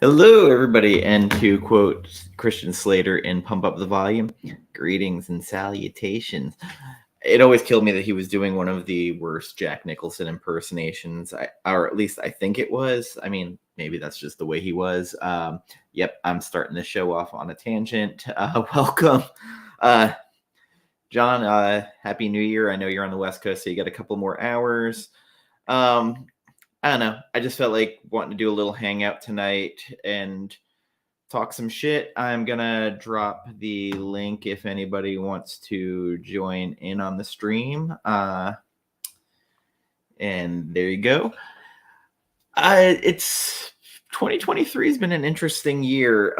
Hello, everybody, and to quote Christian Slater in Pump Up the Volume, greetings and salutations. It always killed me that he was doing one of the worst Jack Nicholson impersonations, or at least I think it was. I mean, maybe that's just the way he was. Yep, I'm starting the show off on a tangent. Welcome. John, Happy New Year. I know you're on the West Coast, so you got a couple more hours. I don't know. I just felt like wanting to do a little hangout tonight and talk some shit. I'm gonna drop the link if anybody wants to join in on the stream. And there you go. It's 2023 has been an interesting year.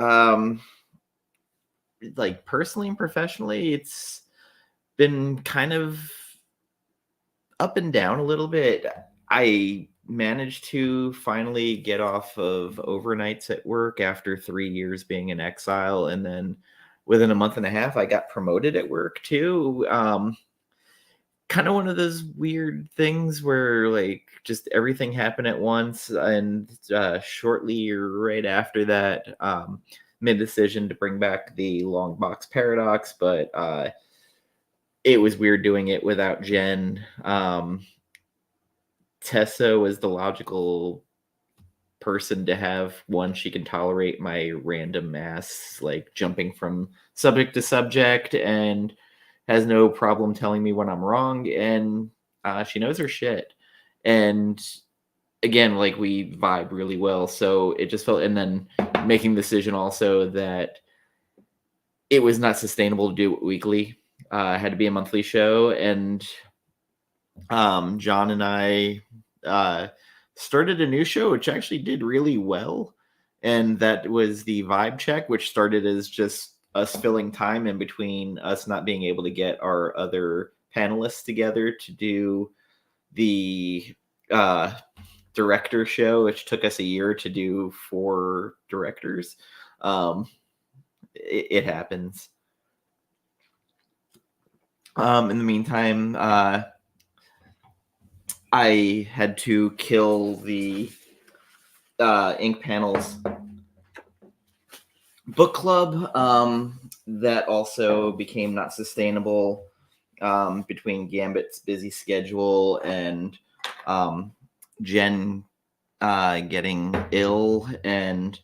Like personally and professionally, it's been kind of up and down a little bit. I managed to finally get off of overnights at work after 3 years being in exile, and then within a month and a half I got promoted at work too. Kind of one of those weird things where like just everything happened at once, and shortly right after that made the decision to bring back the long box paradox, but it was weird doing it without Jen. Tessa was the logical person to have. One, she can tolerate my random mass, like jumping from subject to subject, and has no problem telling me when I'm wrong. And she knows her shit. And again, like we vibe really well. So it just felt, and then making the decision also that it was not sustainable to do it weekly. Had to be a monthly show. And John and I started a new show, which actually did really well. And that was the Vibe Check, which started as just us filling time in between us not being able to get our other panelists together to do the director show, which took us a year to do 4 directors. It happens. In the meantime, I had to kill the Ink Panels book club. That also became not sustainable between Gambit's busy schedule and Jen getting ill and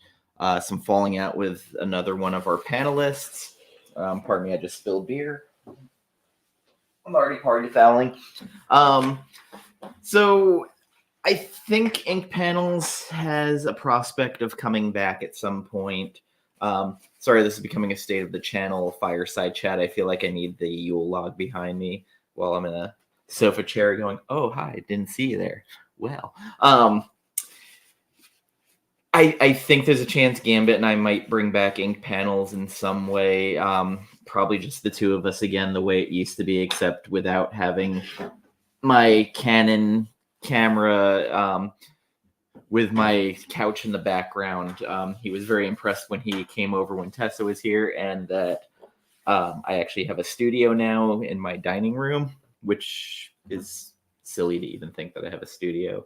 some falling out with another one of our panelists. Pardon me, I just spilled beer. I'm already party fouling. So I think Ink Panels has a prospect of coming back at some point. Sorry, this is becoming a state of the channel fireside chat. I feel like I need the Yule log behind me while I'm in a sofa chair going, oh, hi, didn't see you there. Well, I think there's a chance Gambit and I might bring back Ink Panels in some way. Probably just the two of us again, the way it used to be, except without having my Canon camera with my couch in the background. He was very impressed when he came over when Tessa was here, and that I actually have a studio now in my dining room, which is silly to even think that I have a studio.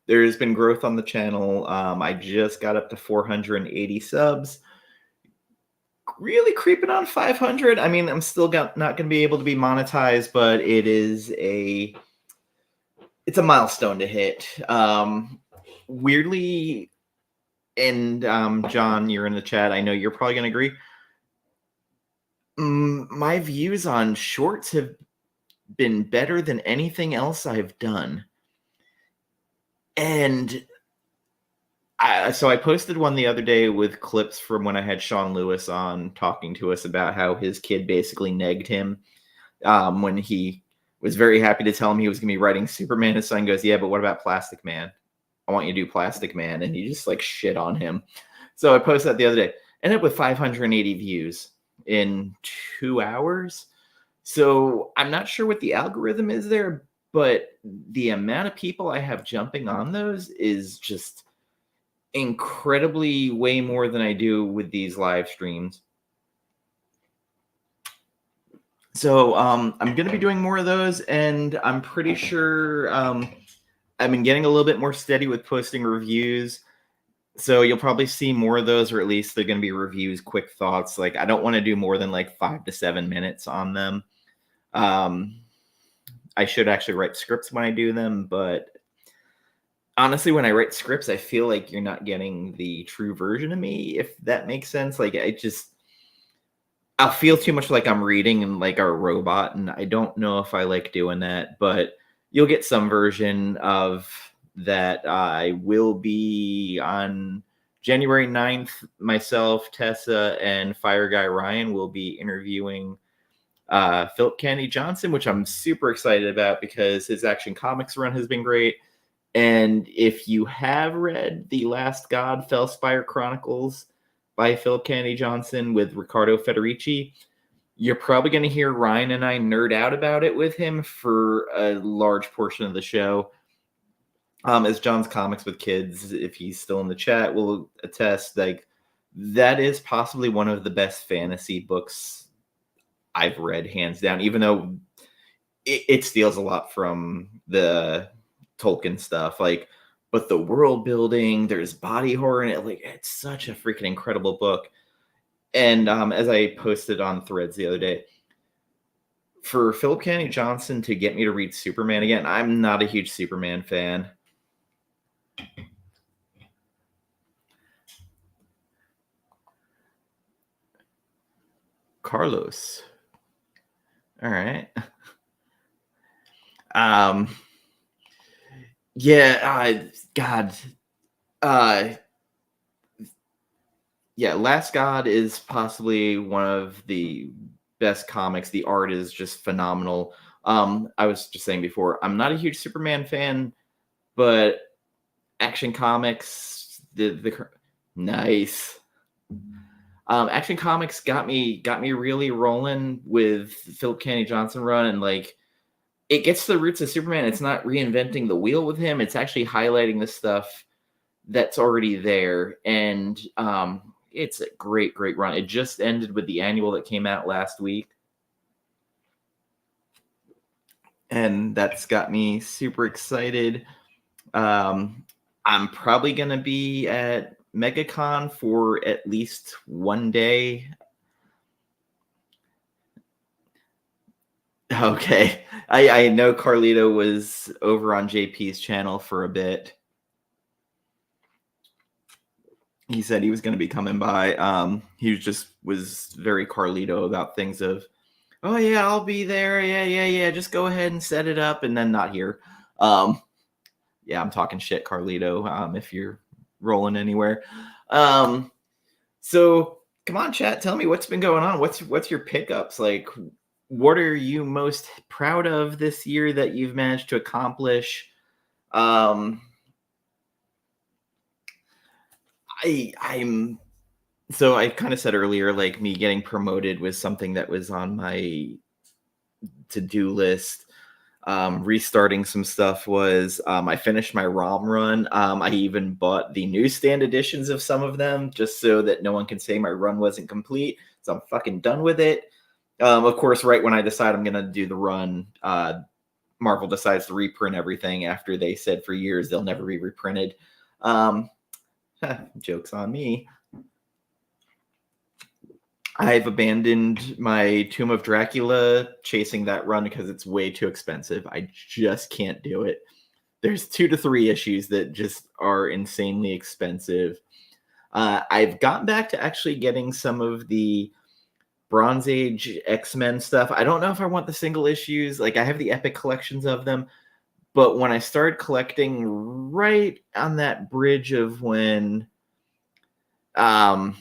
There's been growth on the channel. I just got up to 480 subs. Really creeping on 500. I mean, I'm still not going to be able to be monetized, but it's a milestone to hit. Weirdly, and John, you're in the chat. I know you're probably going to agree. My views on shorts have been better than anything else I've done. And so I posted one the other day with clips from when I had Sean Lewis on talking to us about how his kid basically negged him when he was very happy to tell him he was going to be writing Superman. His son goes, yeah, but what about Plastic Man? I want you to do Plastic Man. And he just like shit on him. So I posted that the other day. Ended up with 580 views in 2 hours. So I'm not sure what the algorithm is there, but the amount of people I have jumping on those is just incredibly way more than I do with these live streams. So I'm going to be doing more of those, and I'm pretty sure I've been getting a little bit more steady with posting reviews. So you'll probably see more of those, or at least they're going to be reviews, quick thoughts. Like, I don't want to do more than like 5 to 7 minutes on them. Um, I should actually write scripts when I do them, but honestly, when I write scripts, I feel like you're not getting the true version of me, if that makes sense. Like, I'll feel too much like I'm reading and like a robot, and I don't know if I like doing that, but you'll get some version of that. I will be on January 9th. Myself, Tessa, and Fire Guy Ryan will be interviewing Philip Kennedy Johnson, which I'm super excited about because his Action Comics run has been great. And if you have read The Last God, Fellspire Chronicles by Philip Kennedy Johnson with Riccardo Federici, you're probably going to hear Ryan and I nerd out about it with him for a large portion of the show. As John's Comics with Kids, if he's still in the chat, will attest, like, that is possibly one of the best fantasy books I've read, hands down, even though it steals a lot from the Tolkien stuff, like, but the world building, there's body horror in it. Like, it's such a freaking incredible book. And as I posted on Threads the other day, for Philip Kennedy Johnson to get me to read Superman again, I'm not a huge Superman fan. Carlos. All right. Yeah, God. Yeah, Last God is possibly one of the best comics. The art is just phenomenal. I was just saying before, I'm not a huge Superman fan, but Action Comics, the nice. Action Comics got me really rolling with Philip Kennedy Johnson run, and like, it gets to the roots of Superman. It's not reinventing the wheel with him. It's actually highlighting the stuff that's already there, and it's a great run. It just ended with the annual that came out last week, and that's got me super excited. I'm probably gonna be at MegaCon for at least one day. Okay, I know Carlito was over on JP's channel for a bit. He said he was going to be coming by. He was very Carlito about things of, oh yeah, I'll be there. Yeah. Just go ahead and set it up, and then not here. Yeah, I'm talking shit, Carlito. If you're rolling anywhere, so come on, chat. Tell me what's been going on. What's your pickups like? What are you most proud of this year that you've managed to accomplish? I'm so I kind of said earlier, like, me getting promoted was something that was on my to-do list. Restarting some stuff was, I finished my ROM run. I even bought the newsstand editions of some of them just so that no one can say my run wasn't complete. So I'm fucking done with it. Of course, right when I decide I'm gonna do the run, Marvel decides to reprint everything after they said for years they'll never be reprinted. Joke's on me. I've abandoned my Tomb of Dracula chasing that run because it's way too expensive. I just can't do it. There's 2 to 3 issues that just are insanely expensive. I've gotten back to actually getting some of the Bronze Age X-Men stuff. I don't know if I want the single issues. Like, I have the Epic collections of them. But when I started collecting right on that bridge of when Ramita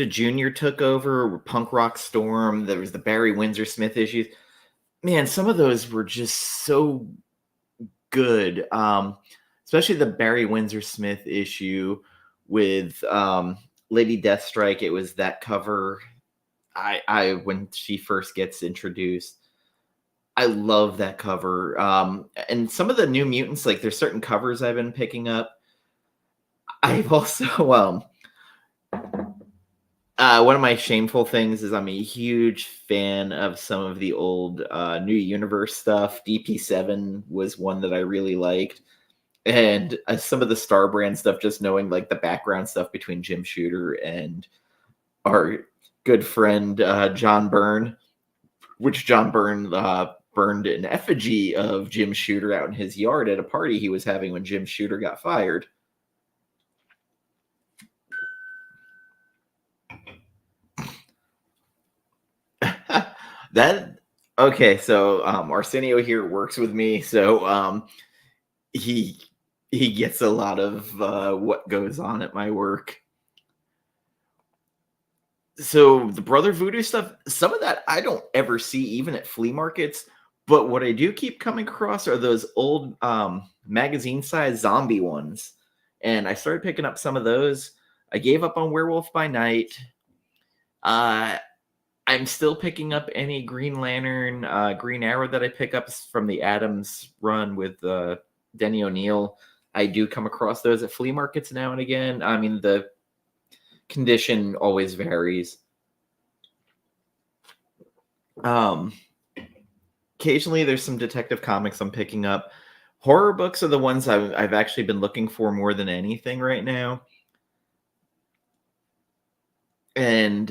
Jr. took over, Punk Rock Storm, there was the Barry Windsor Smith issues. Man, some of those were just so good. Especially the Barry Windsor Smith issue with Lady Deathstrike. It was that cover. I when she first gets introduced, I love that cover. And some of the New Mutants, like, there's certain covers I've been picking up. I've also One of my shameful things is I'm a huge fan of some of the old New Universe stuff. DP7 was one that I really liked. And some of the Star Brand stuff, just knowing like the background stuff between Jim Shooter and our good friend John Byrne, which John Byrne burned an effigy of Jim Shooter out in his yard at a party he was having when Jim Shooter got fired. That okay, so Arsenio here works with me, so he he gets a lot of what goes on at my work. So the Brother Voodoo stuff, some of that I don't ever see even at flea markets, but what I do keep coming across are those old magazine size zombie ones. And I started picking up some of those. I gave up on Werewolf by Night. Uh I'm still picking up any Green Lantern, Green Arrow that I pick up from the Adams run with Denny O'Neil. I do come across those at flea markets now and again. I mean, the condition always varies. Um, Occasionally, there's some Detective Comics I'm picking up. Horror books are the ones I've actually been looking for more than anything right now. And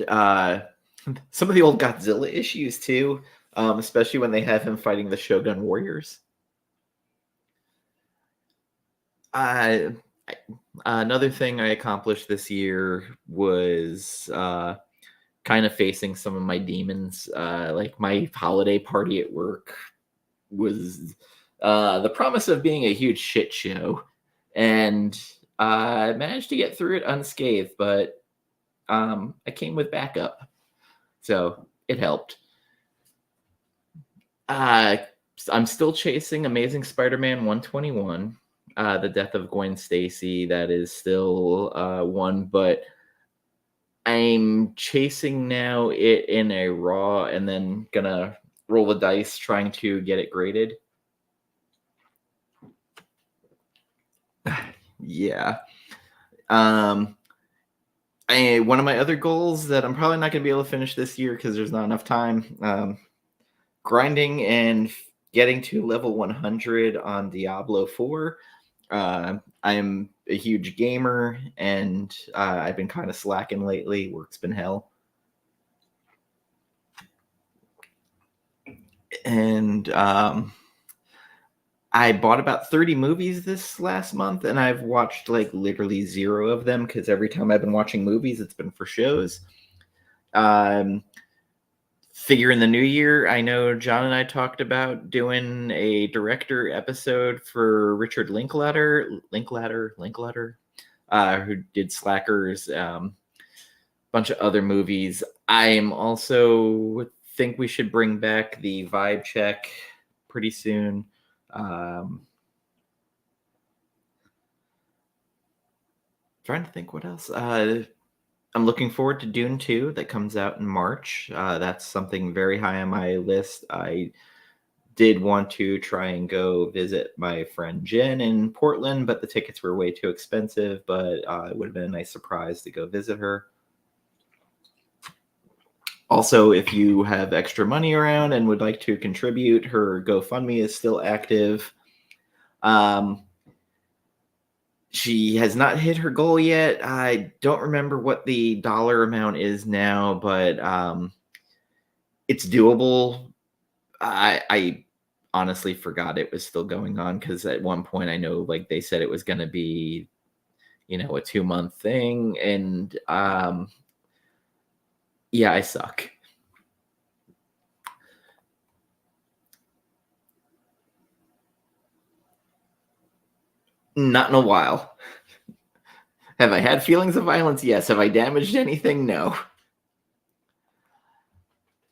some of the old Godzilla issues too, especially when they have him fighting the Shogun Warriors. Uh, Another thing I accomplished this year was kind of facing some of my demons. Like my holiday party at work was the promise of being a huge shit show, and I managed to get through it unscathed. But I came with backup, so it helped. Uh, I'm still chasing Amazing Spider-Man 121. The death of Gwen Stacy, that is still one, but I'm chasing now it in a raw and then gonna roll the dice trying to get it graded. Yeah. Um, one of my other goals that I'm probably not gonna be able to finish this year because there's not enough time. Grinding and getting to level 100 on Diablo 4. I am a huge gamer, and I've been kind of slacking lately. Work's been hell. And I bought about 30 movies this last month, and I've watched like literally zero of them because every time I've been watching movies, it's been for shows. Um, Figure in the new year, I know John and I talked about doing a director episode for Richard Linklater, who did Slackers, bunch of other movies. I'm also think we should bring back the vibe check pretty soon. Trying to think what else. I'm looking forward to Dune 2 that comes out in March. That's something very high on my list. I did want to try and go visit my friend Jen in Portland, but the tickets were way too expensive. But it would have been a nice surprise to go visit her. Also, if you have extra money around and would like to contribute, her GoFundMe is still active. She has not hit her goal yet. I don't remember what the dollar amount is now, but it's doable. I honestly forgot it was still going on because at one point I know like they said it was going to be, a 2-month thing, and yeah, I suck. Not in a while. Have I had feelings of violence? Yes. Have I damaged anything? No.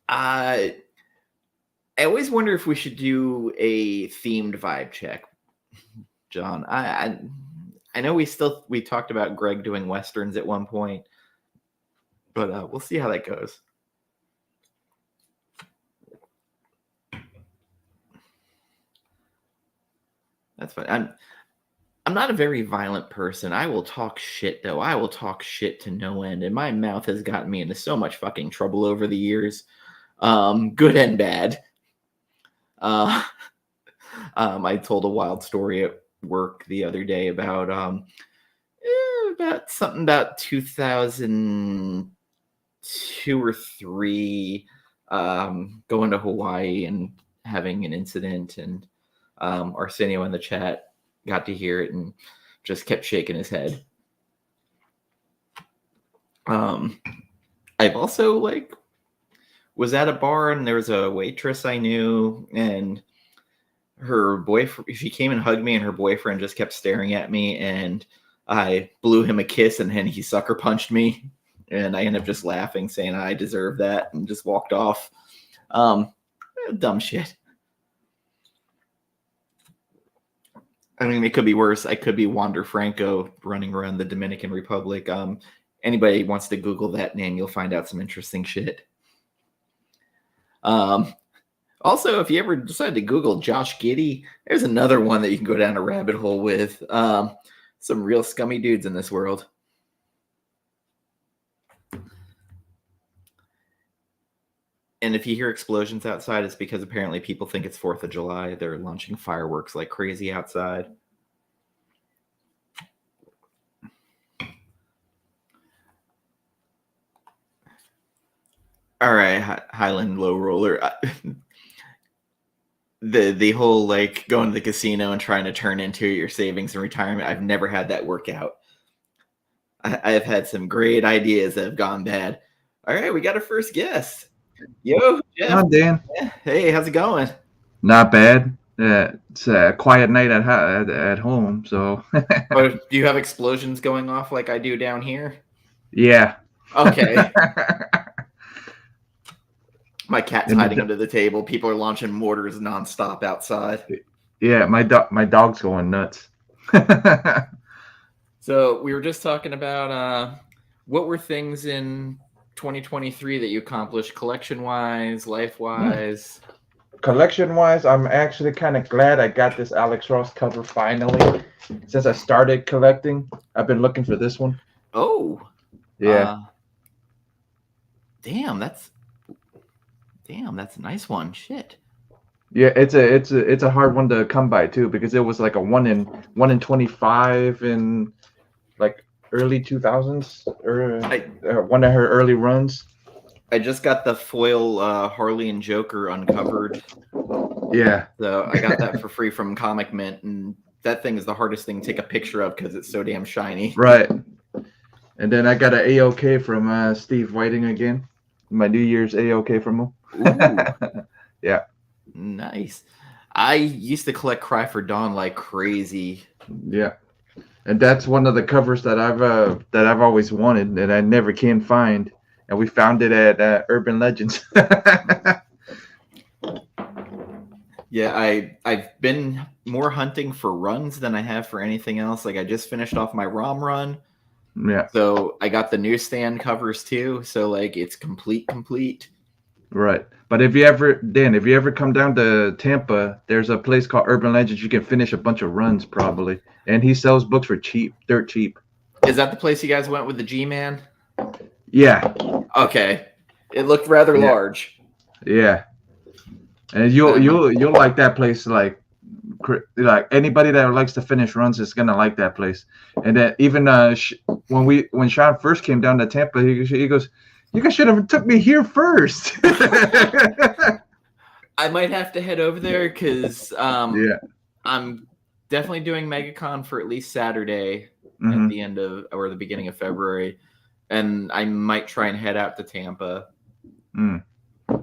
Uh, I always wonder if we should do a themed vibe check, John. I know we talked about Greg doing westerns at one point, but we'll see how that goes. That's fine. I'm not a very violent person. I will talk shit, though. I will talk shit to no end, and my mouth has gotten me into so much fucking trouble over the years, good and bad. Uh, I told a wild story at work the other day about about something about 2002 or three, going to Hawaii and having an incident, and Arsenio in the chat got to hear it and just kept shaking his head. I've also was at a bar and there was a waitress I knew, and her boyfriend, she came and hugged me, and her boyfriend just kept staring at me, and I blew him a kiss, and then he sucker punched me, and I ended up just laughing, saying I deserve that, and just walked off. Dumb shit. I mean, it could be worse. I could be Wander Franco running around the Dominican Republic. Anybody wants to Google that name, you'll find out some interesting shit. Also, if you ever decide to Google Josh Giddey, there's another one that you can go down a rabbit hole with. Some real scummy dudes in this world. And if you hear explosions outside, it's because apparently people think it's 4th of July. They're launching fireworks like crazy outside. All right, Highland Low Roller. The whole going to the casino and trying to turn into your savings and retirement, I've never had that work out. I've had some great ideas that have gone bad. All right, we got our first guest. Yo, Jeff. Hi, Dan. Yeah. Hey, how's it going? Not bad. It's a quiet night at home, so. Oh, do you have explosions going off like I do down here? Yeah. Okay. My cat's hiding under the table. People are launching mortars nonstop outside. Yeah, my dog's going nuts. So we were just talking about what were things in 2023 that you accomplished collection-wise, life-wise? Collection-wise, I'm actually kind of glad I got this Alex Ross cover finally. Since I started collecting, I've been looking for this one. Oh. Yeah. Damn, that's a nice one. Shit. Yeah, it's a hard one to come by too, because it was like a 1 in 25 in like early 2000s, or one of her early runs. I just got the foil Harley and Joker uncovered. Yeah. So I got that for free from Comic Mint, and that thing is the hardest thing to take a picture of because it's so damn shiny. Right. And then I got an AOK from Steve Whiting again. My New Year's AOK from him. Ooh. Yeah. Nice. I used to collect Cry for Dawn like crazy. Yeah. And that's one of the covers that I've always wanted and I never can find. And we found it at Urban Legends. Yeah, I've been more hunting for runs than I have for anything else. Like I just finished off my ROM run. Yeah. So I got the newsstand covers too. So it's complete. Right. But if you ever come down to Tampa, there's a place called Urban Legends. You can finish a bunch of runs probably. And he sells books for cheap, dirt cheap. Is that the place you guys went with the G-Man? Yeah. Okay. It looked rather large. Yeah. And you'll like that place, like anybody that likes to finish runs is gonna like that place. And then even when Sean first came down to Tampa, he goes, "You guys should have took me here first." I might have to head over there because I'm definitely doing MegaCon for at least Saturday at the end of or the beginning of February, and I might try and head out to Tampa.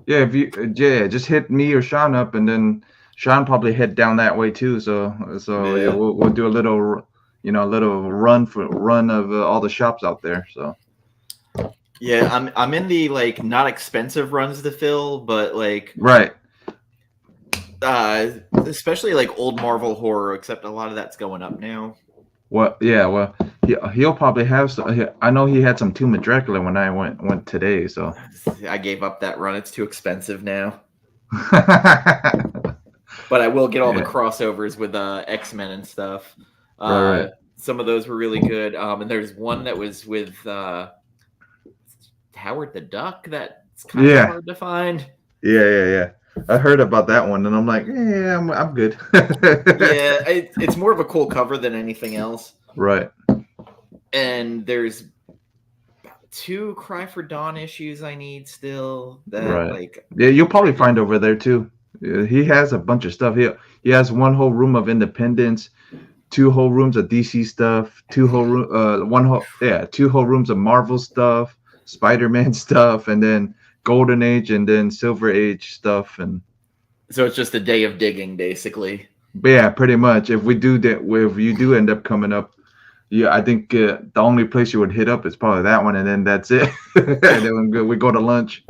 Yeah, just hit me or Sean up, and then Sean probably head down that way too. So yeah, we'll do a little run of all the shops out there. So yeah, I'm in the not expensive runs to fill, but right. Especially old Marvel horror, except a lot of that's going up now. Well, he'll probably have some. I know he had some Tomb of Dracula when I went today. So I gave up that run; it's too expensive now. But I will get all the crossovers with X-Men and stuff. Right. Some of those were really good. And there's one that was with Howard the Duck that's kind of Yeah. hard to find. Yeah. I heard about that one, and I'm like, yeah, I'm good. Yeah, it's more of a cool cover than anything else. Right. And there's two Cry for Dawn issues I need still. That Right. like Yeah, you'll I probably did. find over there too. Yeah, he has a bunch of stuff. He has one whole room of Independence, two whole rooms of DC stuff, two whole rooms of Marvel stuff, Spider-Man stuff, and then Golden Age and then Silver Age stuff. And So it's just a day of digging, basically. but yeah, pretty much. If we do that, if you do end up coming up, yeah, I think the only place you would hit up is probably that one, and then that's it. And then we go to lunch.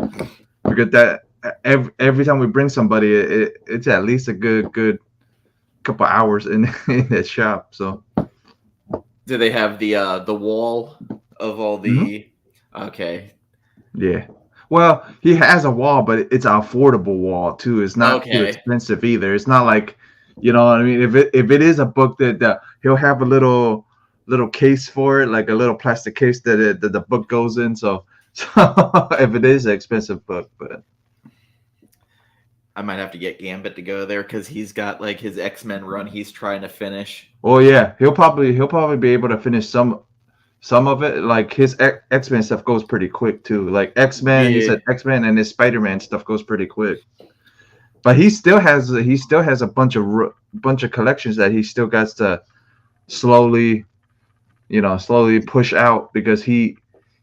We get that every time we bring somebody, it's at least a good couple hours in that shop. So Do they have the wall of all the? Okay. yeah. Well, he has a wall, but it's an affordable wall too. It's not too Okay. expensive either. It's not like, you know what I mean. If it is a book that he'll have a little case for it, like a little plastic case that the book goes in. So if it is an expensive book, but I might have to get Gambit to go there because he's got like his X-Men run he's trying to finish. oh yeah, he'll probably be able to finish some of it. Like his X-Men stuff goes pretty quick too. Like X-Men, he Yeah. said X-Men and his Spider-Man stuff goes pretty quick. But he still has a bunch of collections that he still got to slowly push out because he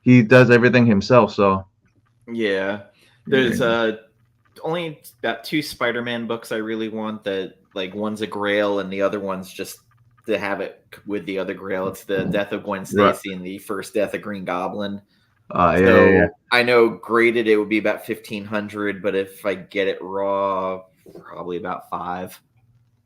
does everything himself. So Yeah. There's only about two Spider-Man books I really want. That like one's a Grail and the other one's just to have it with the other Grail. It's the Death of Gwen right. Stacy and the first Death of Green Goblin. Yeah. I know graded it would be about 1,500, but if I get it raw, probably about five.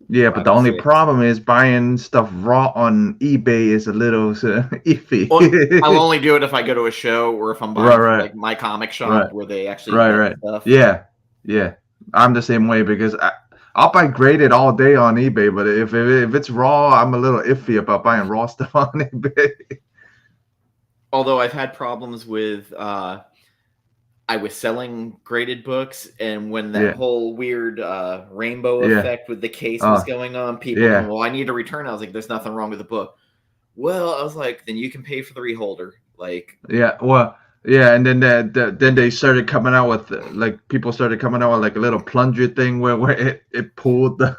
Yeah, but the only problem is buying stuff raw on eBay is a little iffy. Well, I'll only do it if I go to a show or if I'm buying from, like my comic shop where they actually right. stuff. Yeah. I'm the same way because I'll buy graded all day on eBay, but if it's raw, I'm a little iffy about buying raw stuff on eBay. Although I've had problems with I was selling graded books, and when that whole weird rainbow effect with the case was going on, people going, well, I need to return. I was like, there's nothing wrong with the book. Well, I was like, then you can pay for the reholder. Like, and then they started coming out with like people started coming out with like a little plunger thing where it pulled the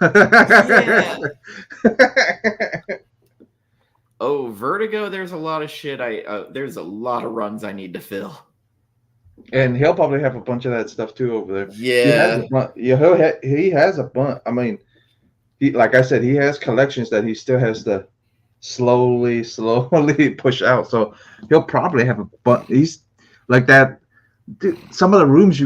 Oh, Vertigo, there's a lot of shit there's a lot of runs I need to fill. And he'll probably have a bunch of that stuff too over there. Yeah. He has a bunch. I mean, like I said, he has collections that he still has to slowly push out. So he'll probably have a bunch. He's like that. Dude, some of the rooms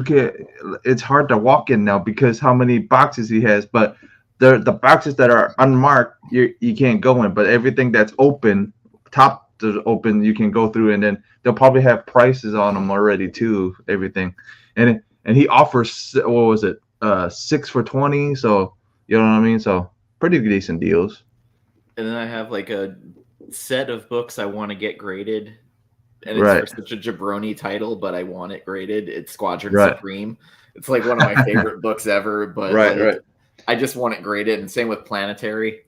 it's hard to walk in now because how many boxes he has. But the boxes that are unmarked, you can't go in. But everything that's open, top to open, you can go through, and then they'll probably have prices on them already too. Everything, and he offers what was it, 6 for $20. So you know what I mean. So pretty decent deals. And then I have like a set of books I want to get graded, and it's for such a jabroni title, but I want it graded. It's Squadron Supreme. It's like one of my favorite books ever, but I just want it graded. And same with Planetary.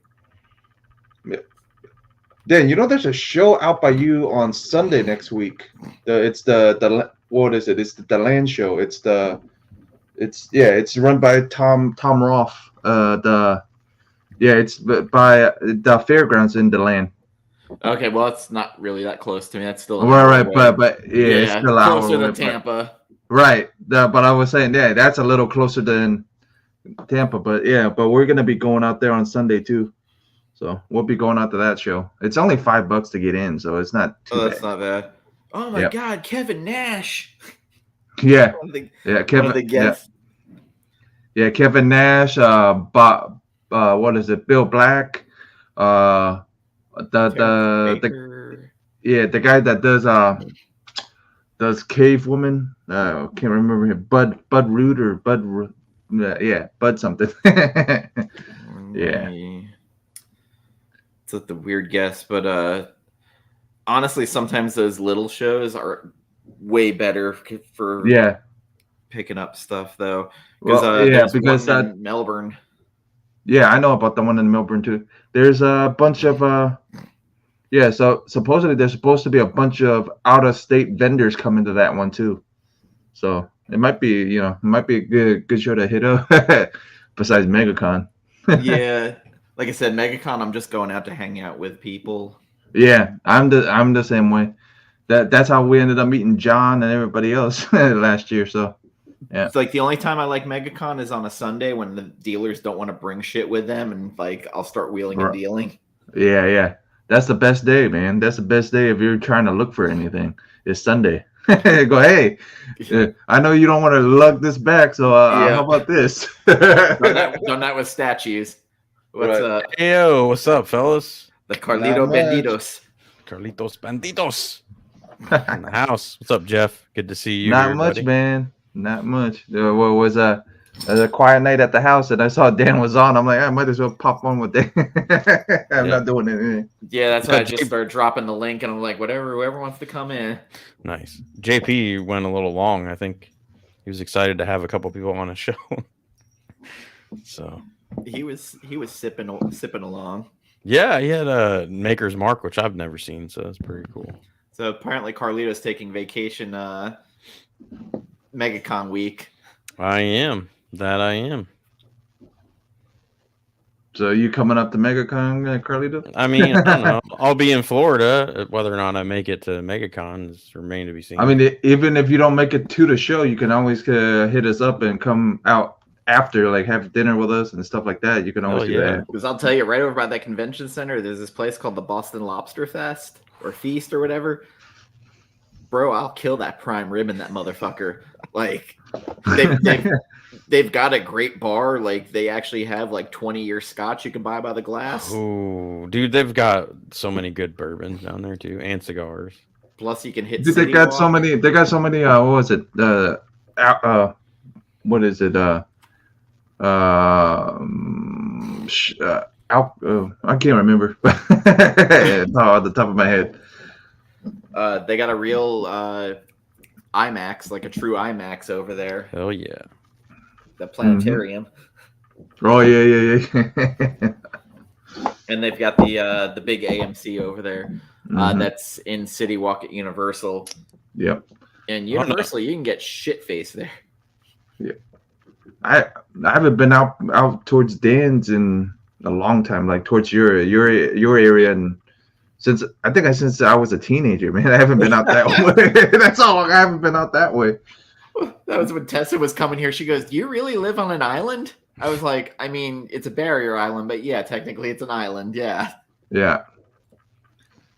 Dan, there's a show out by you on Sunday next week. It's the what is it? It's the Land show. It's run by Tom Roth. It's by the fairgrounds in DeLand. Okay, well, it's not really that close to me. That's still right, but it's still closer than Tampa. Right, but I was saying, that's a little closer than Tampa, but we're gonna be going out there on Sunday too. So we'll be going out to that show. It's only $5 to get in, so it's not too bad. That's not bad. Oh my God, Kevin Nash. Kevin. Kevin Nash. Bob. What is it? Bill Black. The guy that does Cave Woman. Can't remember him. Bud Root or Bud. Bud something. Yeah. It's the weird guess, but honestly, sometimes those little shows are way better for Yeah. picking up stuff, though. Because Well, yeah, there's because one in Melbourne. yeah, I know about the one in Melbourne too. There's a bunch of yeah, so supposedly there's supposed to be a bunch of out of state vendors coming to that one too. So it might be, it might be a good show to hit up besides MegaCon. Yeah, like I said, MegaCon, I'm just going out to hang out with people. Yeah, I'm the same way. That's how we ended up meeting John and everybody else last year. So yeah. It's like the only time I like MegaCon is on a Sunday when the dealers don't want to bring shit with them, and like I'll start wheeling and dealing. Yeah, yeah. That's the best day, man. That's the best day if you're trying to look for anything. It's Sunday. Go, hey, I know you don't want to lug this back, so how about this? done that with statues. What's Hey, yo, what's up, fellas? The Carlito Banditos. Carlitos Banditos in the house. What's up, Jeff? Good to see you. Not here, much, buddy. man. Not much. There was a quiet night at the house, and I saw Dan was on. I'm like, I might as well pop on with Dan. I'm not doing anything. Yeah, that's why I just started dropping the link, and I'm like, whoever wants to come in. Nice. JP went a little long. I think he was excited to have a couple people on a show. So he was sipping along. Yeah, he had a Maker's Mark, which I've never seen, so that's pretty cool. So apparently Carlito's taking vacation MegaCon week. I am. So you coming up to MegaCon, Carlito? I mean, I don't know. I'll be in Florida. Whether or not I make it to MegaCon is remain to be seen. I mean, even if you don't make it to the show, you can always hit us up and come out after, like have dinner with us and stuff like that. You can always do that. Because I'll tell you, right over by that convention center, there's this place called the Boston Lobster Fest or Feast or whatever. Bro, I'll kill that prime rib in that motherfucker. Like they've got a great bar. Like they actually have like 20-year scotch you can buy by the glass. Oh, dude, they've got so many good bourbons down there too, and cigars. Plus, you can hit. Dude, they got so many. They got so many. What was it? What is it? I can't remember. It's all at the top of my head. They got a real IMAX, like a true IMAX over there. Hell yeah. The planetarium. Oh yeah. And they've got the big AMC over there. That's in City Walk at Universal. Yep. And Universal, you can get shit faced there. Yeah. I haven't been out towards Dan's in a long time, like towards your area, and since I was a teenager, man. I haven't been out that way. That's all. I haven't been out that way. That was when Tessa was coming here. She goes, "Do you really live on an island?" I was like, "I mean, it's a barrier island, but yeah, technically it's an island." Yeah. Yeah.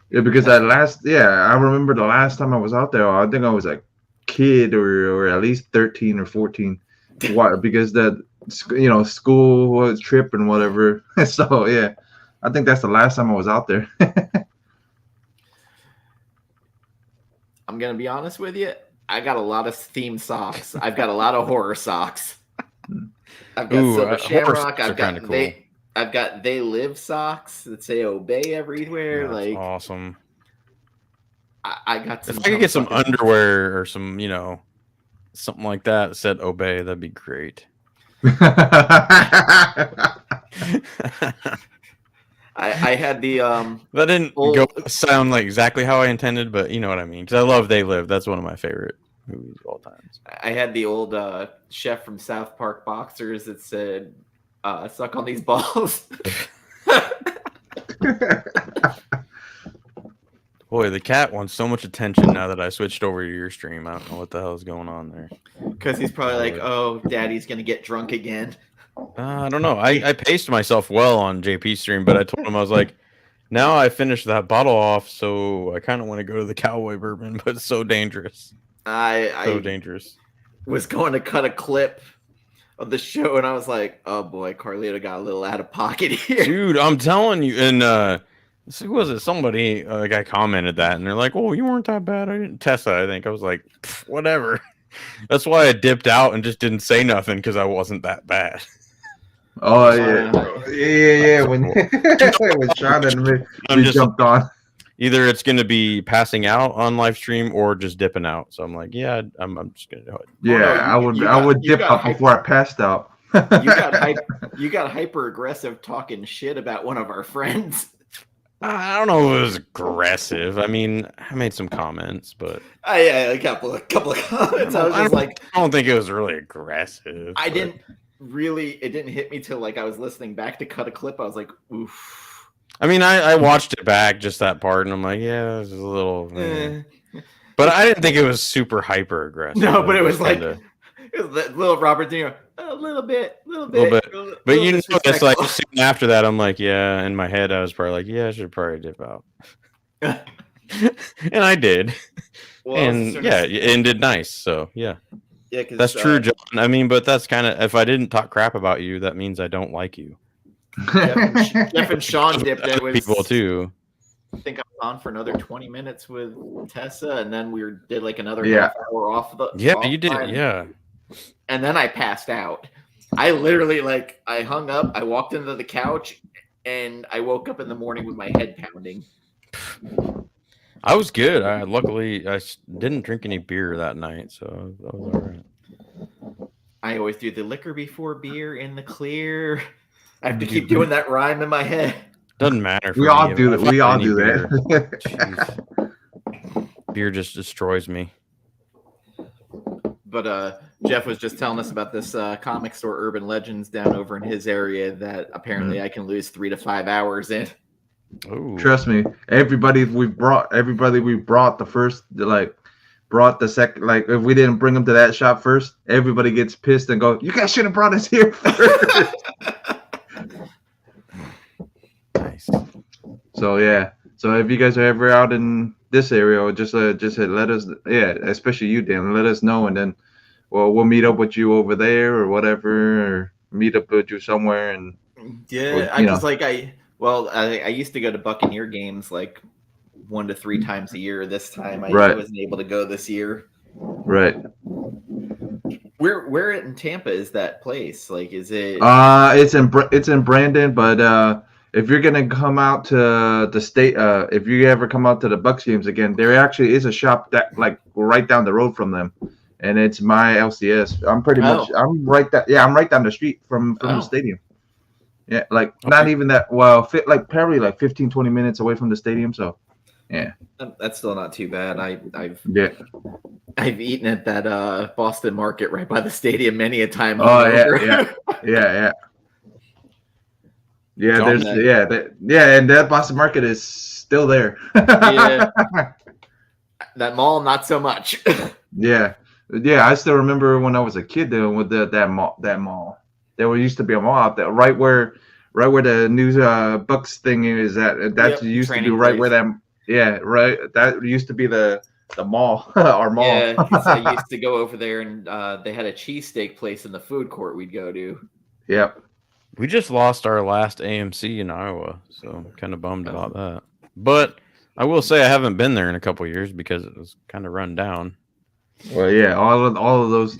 Yeah, because I remember the last time I was out there. I think I was a kid or at least 13 or 14. Why? Because that school trip and whatever. So yeah, I think that's the last time I was out there. I'm gonna be honest with you. I got a lot of themed socks. I've got a lot of horror socks. I've got Silver Shamrock. I've got They Live socks that say Obey everywhere. That's like awesome. I got some. If I could get some underwear or some, something like that said Obey, that'd be great. I had the that didn't sound like exactly how I intended, but you know what I mean. Because I love They Live. That's one of my favorite movies of all time. I had the old chef from South Park boxers that said "Suck on these balls." Boy, the cat wants so much attention now that I switched over to your stream. I don't know what the hell is going on there. Because he's probably like, "Oh, Daddy's gonna get drunk again." I don't know. I paced myself well on JP's stream, but I told him, I was like, now I finished that bottle off, so I kind of want to go to the cowboy bourbon, but it's so dangerous. So dangerous. Was going to cut a clip of the show, and I was like, oh boy, Carlito got a little out of pocket here. Dude, I'm telling you. And who was it? Somebody, like, I commented that, and they're like, oh, you weren't that bad. I didn't. Tessa, I think. I was like, whatever. That's why I dipped out and just didn't say nothing, because I wasn't that bad. Oh yeah. When Sean and we jumped on. Either it's going to be passing out on live stream or just dipping out. So I'm like, yeah, I'm just going to do it. Yeah, I would dip up before I passed out. You got hyper aggressive talking shit about one of our friends. I don't know if it was aggressive. I mean, I made some comments, but yeah, a couple of comments. I was just like, I don't think it was really aggressive. It didn't hit me till like I was listening back to cut a clip. I was like, oof. I mean, I watched it back, just that part, and I'm like, yeah, it was a little. But I didn't think it was super hyper aggressive. No, but it was like it was little Robert De Niro, a little bit. But you know, it's like soon after that, I'm like, yeah. In my head, I was probably like, yeah, I should probably dip out, and I did. Well, and yeah, it ended nice. So yeah, that's true, John. I mean, but that's kind of if I didn't talk crap about you, that means I don't like you. Jeff and Sean dipped in with people too. I think I was on for another 20 minutes with Tessa, and then we did like another half hour off the. Yeah, you did. Yeah. And then I passed out. I literally I hung up. I walked into the couch, and I woke up in the morning with my head pounding. I was good. Luckily I didn't drink any beer that night, so I was all right. I always do the liquor before beer in the clear. I have to keep doing that rhyme in my head. Doesn't matter. We all do that. We all do that. Beer just destroys me. But Jeff was just telling us about this comic store, Urban Legends, down over in his area that apparently I can lose 3 to 5 hours in. Ooh. Trust me, everybody we brought the first brought the second, if we didn't bring them to that shop first, everybody gets pissed and go, you guys should have brought us here first. Nice. So yeah, so if you guys are ever out in this area, just let us, especially you, Dan, let us know, and then we'll meet up with you over there or whatever, or meet up with you somewhere. And I used to go to Buccaneer games 1 to 3 times a year. This time I wasn't able to go this year. Right. Where in Tampa is that place? Is it? It's in Brandon, but if you're gonna come out to the state, if you ever come out to the Bucs games again, there actually is a shop that right down the road from them, and it's my LCS. I'm right down the street from the stadium. Yeah, not even that. Well, probably 15, 20 minutes away from the stadium. So, yeah, that's still not too bad. I've eaten at that Boston Market right by the stadium many a time. Oh yeah. Yeah, and that Boston Market is still there. Yeah, that mall, not so much. Yeah. I still remember when I was a kid though with that mall. There used to be a mall out there, right where the new Bucks thing is. That used to be right place. Where that. Yeah, right. That used to be the mall, our mall. Yeah, because I used to go over there, and they had a cheesesteak place in the food court we'd go to. Yep. We just lost our last AMC in Iowa, so I'm kind of bummed about that. But I will say I haven't been there in a couple of years because it was kind of run down. Well, yeah, all of those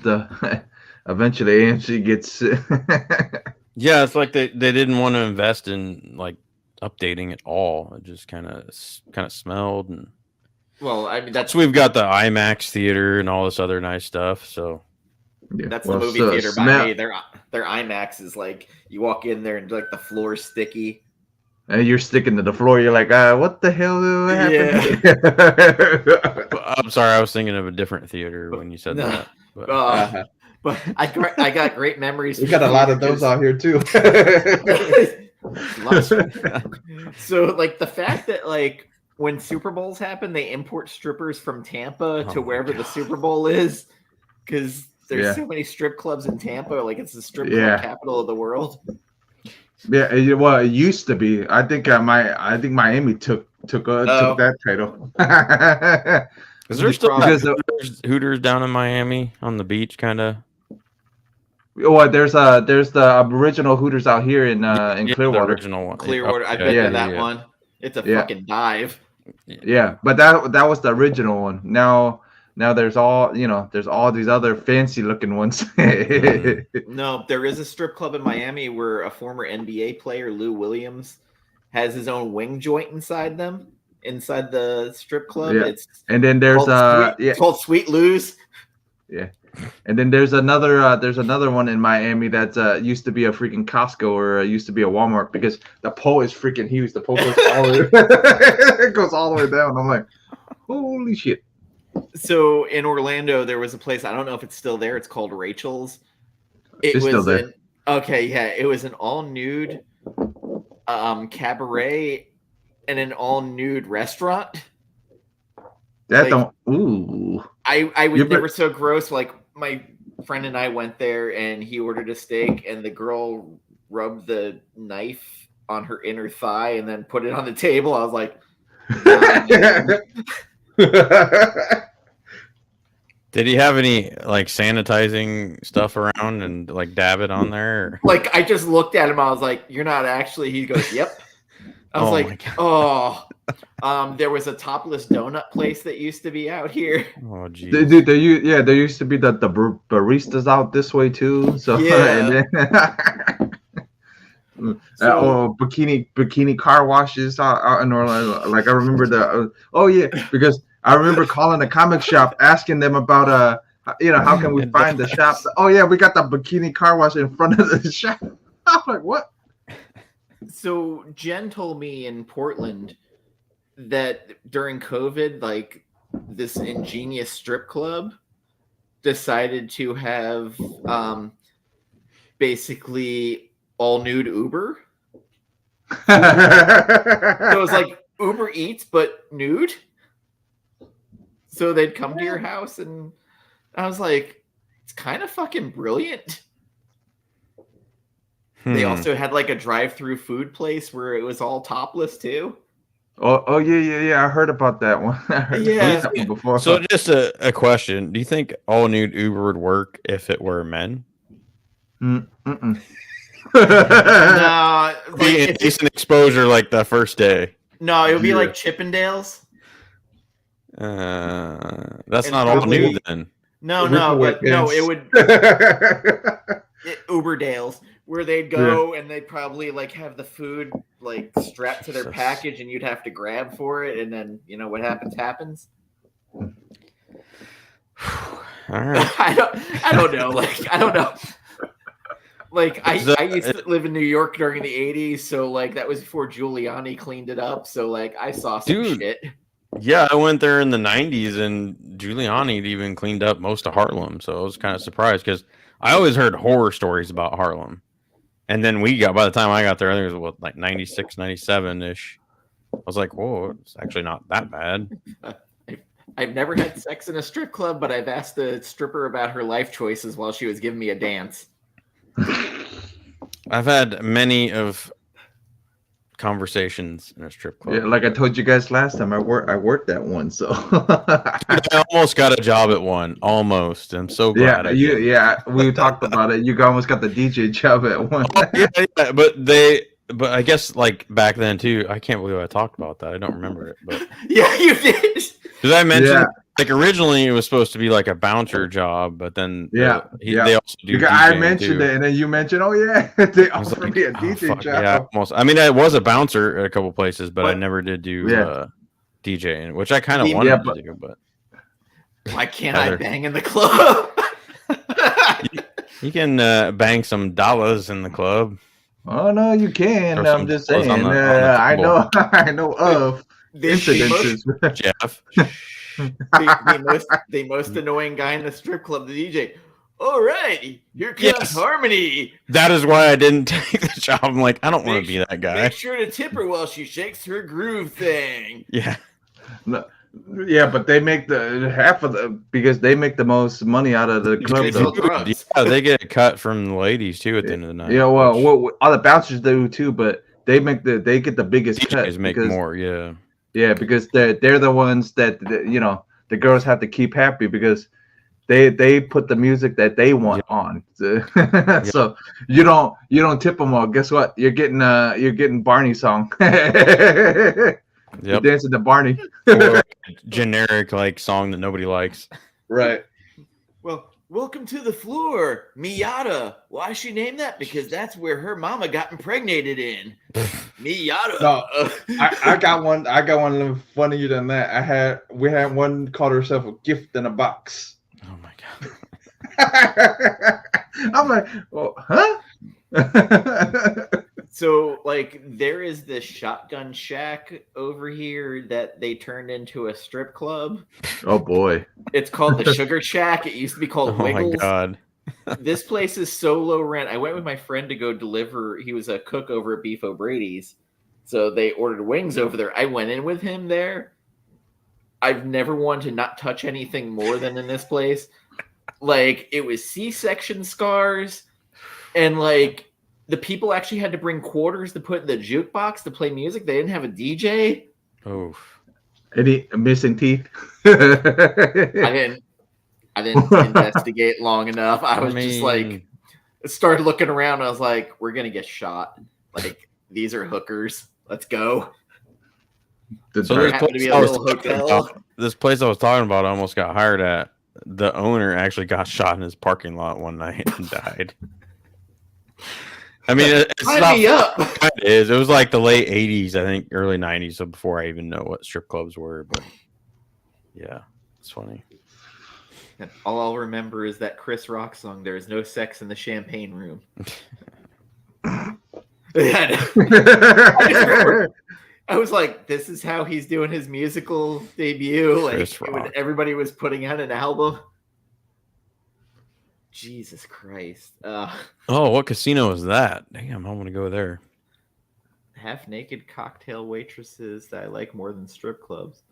eventually AMC gets. Yeah, it's like they didn't want to invest in updating it all. It just kind of smelled, and well, I mean that's we've got the IMAX theater and all this other nice stuff. So that's the movie theater by me. Their IMAX is you walk in there and the floor's sticky. And you're sticking to the floor. You're like, what the hell happened? Yeah. I'm sorry, I was thinking of a different theater when you said that. But I got great memories. We got a lot of those out here too. So the fact that when Super Bowls happen, they import strippers from Tampa to wherever the Super Bowl is, because there's so many strip clubs in Tampa. It's the strip club capital of the world. Yeah, well, it used to be. I think Miami took that title. Is there still Hooters down in Miami on the beach, kind of? Well, there's the original Hooters out here in Clearwater. The original one. Clearwater. I've been to that one. It's a fucking dive. Yeah, but that was the original one. Now Now there's all these other fancy looking ones. No, there is a strip club in Miami where a former NBA player, Lou Williams, has his own wing joint inside the strip club. Yeah. And then it's called Sweet Lou's. Yeah. And then there's another one in Miami that used to be a freaking Costco or used to be a Walmart because the pole is freaking huge. The pole goes all the way, it goes all the way down. I'm like, holy shit. So in Orlando, there was a place, I don't know if it's still there. It's called Rachel's. It's still there. It was an all nude cabaret and an all nude restaurant. Ooh. I was never so gross. Like my friend and I went there and he ordered a steak and the girl rubbed the knife on her inner thigh and then put it on the table. I was like, did he have any like sanitizing stuff around and like dab it on there? Like I just looked at him. I was like, "You're not actually." He goes, "Yep." I was like, "Oh." There was a topless donut place that used to be out here. Oh, geez. There used to be the baristas out this way too. So yeah. And then, bikini car washes out in Orlando. Like I remember because I remember calling the comic shop asking them about how can we find the shop? Oh yeah, we got the bikini car wash in front of the shop. I'm like, what? So Jen told me in Portland that during COVID, like this ingenious strip club decided to have basically all nude Uber. So it was like Uber Eats but nude. So they'd come to your house, and I was like, it's kind of fucking brilliant. They also had like a drive-through food place where it was all topless too. Oh yeah. I heard about that one. I heard that one before. So just a question: do you think all nude Uber would work if it were men? No, be decent exposure like the first day. No, it would be like Chippendales. That's not all nude then. No, it would Uberdales, where they'd go and they'd probably like have the food like strapped to their package, and you'd have to grab for it, and then what happens. All right. I don't know. Like I don't know. Like I used to live in New York during the 80s, so like that was before Giuliani cleaned it up. So like I saw some shit. Yeah, I went there in the 90s, and Giuliani even cleaned up most of Harlem. So I was kind of surprised because I always heard horror stories about Harlem. And then by the time I got there, I think it was like 96, 97-ish. I was like, whoa, it's actually not that bad. I've never had sex in a strip club, but I've asked the stripper about her life choices while she was giving me a dance. I've had many of conversations in a strip club. Yeah, like I told you guys last time, I worked at one, so I almost got a job at one. Almost. I'm so glad. We talked about it. You almost got the DJ job at one. But I guess like back then too. I can't believe I talked about that. I don't remember it, but yeah, you did. Did I mention like originally it was supposed to be like a bouncer job, but then they also do. I mentioned it, and then you mentioned, they offered me a DJ job. Yeah, almost. I mean, I was a bouncer at a couple places, but I never did do DJing, which I kind of wanted to do. But why can't I bang in the club? you can bang some dollars in the club. Oh no, you can. I'm just saying. I know of incidences. Jeff. the most annoying guy in the strip club, the DJ. All right, here comes Harmony. That is why I didn't take the job. I'm like, I don't want to be that guy. Make sure to tip her while she shakes her groove thing. Yeah. No, yeah, but they make because they make the most money out of the club. Yeah, they get a cut from the ladies too at the end of the night. Yeah, well, all the bouncers do too, but they get the biggest DJs cut. Make more, yeah. Yeah, because they're the ones that the girls have to keep happy because they put the music that they want on. So you don't tip them all. Guess what? You're getting Barney song. You're dancing to Barney. Or like generic like song that nobody likes. Right. Well, welcome to the floor, Miata. Why she named that? Because that's where her mama got impregnated in. Miata. No, I got one. I got one a little funnier than that. We had one called herself a gift in a box. Oh my god. I'm like, well, huh? So, like, there is this shotgun shack over here that they turned into a strip club. Oh boy. It's called the Sugar Shack. It used to be called Wiggles. Oh my god. This place is so low rent. I went with my friend to go deliver. He was a cook over at Beef O'Brady's. So they ordered wings over there. I went in with him there. I've never wanted to not touch anything more than in this place. Like, it was C-section scars. And, like, the people actually had to bring quarters to put in the jukebox to play music. They didn't have a DJ. Oof. Any missing teeth? I didn't investigate long enough. I was just like, started looking around. I was like, we're going to get shot. Like, these are hookers. Let's go. So this place I was talking about, I almost got hired at. The owner actually got shot in his parking lot one night and died. I mean, it's not. It is. It was like the late '80s, I think, early '90s. So before I even know what strip clubs were, but yeah, it's funny. And all I'll remember is that Chris Rock song. There is no sex in the champagne room. I was like, this is how he's doing his musical debut. Like, everybody was putting out an album. Jesus Christ. Oh, what casino is that? Damn, I want to go there. Half-naked cocktail waitresses that I like more than strip clubs.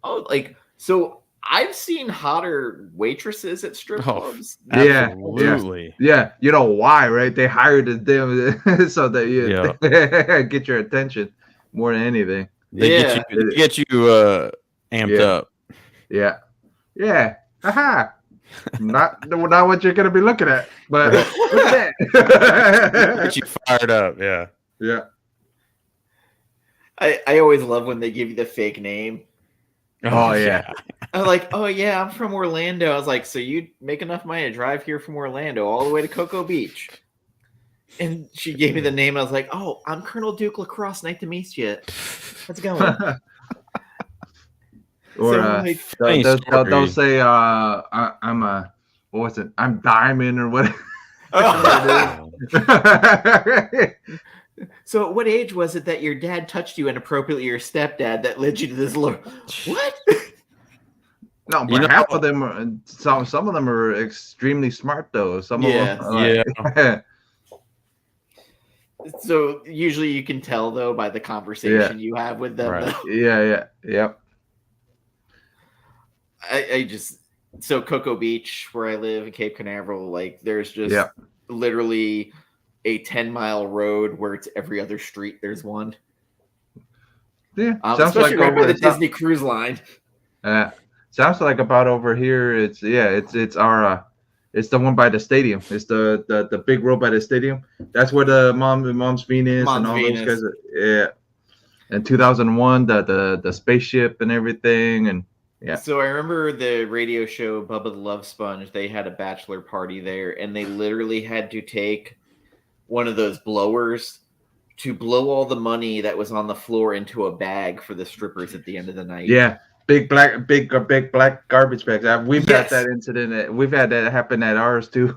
Oh, like, so I've seen hotter waitresses at strip clubs. Absolutely. Yeah. You know why, right? They hired them so that you get your attention more than anything. They get you amped up. Yeah. Yeah. Haha. Not what you're gonna be looking at, but get you fired up. Yeah. I always love when they give you the fake name. Oh yeah. I'm like, oh yeah, I'm from Orlando. I was like, so you make enough money to drive here from Orlando all the way to Cocoa Beach? And she gave me the name. I was like, oh, I'm Colonel Duke Lacrosse. Nice to meet you. How's it going? Or they'll say I'm a I'm Diamond or what. So at what age was it that your dad touched you inappropriately, your stepdad, that led you to this what? No, but half of them are some of them are extremely smart though. Some of them So usually you can tell though by the conversation you have with them. Right. Yep. I just so Cocoa Beach, where I live in Cape Canaveral, like there's just literally a 10-mile road where it's every other street. There's one. Yeah, especially right by the Disney Cruise Line. Sounds like about over here. It's our it's the one by the stadium. It's the big road by the stadium. That's where the Mom's Venus and all those guys. In 2001, the spaceship and everything and. Yeah. So I remember the radio show Bubba the Love Sponge. They had a bachelor party there, and they literally had to take one of those blowers to blow all the money that was on the floor into a bag for the strippers at the end of the night. Yeah, big black garbage bags. We've had that incident. We've had that happen at ours too,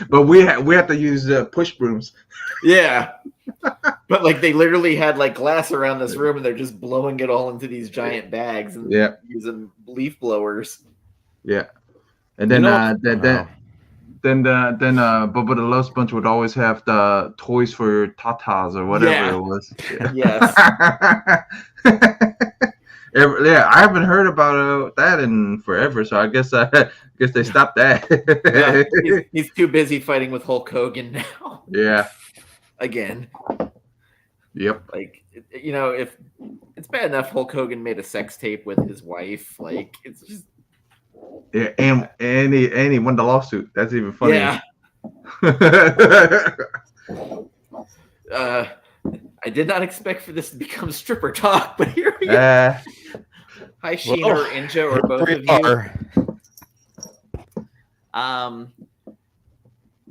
but we have to use push brooms. Yeah. But like they literally had like glass around this room and they're just blowing it all into these giant bags and using leaf blowers. Yeah. And then then Bubba the Love Sponge would always have the toys for tatas or whatever it was. Yes. I haven't heard about that in forever, so I guess they stopped that. He's too busy fighting with Hulk Hogan now. Yeah. Again. Yep. Like, you know, if it's bad enough Hulk Hogan made a sex tape with his wife, like it's just and he won the lawsuit. That's even funny. Yeah. I did not expect for this to become stripper talk, but here we go. Hi, Sheena or Inja or both of you.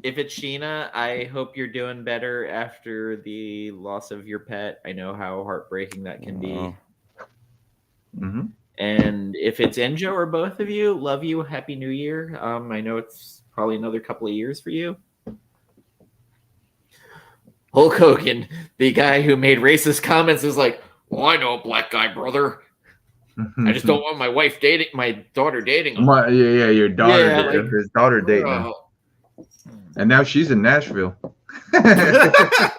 If it's Sheena, I hope you're doing better after the loss of your pet. I know how heartbreaking that can be. Mm-hmm. And if it's Inja or both of you, love you. Happy New Year. I know it's probably another couple of years for you. Hulk Hogan, the guy who made racist comments, is like, well, I know a black guy, brother. I just don't want my daughter dating him. Your daughter, his daughter dating him. And now she's in Nashville. Oh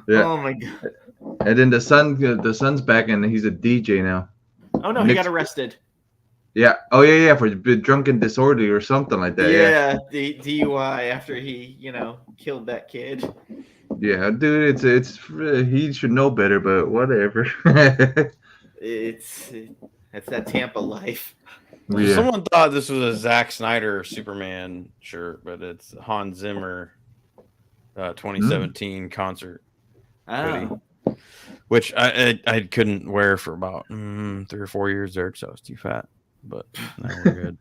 my god. And then the son's back and he's a DJ now. Oh no, he got arrested. Yeah. Oh yeah, for drunken disorderly or something like that. Yeah, the DUI after he, killed that kid. Yeah, dude, it's he should know better, but whatever. It's that Tampa life. Yeah. Someone thought this was a Zack Snyder Superman shirt, but it's Hans Zimmer 2017 concert hoodie, which I couldn't wear for about 3 or 4 years there because I was too fat. But now we're good.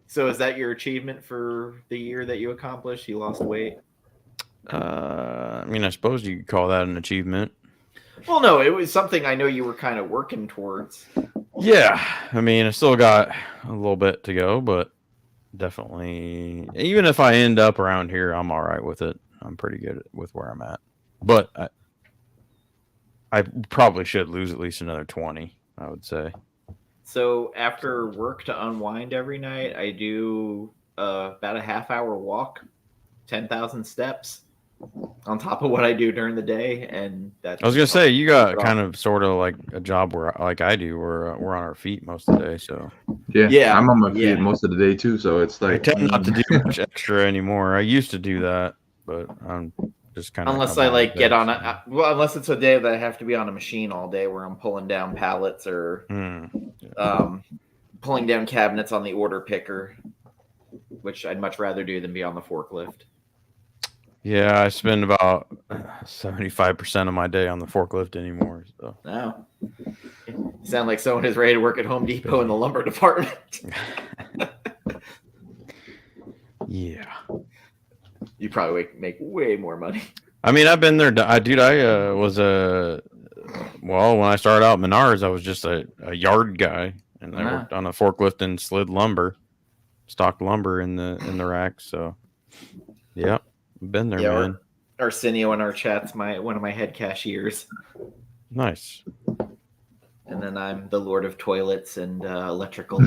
So is that your achievement for the year that you accomplished? You lost weight? I mean, I suppose you could call that an achievement. Well, no, it was something I know you were kind of working towards. Yeah, I mean, I still got a little bit to go, but definitely, even if I end up around here, I'm all right with it. I'm pretty good with where I'm at. But I probably should lose at least another 20, I would say. So after work to unwind every night, I do about a half-hour walk, 10,000 steps on top of what I do during the day. And that's, I was gonna say, you got kind of sort of like a job where, like I do, where we're on our feet most of the day. So yeah, I'm on my feet most of the day too. So it's like I tend not to do much extra anymore. I used to do that, but I'm just kind of unless I get on unless it's a day that I have to be on a machine all day where I'm pulling down pallets or pulling down cabinets on the order picker, which I'd much rather do than be on the forklift. Yeah, I spend about 75% of my day on the forklift anymore. So. Oh. You sound like someone who's ready to work at Home Depot in the lumber department. Yeah. You probably make way more money. I mean, I've been there. I was when I started out at Menards, I was just a yard guy, and I worked on a forklift and slid lumber, stocked lumber in the rack. So, yeah. Been there, man. Arsenio in our chat's one of my head cashiers. Nice. And then I'm the Lord of Toilets and Electrical.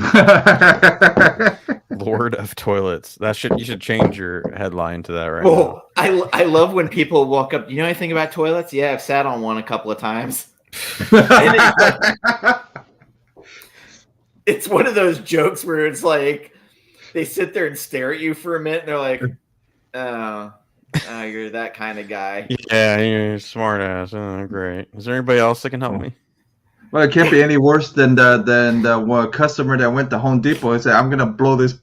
Lord of Toilets. You should change your headline to that right now. I love when people walk up. You know anything about toilets? Yeah, I've sat on one a couple of times. It's one of those jokes where it's like they sit there and stare at you for a minute and they're like, oh, you're that kind of guy. Yeah, you're a smart ass. Oh, great. Is there anybody else that can help me? Well, it can't be any worse than the one customer that went to Home Depot and said, "I'm gonna blow this."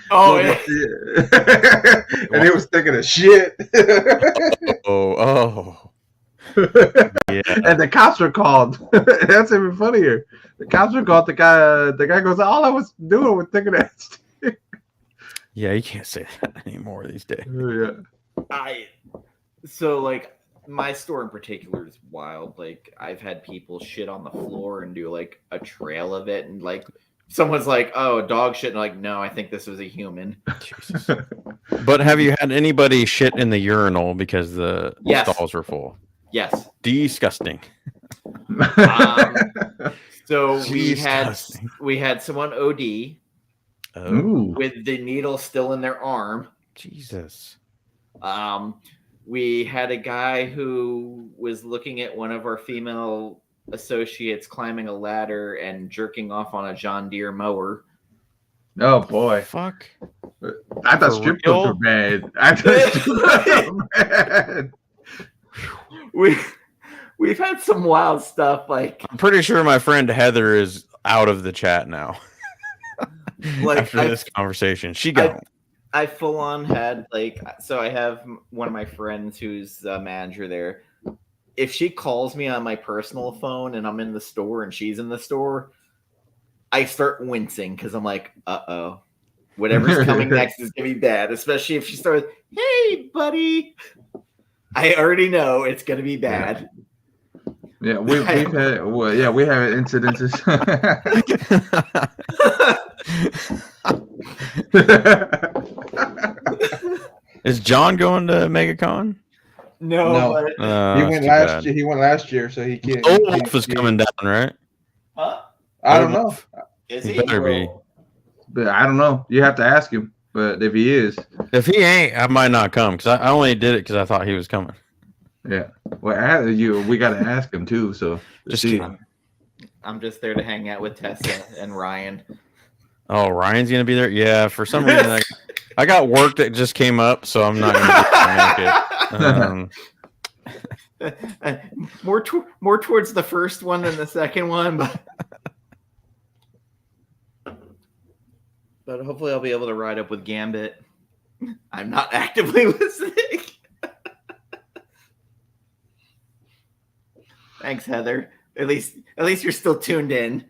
Oh, yeah. And he was taking a shit. Oh. Yeah. And the cops were called. That's even funnier. The cops were called. The guy goes, "All I was doing was taking that." Yeah, you can't say that anymore these days. Yeah. So like my store in particular is wild. Like I've had people shit on the floor and do like a trail of it, and like someone's like, "Oh, a dog shit," and like, "No, I think this was a human." Jesus. But have you had anybody shit in the urinal because the stalls were full? Yes. Disgusting. So we had someone OD. With the needle still in their arm. Jesus. We had a guy who was looking at one of our female associates climbing a ladder and jerking off on a John Deere mower. Oh boy. Fuck. I thought strip clubs were bad. We've had some wild stuff. Like I'm pretty sure my friend Heather is out of the chat now. Like after this conversation, she got. I full on had so I have one of my friends who's a manager there. if she calls me on my personal phone and I'm in the store and she's in the store, I start wincing because I'm like, uh-oh. Whatever's coming next is going to be bad, especially if she starts, hey, buddy. I already know it's going to be bad. Yeah, we've had we have incidences. Is John going to MegaCon? No. But he went last year. He went last year, so he can't. Old Wolf is coming down, right? Huh? I don't know. Is he he? Better be. But I don't know. You have to ask him. But if he is, if he ain't, I might not come because I only did it because I thought he was coming. Yeah. Well, we got to ask him too. So just see. I'm just there to hang out with Tessa and Ryan. Oh, Ryan's gonna be there. Yeah, for some reason I got work that just came up, so I'm not gonna make it. More towards the first one than the second one, but hopefully I'll be able to ride up with Gambit. I'm not actively listening. Thanks, Heather. At least you're still tuned in.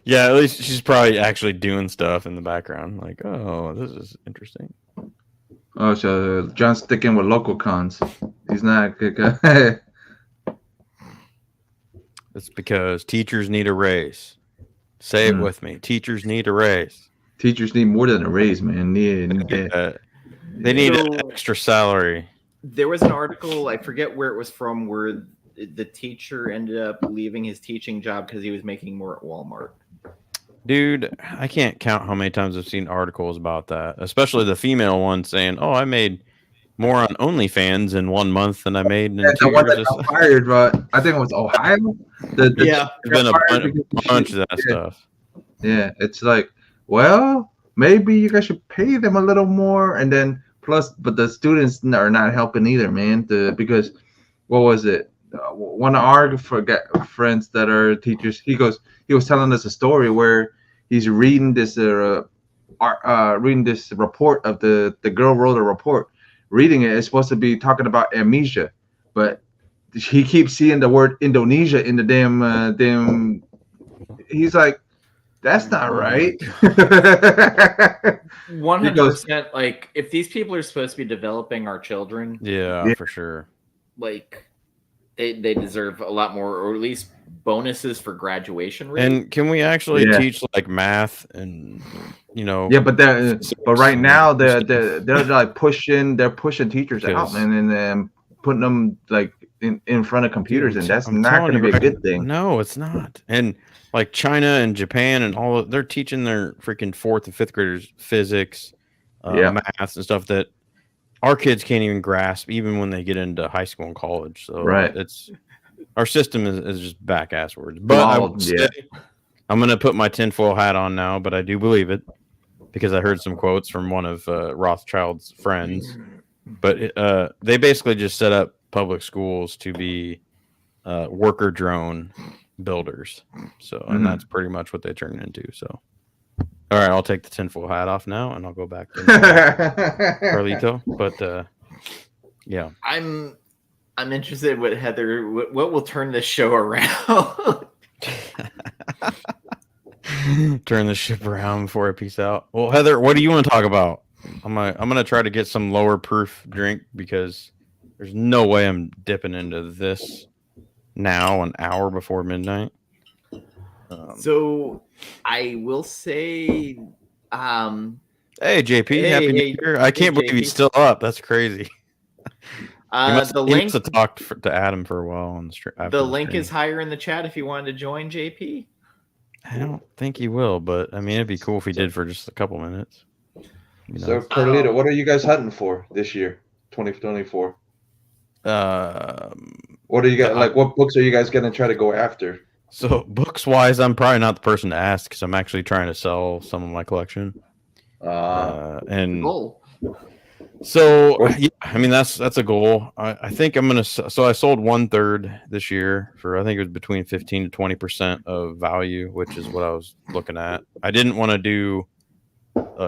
Yeah, at least she's probably actually doing stuff in the background. Like, oh, this is interesting. Oh, so John's sticking with local cons. He's not a good guy. It's because teachers need a raise. Say it with me. Teachers need a raise. Teachers need more than a raise, man. They need an extra salary. There was an article, I forget where it was from, where the teacher ended up leaving his teaching job because he was making more at Walmart. Dude, I can't count how many times I've seen articles about that, especially the female one saying, "Oh, I made more on OnlyFans in 1 month than I made in 2 years." The one that got fired, but I think it was Ohio. There's been a bunch of that stuff. Yeah, it's like, well, maybe you guys should pay them a little more, and then but the students are not helping either, man. Because what was it? One of our friends that are teachers, he was telling us a story where he's reading this report of the girl wrote a report. Reading it's supposed to be talking about amnesia, but he keeps seeing the word Indonesia in the damn. He's like, that's not right. 100%. Like, if these people are supposed to be developing our children, yeah, for sure. Like, they deserve a lot more, or at least bonuses for graduation rate. And can we actually teach like math and Yeah, but right now they're like pushing teachers out, man, and then putting them like in front of computers, and that's not going to be a good thing. No, it's not. And like China and Japan and they're teaching their freaking 4th and 5th graders physics, math and stuff that our kids can't even grasp, even when they get into high school and college. So it's our system is just back ass words. But I would say, I'm gonna put my tinfoil hat on now, but I do believe it because I heard some quotes from one of Rothschild's friends. But they basically just set up public schools to be worker drone builders. So and that's pretty much what they turn into. So all right, I'll take the tinfoil hat off now, and I'll go back to Carlito. But yeah, I'm interested in what Heather. What will turn this show around? Turn the ship around before I peace out. Well, Heather, what do you want to talk about? I'm gonna try to get some lower proof drink because there's no way I'm dipping into this now an hour before midnight. So I will say, hey JP, happy New Year! I can't believe he's still up. That's crazy. He must have talked to Adam for a while on the stream. The link is higher in the chat if you wanted to join JP. I don't think he will, but I mean, it'd be cool if he did for just a couple minutes. So, Carlito, what are you guys hunting for this year, 2024? What are you guys like? What books are you guys gonna try to go after? So books wise, I'm probably not the person to ask because I'm actually trying to sell some of my collection. And so yeah, I mean that's a goal. I think I'm gonna. So I sold 1/3 this year for I think it was between 15 to 20% of value, which is what I was looking at. I didn't want to do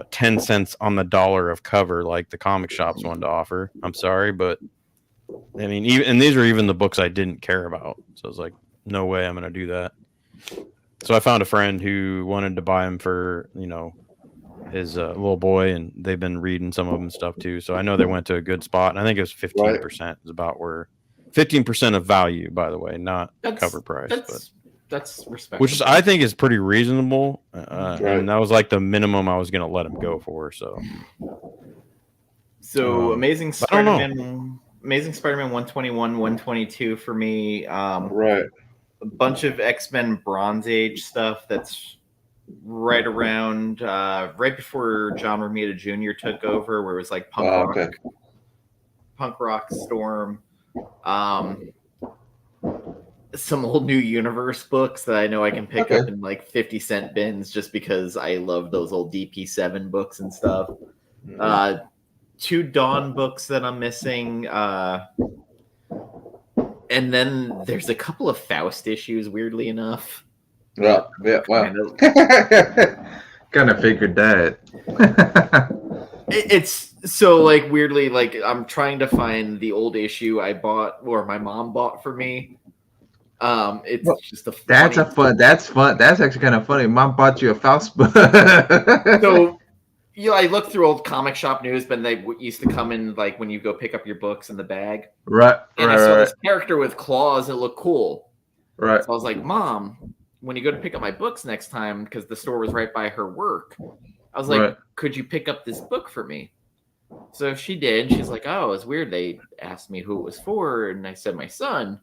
10 cents on the dollar of cover like the comic shops wanted to offer. I'm sorry, but I mean, and these are even the books I didn't care about. So I was like, no way I'm going to do that. So I found a friend who wanted to buy them for, his little boy, and they've been reading some of them stuff too. So I know they went to a good spot, and I think it was 15% is about where 15% of value, by the way, not cover price. That's respectable. Which I think is pretty reasonable, and that was like the minimum I was going to let him go for. So Amazing Spider-Man 121, 122 for me. Right. A bunch of X-Men Bronze Age stuff that's right around right before John Romita Jr. took over, where it was like punk rock Storm. Some old New Universe books that I know I can pick up in like 50-cent bins just because I love those old DP7 books and stuff. 2 Dawn books that I'm missing. And then there's a couple of Faust issues, weirdly enough. Well. Kind of figured that. It's so like weirdly, like I'm trying to find the old issue I bought or my mom bought for me. It's just That's fun. That's actually kind of funny. Mom bought you a Faust book. So, I looked through old comic shop news, but they used to come in like when you go pick up your books in the bag. Right. And I saw this character with claws that looked cool. Right. So I was like, Mom, when you go to pick up my books next time, because the store was right by her work, I was like, could you pick up this book for me? So she did. She's like, oh, it's weird. They asked me who it was for, and I said my son.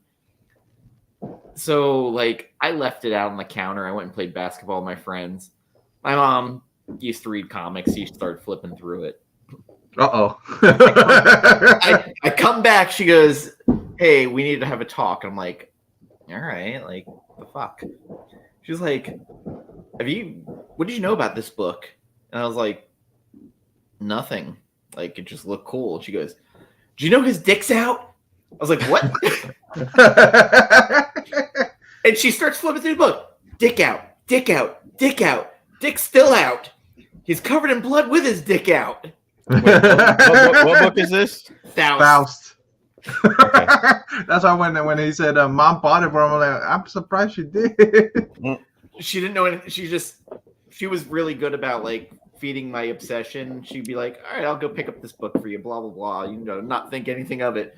So, like, I left it out on the counter. I went and played basketball with my friends. My mom used to read comics. She started flipping through it. Uh-oh. I come back. She goes, hey, we need to have a talk. I'm like, all right. Like, the fuck? She's like, what did you know about this book? And I was like, nothing. Like, it just looked cool. She goes, do you know his dick's out? I was like, what? And she starts flipping through the book. Dick out, dick out, dick out, dick's still out. He's covered in blood with his dick out. Wait, what book is this? Faust. Okay. That's why when he said Mom bought it for him, I'm like, I'm surprised she did. She didn't know anything. She was really good about like feeding my obsession. She'd be like, all right, I'll go pick up this book for you, blah, blah, blah. Not think anything of it.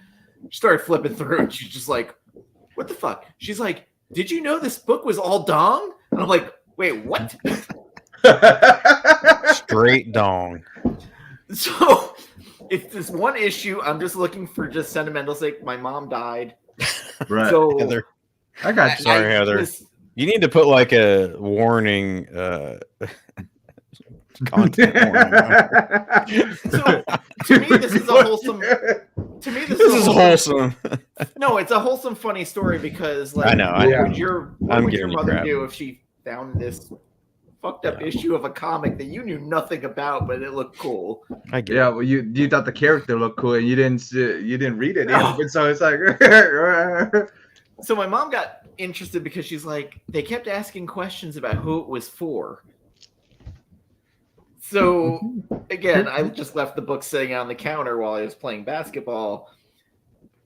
She started flipping through and she's just like, what the fuck? She's like, did you know this book was all dong? And I'm like, wait, what? Straight dong. So if there's one issue, I'm just looking for just sentimental sake. My mom died. Right. So Heather. I got you. Sorry, Heather. You need to put like a warning content warning. So to me, this is a wholesome. To me, this is wholesome. No, it's a wholesome, funny story because, like, I know. What would your mother crap. do if she found this fucked up issue of a comic that you knew nothing about, but it looked cool? I get Well, you thought the character looked cool, and you didn't read it. No. So it's like. So my mom got interested because she's like, they kept asking questions about who it was for. So again, I just left the book sitting on the counter while I was playing basketball.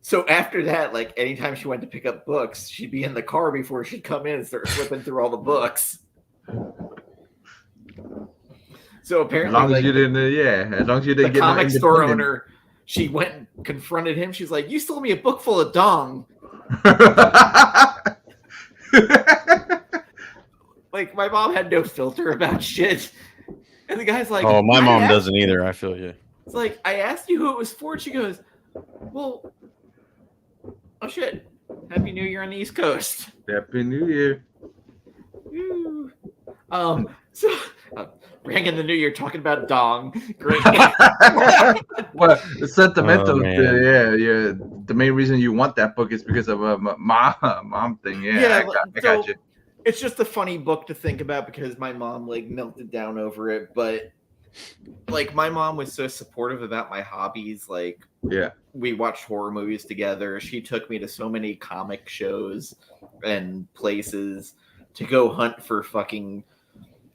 So after that, like anytime she went to pick up books, she'd be in the car before she'd come in and start flipping through all the books. So apparently, as long as you didn't the comic store owner, she went and confronted him. She's like, "You sold me a book full of dong." Like my mom had no filter about shit. And the guy's like, oh, my mom doesn't either. I feel you. It's like, I asked you who it was for. And she goes, well, oh shit. Happy New Year on the East Coast. Happy New Year. Woo. So rang in the New Year talking about dong. Great. Well, the sentimental, Oh, the main reason you want that book is because of a mom thing. Yeah, I got you. It's just a funny book to think about because my mom like melted down over it, but like my mom was so supportive about my hobbies. Like, yeah, we watched horror movies together. She took me to so many comic shows and places to go hunt for fucking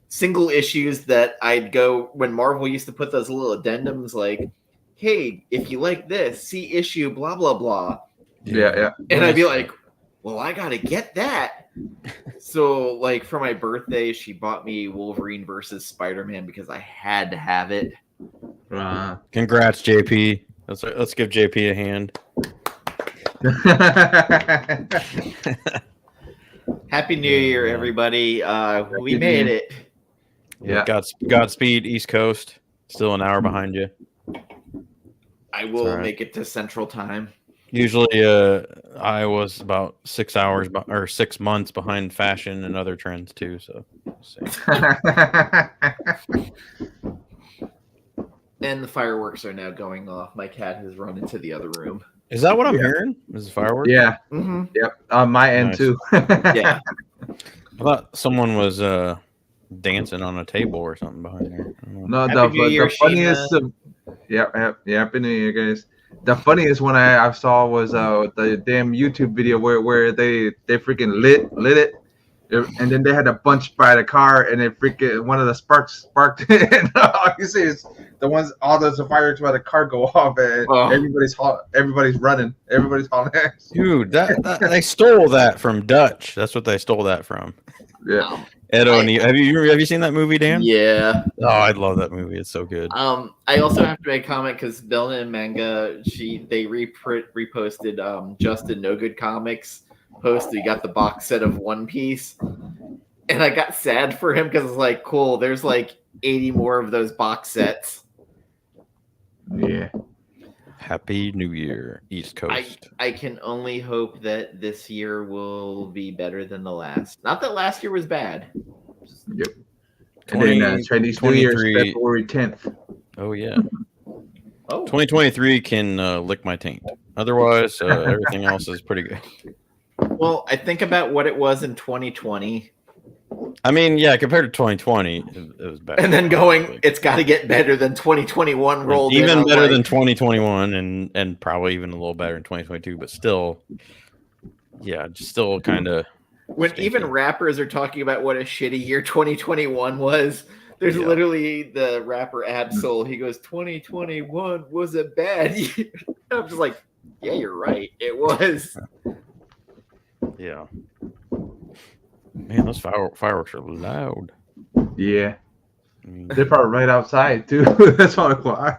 single issues that I'd go when Marvel used to put those little addendums like hey, if you like this, see issue blah blah blah. Yeah. And I'd be like, well, I gotta get that. So, like, for my birthday, she bought me Wolverine versus Spider-Man because I had to have it. Congrats, JP. Let's give JP a hand. Happy New Year, everybody. We made it. Yeah. Godspeed, East Coast. Still an hour behind you. I will make it to Central Time. Usually, I was about 6 hours or 6 months behind fashion and other trends too. So, and the fireworks are now going off. My cat has run into the other room. Is that what I'm hearing? Is it fireworks? Yeah. Mm-hmm. Yep. On my end too. Yeah. I thought someone was dancing on a table or something behind there. No, the funniest. Happy New Year, guys. The funniest one I saw was the damn YouTube video where they freaking lit it, and then they had a bunch by the car, and it freaking one of the sparks sparked, and all you see is all those fireworks by the car go off, and everybody's running, everybody's hauling ass. Dude, that they stole that from Dutch. That's what they stole that from. Yeah. Edo O'Neill. Have you seen that movie, Dan? Yeah. Oh, I love that movie. It's so good. I also have to make a comment because Belna and Manga, they reposted Justin No Good Comics post. He got the box set of One Piece, and I got sad for him because it's like, cool. There's like 80 more of those box sets. Yeah. Happy New Year, East Coast. I can only hope that this year will be better than the last. Not that last year was bad. Yep. And then Chinese New Year is February 10th. Oh, yeah. 2023 can lick my taint. Otherwise, everything else is pretty good. Well, I think about what it was in 2020. I mean, yeah, compared to 2020, it was bad. And then it's got to get better than 2021 rolled even in. Better than 2021 and probably even a little better in 2022, but still, yeah, just still kind of. When even rappers are talking about what a shitty year 2021 was, there's literally the rapper Absol. He goes, 2021 was a bad year. I'm just like, yeah, you're right. It was. Yeah. Man, those fireworks are loud. Yeah. They're probably right outside, too. That's why.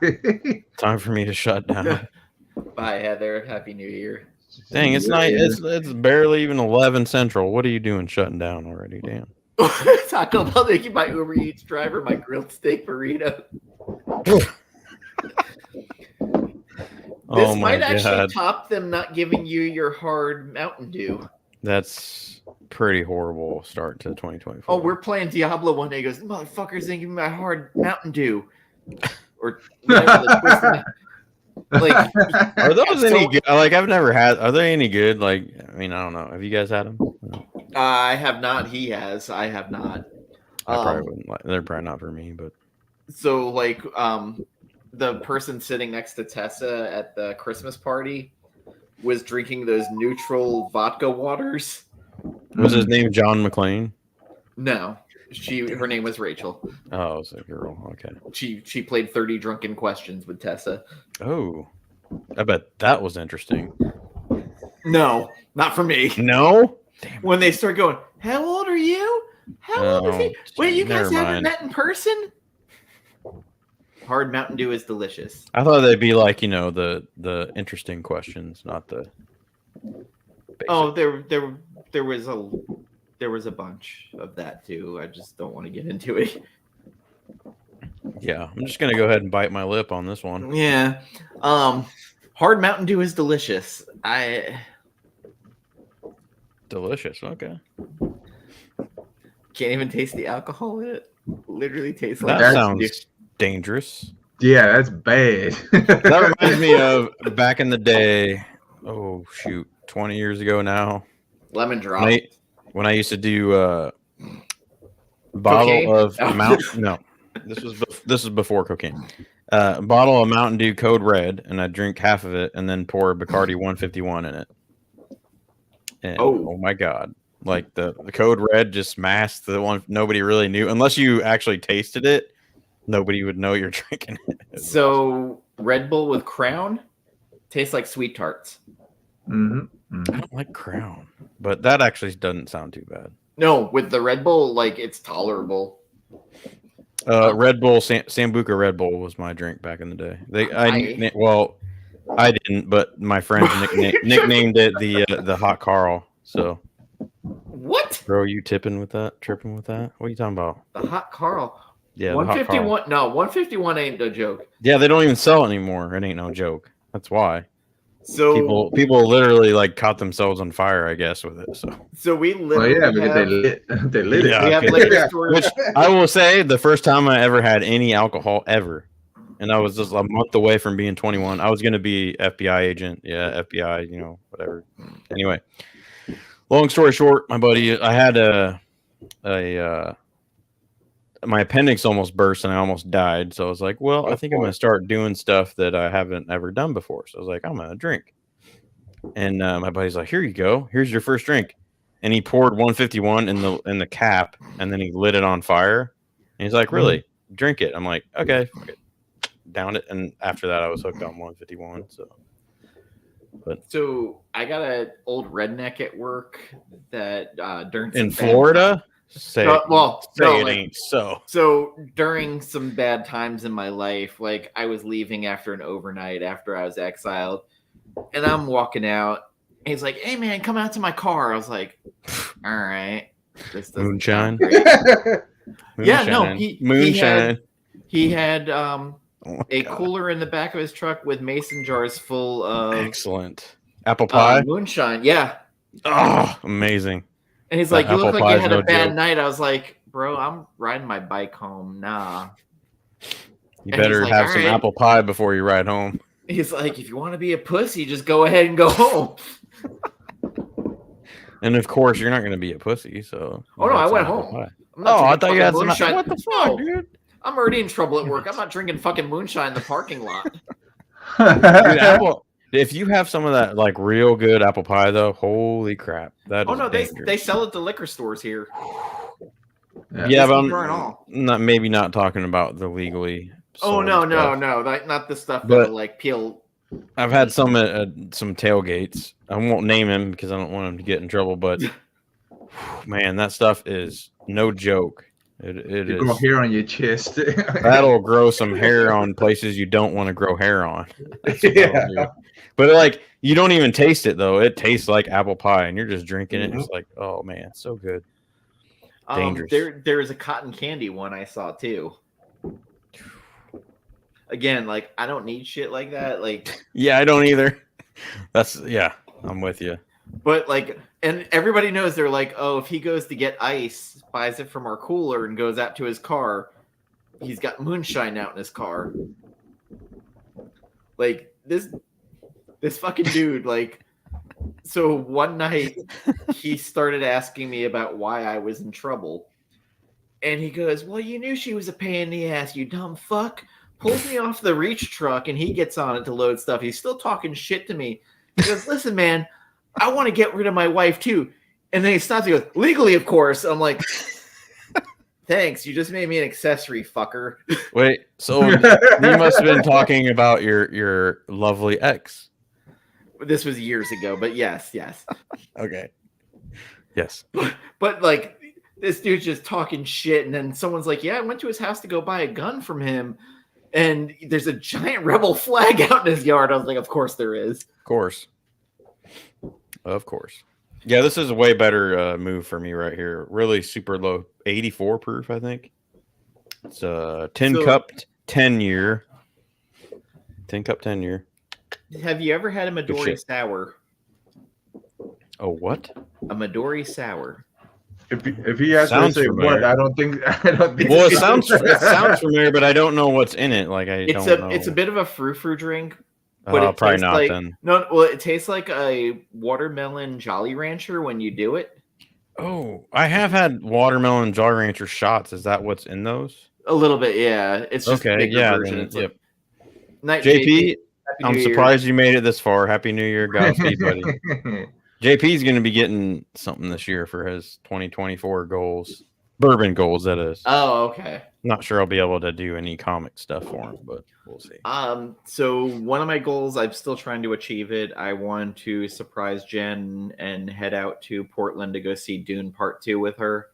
Time for me to shut down. Bye, Heather. Happy New Year. Dang, it's night. It's barely even 11 Central. What are you doing shutting down already, Dan? Taco Bell making my Uber Eats driver my grilled steak burrito. This might actually top them not giving you your hard Mountain Dew. That's pretty horrible start to 2024. Oh, we're playing Diablo one day. He goes, motherfuckers didn't give me my hard Mountain Dew. Or like, are those any good? Like, I've never had. Are they any good? Like, I mean, I don't know. Have you guys had them? I have not. He has. I have not. I probably wouldn't like. They're probably not for me, but. So, like, the person sitting next to Tessa at the Christmas party was drinking those neutral vodka waters. Was his name John McClane? No, her name was Rachel. Oh, it's a girl. Okay. She played 30 Drunken Questions with Tessa. Oh, I bet that was interesting. No, not for me. No. Damn. When they start going, how old are you? How old is he? Wait, you guys haven't met in person? Hard Mountain Dew is delicious. I thought they'd be like, the interesting questions, not the. Basic. Oh, there was a bunch of that too. I just don't want to get into it. Yeah, I'm just gonna go ahead and bite my lip on this one. Yeah, Hard Mountain Dew is delicious. Delicious. Okay. Can't even taste the alcohol in it. Literally tastes like that. Sounds dangerous. Yeah, that's bad. That reminds me of back in the day. Oh shoot, 20 years ago now. Lemon drop. When I used to do bottle of Mountain. No, this was before cocaine. Bottle of Mountain Dew Code Red, and I drink half of it, and then pour Bacardi 151 in it. And, oh my god! Like the Code Red just masked the one nobody really knew, unless you actually tasted it. Nobody would know you're drinking it. So Red Bull with Crown tastes like sweet tarts. Mm-hmm. I don't like Crown, but that actually doesn't sound too bad. No, with the Red Bull, like it's tolerable. Red Bull, Sambuca Red Bull was my drink back in the day. I didn't, but my friends nicknamed it the Hot Carl. So what? Bro, you tripping with that? What are you talking about? The Hot Carl. Yeah, 151. No, 151 ain't no joke. Yeah, they don't even sell it anymore. It ain't no joke. That's why. So people literally like caught themselves on fire, I guess, with it. So we literally because they lit it. Yeah, we have liquor stores. Which I will say, the first time I ever had any alcohol ever, and I was just a month away from being 21. I was going to be FBI agent. Yeah, FBI, whatever. Anyway, long story short, my buddy, I had my appendix almost burst and I almost died. So I was like, well, I think I'm going to start doing stuff that I haven't ever done before. So I was like, I'm going to drink. And my buddy's like, here you go. Here's your first drink. And he poured 151 in the cap, and then he lit it on fire. And he's like, really? Drink it. I'm like, okay. Down it. And after that, I was hooked on 151. So I got an old redneck at work that during in Florida. Ain't so. So during some bad times in my life, like I was leaving after an overnight after I was exiled, and I'm walking out. And he's like, "Hey man, come out to my car." I was like, "All right." This Moonshine. Yeah, no, Moonshine. He had a cooler in the back of his truck with mason jars full of excellent apple pie. Moonshine. Yeah. Oh, amazing. And he's like, "You look like you had a bad night." I was like, "Bro, I'm riding my bike home." Nah. You better have some apple pie before you ride home. He's like, "If you want to be a pussy, just go ahead and go home." And of course, you're not going to be a pussy. So. Oh no, I went home. I thought you had some moonshine. What the fuck, dude? I'm already in trouble at work. I'm not drinking fucking moonshine in the parking lot. Dude, if you have some of that like real good apple pie, though, holy crap! They sell it to liquor stores here. Yeah, but I'm not talking about the legally. Oh no, not the stuff that like peel. I've had some at some tailgates. I won't name him because I don't want him to get in trouble. But man, that stuff is no joke. It is. Grow hair on your chest. That'll grow some hair on places you don't want to grow hair on. Yeah. But like you don't even taste it though. It tastes like apple pie, and you're just drinking it. It's like, oh man, so good. Dangerous. There is a cotton candy one I saw too. Again, like I don't need shit like that. Like, yeah, I don't either. I'm with you. But like, and everybody knows they're like, oh, if he goes to get ice, buys it from our cooler, and goes out to his car, he's got moonshine out in his car. Like this fucking dude, like. So one night he started asking me about why I was in trouble. And he goes, "Well, you knew she was a pain in the ass, you dumb fuck." Pulls me off the reach truck and he gets on it to load stuff. He's still talking shit to me. He goes, "Listen, man, I want to get rid of my wife too." And then he stops. He goes, "Legally, of course." I'm like, "Thanks. You just made me an accessory, fucker." Wait, so you must have been talking about your lovely ex. This was years ago, but yes. Okay. Yes. But like this dude's just talking shit, and then someone's like, "Yeah, I went to his house to go buy a gun from him, and there's a giant rebel flag out in his yard." I was like, "Of course there is." Of course. Yeah, this is a way better move for me right here. Really super low, 84 proof, I think. It's a 10 cup 10 year. 10 cup 10 year. Have you ever had a Midori sour? Oh, what? A Midori sour. If he has to say what, I don't think. Well, it sounds familiar, but I don't know what's in it. Like don't know. It's a bit of a frou-frou drink, but it probably not like, then. No, well, it tastes like a watermelon Jolly Rancher when you do it. Oh, I have had watermelon Jolly Rancher shots. Is that what's in those? A little bit, yeah. It's just okay. Yeah. Then, yep. Like, JP, I'm surprised you made it this far. Happy New Year, Godspeed, buddy. JP's going to be getting something this year for his 2024 goals. Bourbon goals, that is. Oh, okay. Not sure I'll be able to do any comic stuff for him, but we'll see. So one of my goals, I'm still trying to achieve it. I want to surprise Jen and head out to Portland to go see Dune Part 2 with her.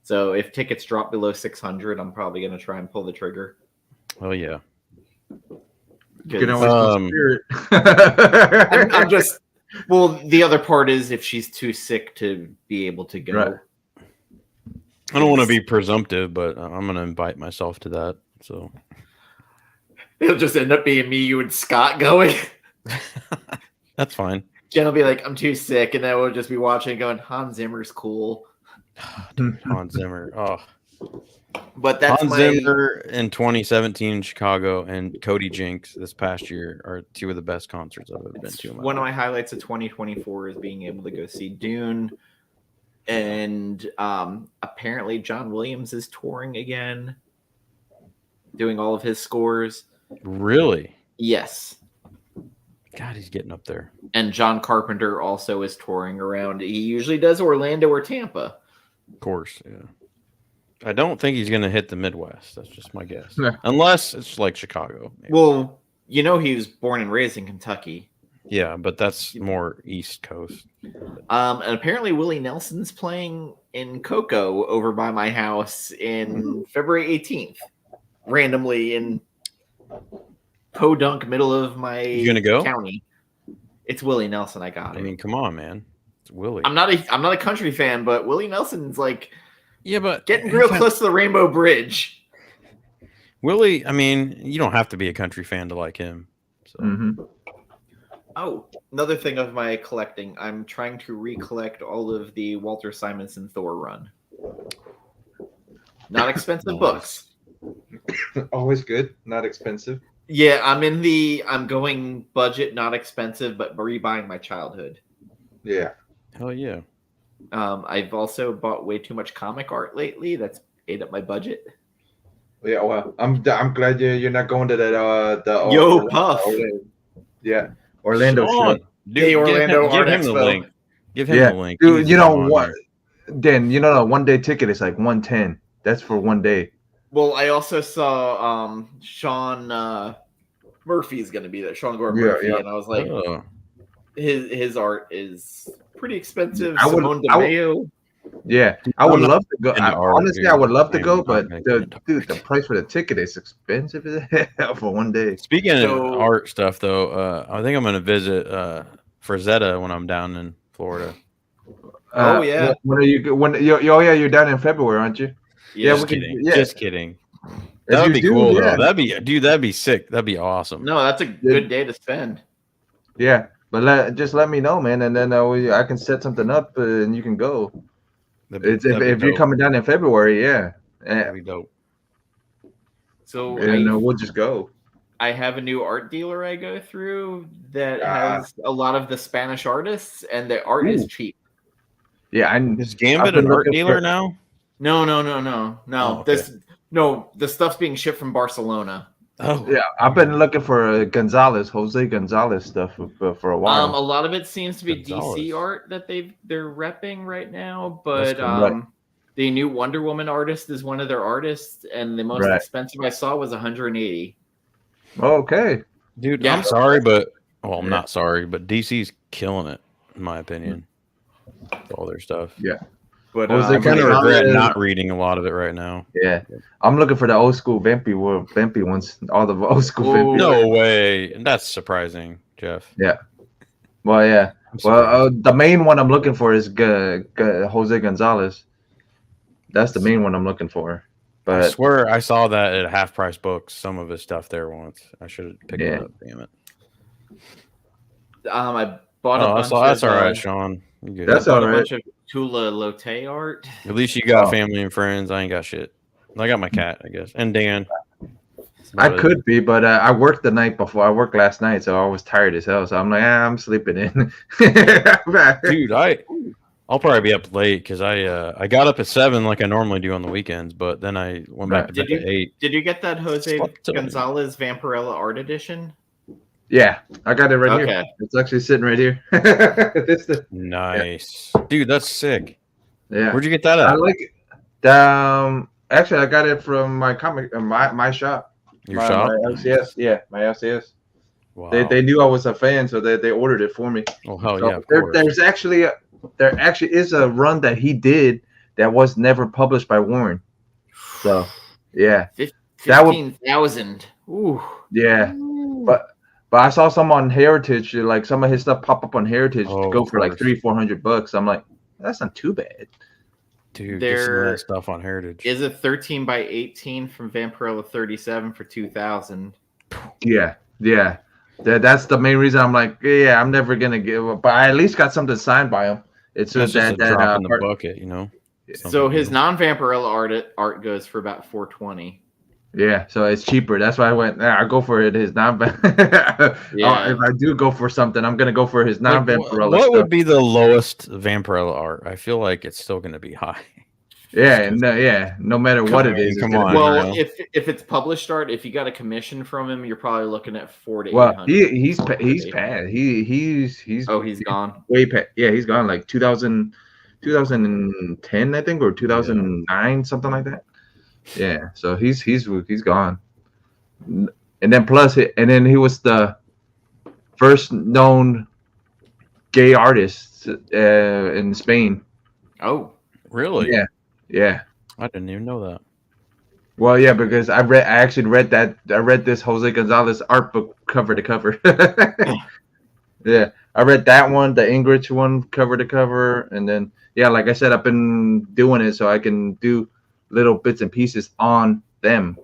So if tickets drop below 600, I'm probably going to try and pull the trigger. Oh yeah. You can always spirit. I'm just. Well, the other part is if she's too sick to be able to go. Right. I don't want to be presumptive, but I'm going to invite myself to that. So it'll just end up being me, you, and Scott going. That's fine. Jen will be like, I'm too sick, and then we'll just be watching going, Hans Zimmer's cool. Dude, Hans Zimmer. Oh. But that's Hans Zimmer in 2017 in Chicago and Cody Jinks this past year are two of the best concerts I've ever been to. One of my highlights of 2024 is being able to go see Dune. And apparently John Williams is touring again, doing all of his scores. Really? Yes. God, he's getting up there. And John Carpenter also is touring around. He usually does Orlando or Tampa. Of course, yeah. I don't think he's going to hit the Midwest. That's just my guess. Yeah. Unless it's like Chicago. Maybe. Well, you know he was born and raised in Kentucky. Yeah, but that's more East Coast. And apparently Willie Nelson's playing in Cocoa over by my house in February 18th. Randomly in Podunk, middle of my county. It's Willie Nelson. I got it. I mean, come on, man. It's Willie. I'm not a country fan, but Willie Nelson's like but getting real close to the Rainbow Bridge. Willie, I mean, you don't have to be a country fan to like him. So. Oh, another thing of my collecting, I'm trying to recollect all of the Walter Simonson Thor run. Not expensive books. Always good, not expensive. Yeah, I'm going budget, not expensive, but rebuying my childhood. Yeah. Hell yeah. I've also bought way too much comic art lately. That's ate up my budget. Yeah, well, I'm glad you're not going to that Yo Puff. Yeah. Orlando show. Dude, Orlando give him Expo. the link. Give him the link. Dude, you know what? Dan, you know the 1 day ticket is like $110. That's for 1 day. Well, I also saw Sean Murphy's gonna be there. Sean Gordon Murphy, and I was like, his art is pretty expensive. Simone DeMeo. Yeah, I would love to go. Honestly, I would love to go, but the price for the ticket is expensive as hell for 1 day. Speaking of art stuff, though, I think I'm going to visit Frazetta when I'm down in Florida. Oh yeah. When are you? You're down in February, aren't you? Yeah, just kidding. That would be cool, though. That'd be sick. That'd be awesome. No, that's a good day to spend. Yeah, but just let me know, man, and then I can set something up and you can go. If you're coming down in February, that'd be dope. So we'll just go. I have a new art dealer I go through that has a lot of the Spanish artists, and the art is cheap. Yeah, is Gambit an art dealer now? No. Oh, okay. The stuff's being shipped from Barcelona. Oh yeah, I've been looking for Jose Gonzalez stuff for a while. A lot of it seems to be DC art that they're repping right now, but the new Wonder Woman artist is one of their artists, and the most expensive I saw was $180. Okay, dude, I'm sorry, but I'm not sorry, but DC's killing it in my opinion. All their stuff, But I kind of regret not reading a lot of it right now. Yeah, I'm looking for the old school Vampy ones, all the old school. Vampy no way, that's surprising, Jeff. Yeah, well, yeah, the main one I'm looking for is Jose Gonzalez. That's the main one I'm looking for. But I swear I saw that at Half Price Books. Some of his stuff there once. I should have picked it up. Damn it. I bought a bunch. That's all right, Sean. That's all right. A bunch of Tula Lotte art. At least you got family and friends. I ain't got shit. I got my cat, I guess, and Dan. I could be, but I worked the night before. I worked last night, so I was tired as hell. So I'm like, I'm sleeping in. Dude, I'll probably be up late because I got up at 7 like I normally do on the weekends, but then I went back to bed at 8. Did you get that Jose Gonzalez Vampirella art edition? Yeah, I got it right here. It's actually sitting right here. Nice, dude. That's sick. Yeah, where'd you get that at? Actually, I got it from my comic, my shop. Your shop? My LCS, yeah, my LCS. Wow. They knew I was a fan, so they ordered it for me. Oh hell So yeah, of course. there actually is a run that he did that was never published by Warren. So yeah, that would 15,000. Ooh. yeah, but I saw some on Heritage, like some of his stuff pop up on Heritage to go of for like course. $300-400. I'm like, that's not too bad. Dude, get some of that stuff on Heritage. Is a 13 by 18 from Vampirella 37 for 2,000. Yeah. That's the main reason I'm like, yeah, I'm never gonna give up. But I at least got something signed by him. It's That's just that a drop in the bucket, you know. So his non-Vampirella art goes for about 420. Yeah, so it's cheaper. That's why I went. I go for it. His non. Yeah. If I do go for something, I'm gonna go for his non-Vampirella. What would be the lowest Vampirella art? I feel like it's still gonna be high. Yeah, no matter what it is. Come on. Well, if it's published art, if you got a commission from him, you're probably looking at 400 to 800. He's past. He's gone. Way past. Yeah, he's gone like 2010, I think, or 2009, something like that. Yeah, so he's gone. And then he was the first known gay artist in Spain. Oh, really? Yeah. I didn't even know that. Well, yeah, because I actually read this Jose Gonzalez art book cover to cover. Yeah, I read that one, the English one, cover to cover, and then like I said, I've been doing it so I can do little bits and pieces on them,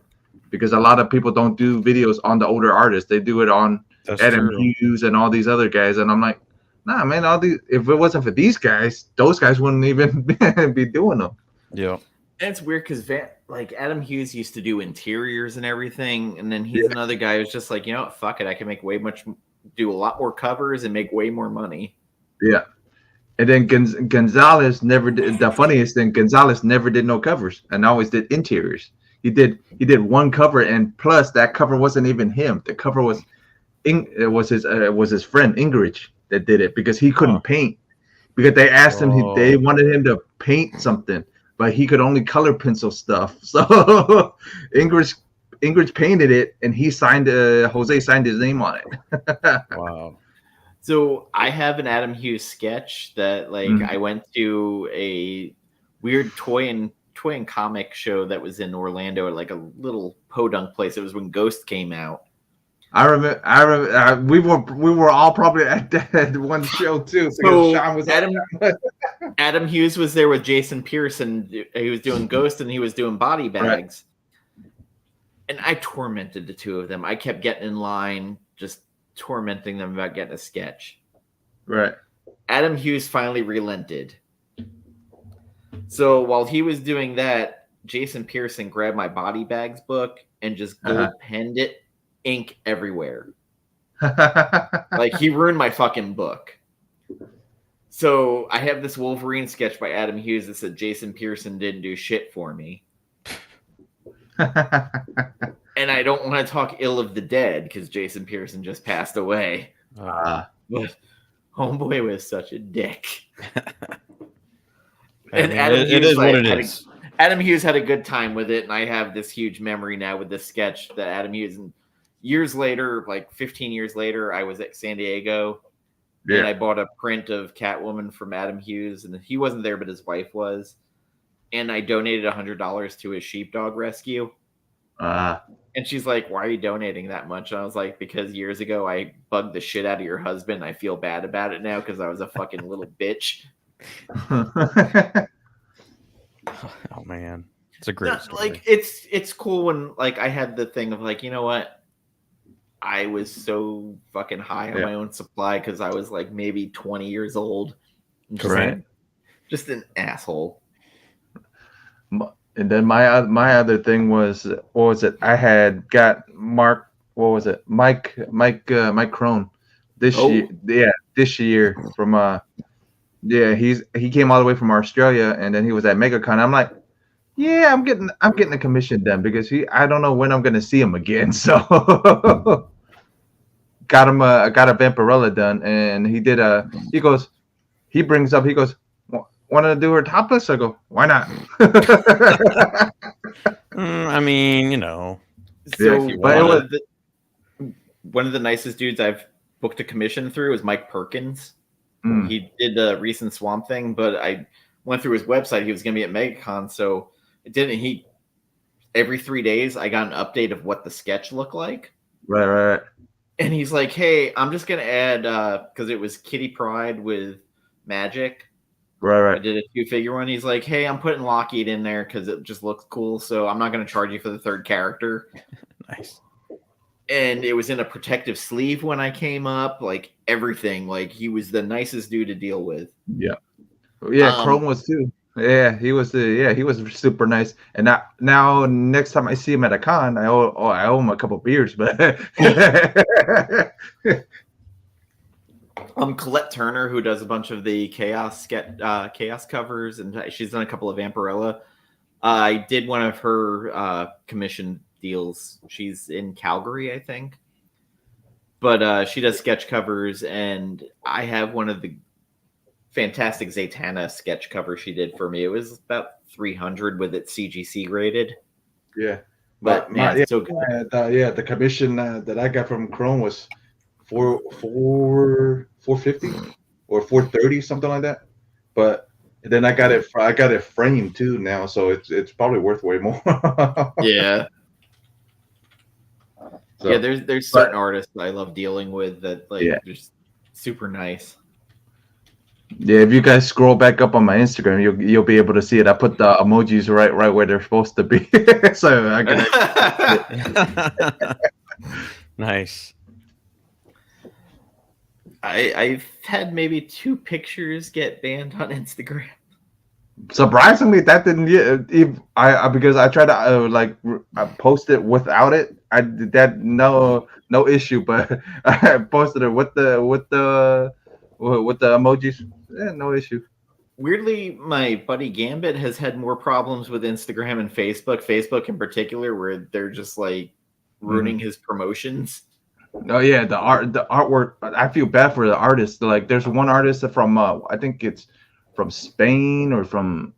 because a lot of people don't do videos on the older artists. They do it on Adam Hughes and all these other guys, and I'm like, nah, man, if it wasn't for these guys, those guys wouldn't even be doing them. Yeah. And it's weird because Adam Hughes used to do interiors and everything, and then he's another guy who's just like, you know what, fuck it, I can do a lot more covers and make way more money. Yeah. And then Gonzalez never did. The funniest thing, Gonzalez never did no covers and always did interiors. He did one cover, and plus that cover wasn't even him. The cover was his friend Ingrid that did it, because he couldn't paint, because they asked him, they wanted him to paint something, but he could only color pencil stuff. So Ingrid painted it, and he signed Jose signed his name on it. Wow. So I have an Adam Hughes sketch that I went to a weird toy and comic show that was in Orlando, at like a little podunk place. It was when Ghost came out. I remember. We were all probably at that one show too. So Sean was Adam Hughes was there with Jason Pearson. He was doing Ghost and he was doing Body Bags. Right. And I tormented the two of them. I kept getting in line, just tormenting them about getting a sketch. Right. Adam Hughes finally relented. So while he was doing that, Jason Pearson grabbed my Body Bags book and just gold penned it, ink everywhere. He ruined my fucking book. So I have this Wolverine sketch by Adam Hughes that said Jason Pearson didn't do shit for me. And I don't want to talk ill of the dead because Jason Pearson just passed away. But homeboy was such a dick. And Adam Hughes had a good time with it, and I have this huge memory now with this sketch that Adam Hughes. And years later, 15 years later, I was at San Diego, and I bought a print of Catwoman from Adam Hughes, and he wasn't there, but his wife was. And I donated $100 to his sheepdog rescue. And she's like, "Why are you donating that much?" And I was like, "Because years ago I bugged the shit out of your husband. I feel bad about it now because I was a fucking little bitch." Oh man, it's a great story. It's cool when I had the thing of you know what, I was so fucking high on my own supply because I was maybe 20 years old. Just an asshole. And then my other thing was, what was it? I had got Mike Crone this year. Yeah, this year from he came all the way from Australia, and then he was at MegaCon. I'm like, yeah, I'm getting a commission done because I don't know when I'm gonna see him again. So got a Vampirella done, and he did he brings up, he goes, wanted to do her topless? I go, why not? I mean, you know. So Yeah, but one of the nicest dudes I've booked a commission through is Mike Perkins. Mm. He did a recent Swamp Thing, but I went through his website. He was going to be at MegaCon, so it didn't. He every 3 days I got an update of what the sketch looked like. Right. And he's like, "Hey, I'm just going to add because it was Kitty Pryde with Magic. Right. I did a 2-figure one. He's like, "Hey, I'm putting Lockheed in there because it just looks cool. So I'm not going to charge you for the third character." Nice. And it was in a protective sleeve when I came up, like everything. Like he was the nicest dude to deal with. Yeah. Chrome was too. Yeah, he was he was super nice. And now next time I see him at a con, I owe him a couple beers, but Colette Turner, who does a bunch of the chaos covers, and she's done a couple of Vampirella. I did one of her commission deals. She's in Calgary, I think. But she does sketch covers, and I have one of the fantastic Zatanna sketch covers she did for me. It was about 300 with it CGC graded. Yeah. But man, it's so good. The commission that I got from Chrome was 450 or 430, something like that. But then I got it framed too now, so it's probably worth way more. Yeah. So, yeah, there's certain artists I love dealing with that they're just super nice. Yeah, if you guys scroll back up on my Instagram, you'll be able to see it. I put the emojis right where they're supposed to be, so I can. Nice. I've had maybe 2 pictures get banned on Instagram. Surprisingly, that didn't. Because I tried to I posted without it. I did that no issue, but I posted it with the emojis. Yeah, no issue. Weirdly, my buddy Gambit has had more problems with Instagram and Facebook. Facebook in particular, where they're just like ruining his promotions. Oh yeah, the artwork. I feel bad for the artist. Like, there's one artist from I think it's from Spain or from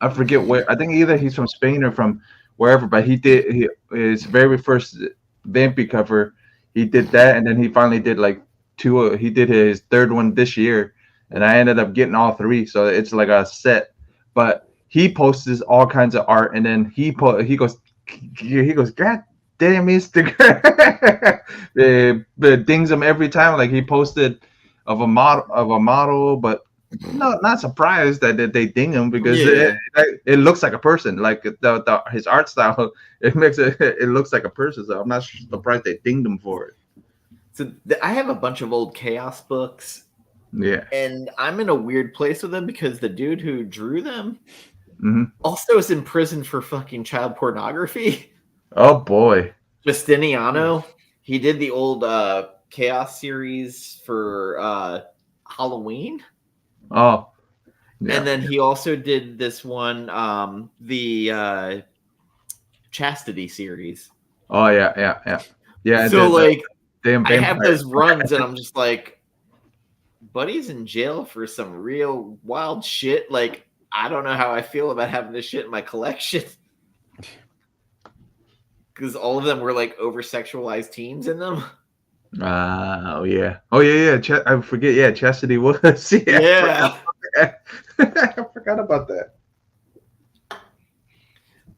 I forget where. I think either he's from Spain or from wherever. But he did his very first Vampy cover. He did that, and then he finally did like 2. He did his third one this year, and I ended up getting all 3. So it's like a set. But he posts all kinds of art, and then he goes, God damn Instagram. It dings him every time. Like, he posted of a model, but not surprised that they ding him, because it looks like a person. Like his art style, it looks like a person. So I'm not surprised they dinged him for it. So I have a bunch of old Chaos books. Yeah. And I'm in a weird place with them because the dude who drew them also is in prison for fucking child pornography. Oh boy. Justiniano. He did the old Chaos series for Halloween. Oh. Yeah. And then he also did this one, the Chastity series. Oh yeah. So like, I have those runs, and I'm just like, buddy's in jail for some real wild shit. Like, I don't know how I feel about having this shit in my collection, because all of them were like over-sexualized teens in them. Oh yeah. I forget. Yeah, Chastity was. Yeah. I forgot about that.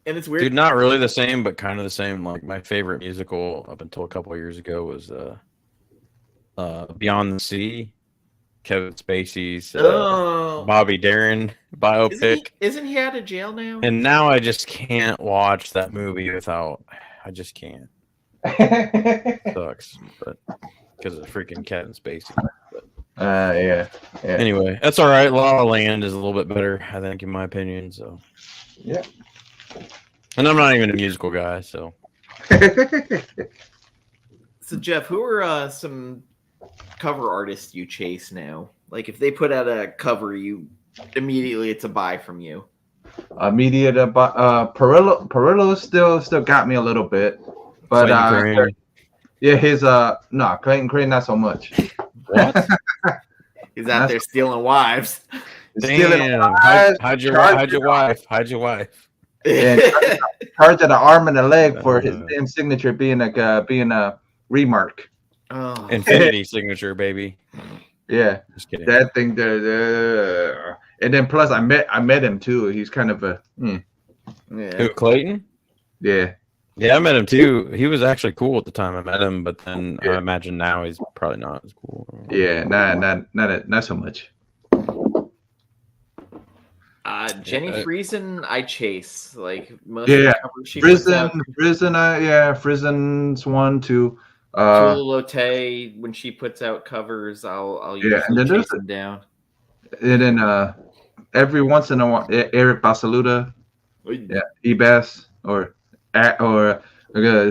And it's weird. Dude, not really the same, but kind of the same. Like, my favorite musical up until a couple of years ago was Beyond the Sea, Kevin Spacey's Bobby Darin biopic. Isn't he out of jail now? And now I just can't watch that movie without. I just can't. Sucks, but because of freaking Kevin Spacey. But yeah. Anyway, that's all right. La La Land is a little bit better, I think, in my opinion. So yeah. And I'm not even a musical guy, so. So Jeff, who are some cover artists you chase now? Like, if they put out a cover, you immediately it's a buy from you. Immediate Perillo still got me a little bit, but his Clayton Crane not so much. What? He's out there stealing wives. Damn. Hide your wife. Hide your wife. And charge at an arm and a leg for his damn signature being a remark. Oh. Infinity signature, baby. Yeah, just kidding. That thing there, and then plus I met him too. He's kind of a Who, Clayton? Yeah, I met him too. He was actually cool at the time I met him, but then I imagine now he's probably not as cool. Yeah, not so much. Jenny Friesen, I chase like most Friesen's one too. Tulalote, when she puts out covers, I'll usually chase them down. And then every once in a while, Eric Basaluda, Ebas or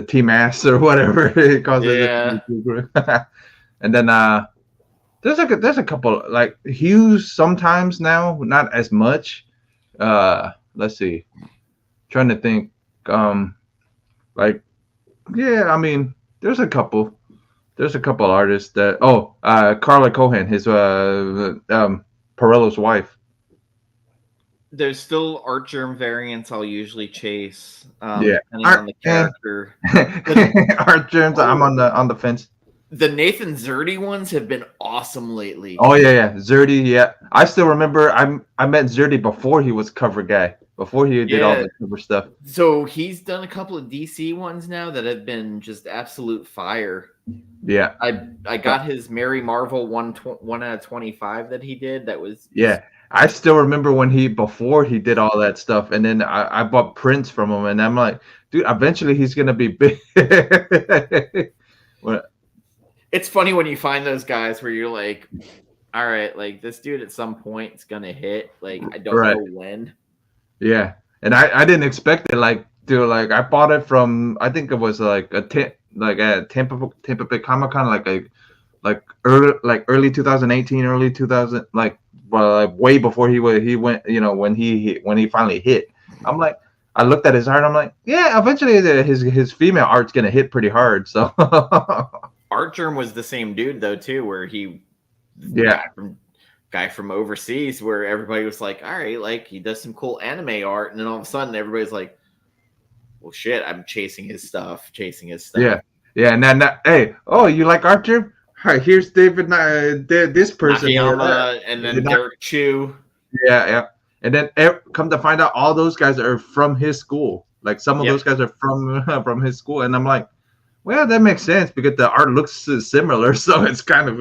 Team Ass or whatever he calls it. And then there's a couple like Hughes sometimes now, not as much. Let's see, trying to think. I mean, there's a couple artists that Carla Cohen, his Perillo's wife. There's still art germ variants I'll usually chase. Depending on the character. Art germs, I'm on the fence. The Nathan Zerdy ones have been awesome lately. Oh yeah, Zerdy. Yeah, I still remember. I met Zerdy before he was cover guy. Before he did all the cover stuff. So he's done a couple of DC ones now that have been just absolute fire. Yeah, I got his Mary Marvel 1 out of 25 that he did. That was I still remember before he did all that stuff, and then I bought prints from him, and I'm like, dude, eventually he's gonna be big. It's funny when you find those guys where you're like, all right, like this dude at some point is gonna hit. Like I don't know when. Yeah, and I didn't expect it. Like, dude, like I bought it from I think it was like a Tampa Bay Comic Con, like early 2018, early 2000, like way before he went. You know, when he finally hit. I'm like, I looked at his art. I'm like, yeah, eventually his female art's gonna hit pretty hard. So. Art Germ was the same dude though too, where guy from overseas, where everybody was like, all right, like he does some cool anime art, and then all of a sudden everybody's like, well shit, I'm chasing his stuff. Yeah, and then hey, oh, you like Art Germ? All right, here's David, this person, Nakayama, and then Derek Chu. Yeah, and then come to find out, all those guys are from his school. Like some of those guys are from his school, and I'm like, well, that makes sense because the art looks similar, so it's kind of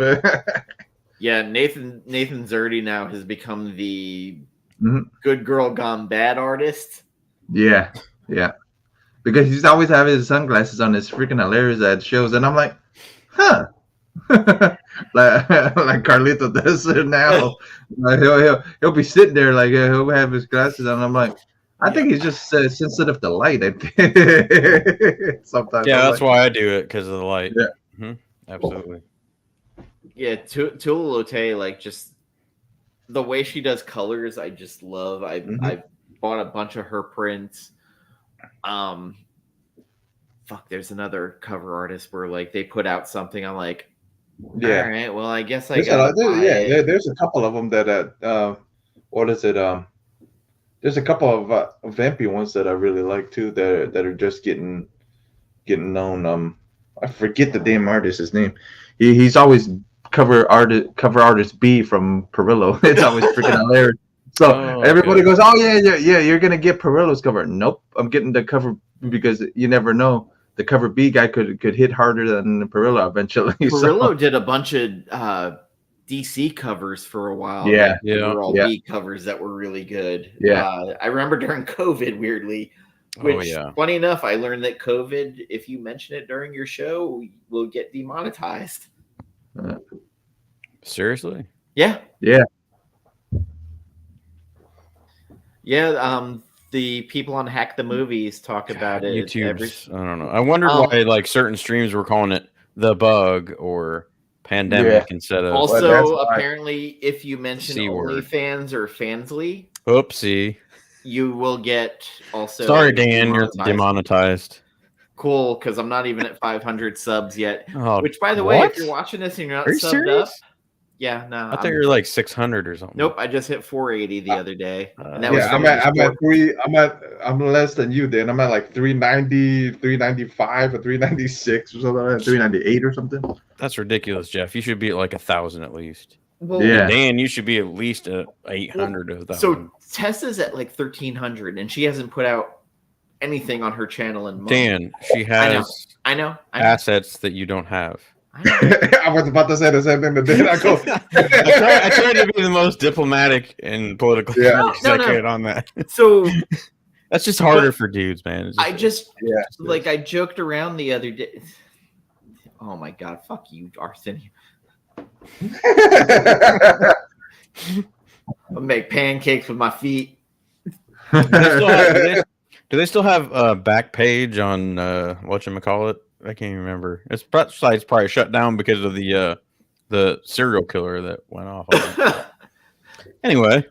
Nathan Zerdy now has become the good girl gone bad artist. Yeah, because he's always having his sunglasses on. It's freaking hilarious at shows, and I'm like, huh, like Carlito does it now. Like he'll be sitting there, like he'll have his glasses on. I'm like, I think he's just sensitive to light. I think sometimes. Yeah, that's why I do it, because of the light. Yeah, absolutely. Yeah, Tulalote, like just the way she does colors, I just love. I bought a bunch of her prints. There's another cover artist where like they put out something. I'm like, all right, well, I guess I got. There's a couple of them that what is it? There's a couple of vampy ones that I really like too that are just getting known. I forget the damn artist's name. He's always cover artist B from Perillo. It's always freaking hilarious. So everybody goes, oh yeah, you're gonna get Perillo's cover. Nope, I'm getting the cover because you never know. The cover B guy could hit harder than Perillo eventually. Perillo did a bunch of DC covers for a while. Yeah, they were all B covers that were really good. Yeah, I remember during COVID, weirdly. Which, funny enough, I learned that COVID, if you mention it during your show, will get demonetized. Seriously? Yeah. Yeah. The people on Hack the Movies talk about it. YouTube's, I don't know. I wondered why like certain streams were calling it The Bug or Pandemic instead of. Also, apparently, if you mention OnlyFans or Fansly, oopsie, you will get also. Sorry, Dan, you're demonetized. Cool, because I'm not even at 500 subs yet. Oh, which, by the way, if you're watching this and you're not subbed up, Yeah, no. I thought you were like 600 or something. Nope, I just hit 480 the other day, and that Yeah, was I'm less than you. Then I'm at like 390, 395, or 396 or something, like 398 or something. That's ridiculous, Jeff. You should be at like 1,000 at least. Well, Yeah. And Dan, you should be at least at 800 of that. So Tessa's at like 1,300, and she hasn't put out anything on her channel in months. Dan, she has I know. assets that you don't have. I was about to say the same thing, but then I go. I tried to be the most diplomatic and politically correct I could on that. So that's just harder for dudes, man. I joked around the other day. Oh my god, fuck you, Arthur. I'll make pancakes with my feet. Do they still have a back page on whatchamacallit? I can't even remember. It's probably shut down because of the serial killer that went off. Anyway,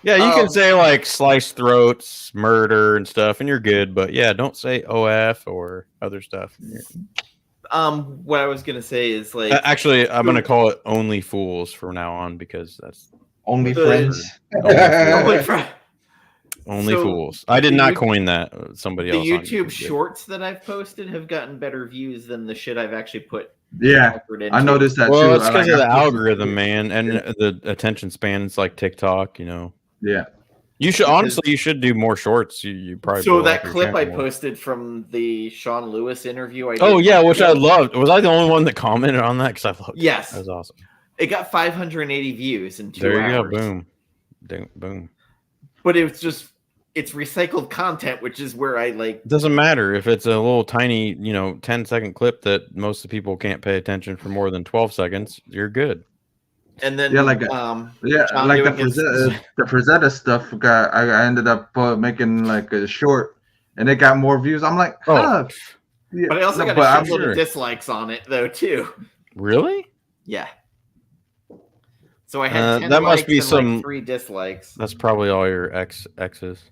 yeah, you can say like sliced throats, murder, and stuff, and you're good. But yeah, don't say OF or other stuff. What I was gonna say is like actually, I'm gonna call it Only Fools from now on because that's only friends. Only fools. I did not coin that. Somebody else. The YouTube shorts that I've posted have gotten better views than the shit I've actually put. Yeah, I noticed that too. Well, it's because of the algorithm, man, and the attention span. It's like TikTok, you know. Yeah. You should honestly. You should do more shorts. You probably. So that clip I posted from the Sean Lewis interview. Which I loved. Was I the only one that commented on that? Because I loved. Yes, that was awesome. It got 580 views in 2 hours. There you go. Boom. Boom. But it's recycled content, which is where I like. It doesn't matter if it's a little tiny, 10-second clip that most of the people can't pay attention for more than 12 seconds. You're good. And then the Frazetta stuff. I ended up making like a short, and it got more views. I'm like, Yeah. But I also got a shitload of dislikes on it though too. Really? Yeah. So I had 10 that likes must be and like 3 dislikes. That's probably all your exes.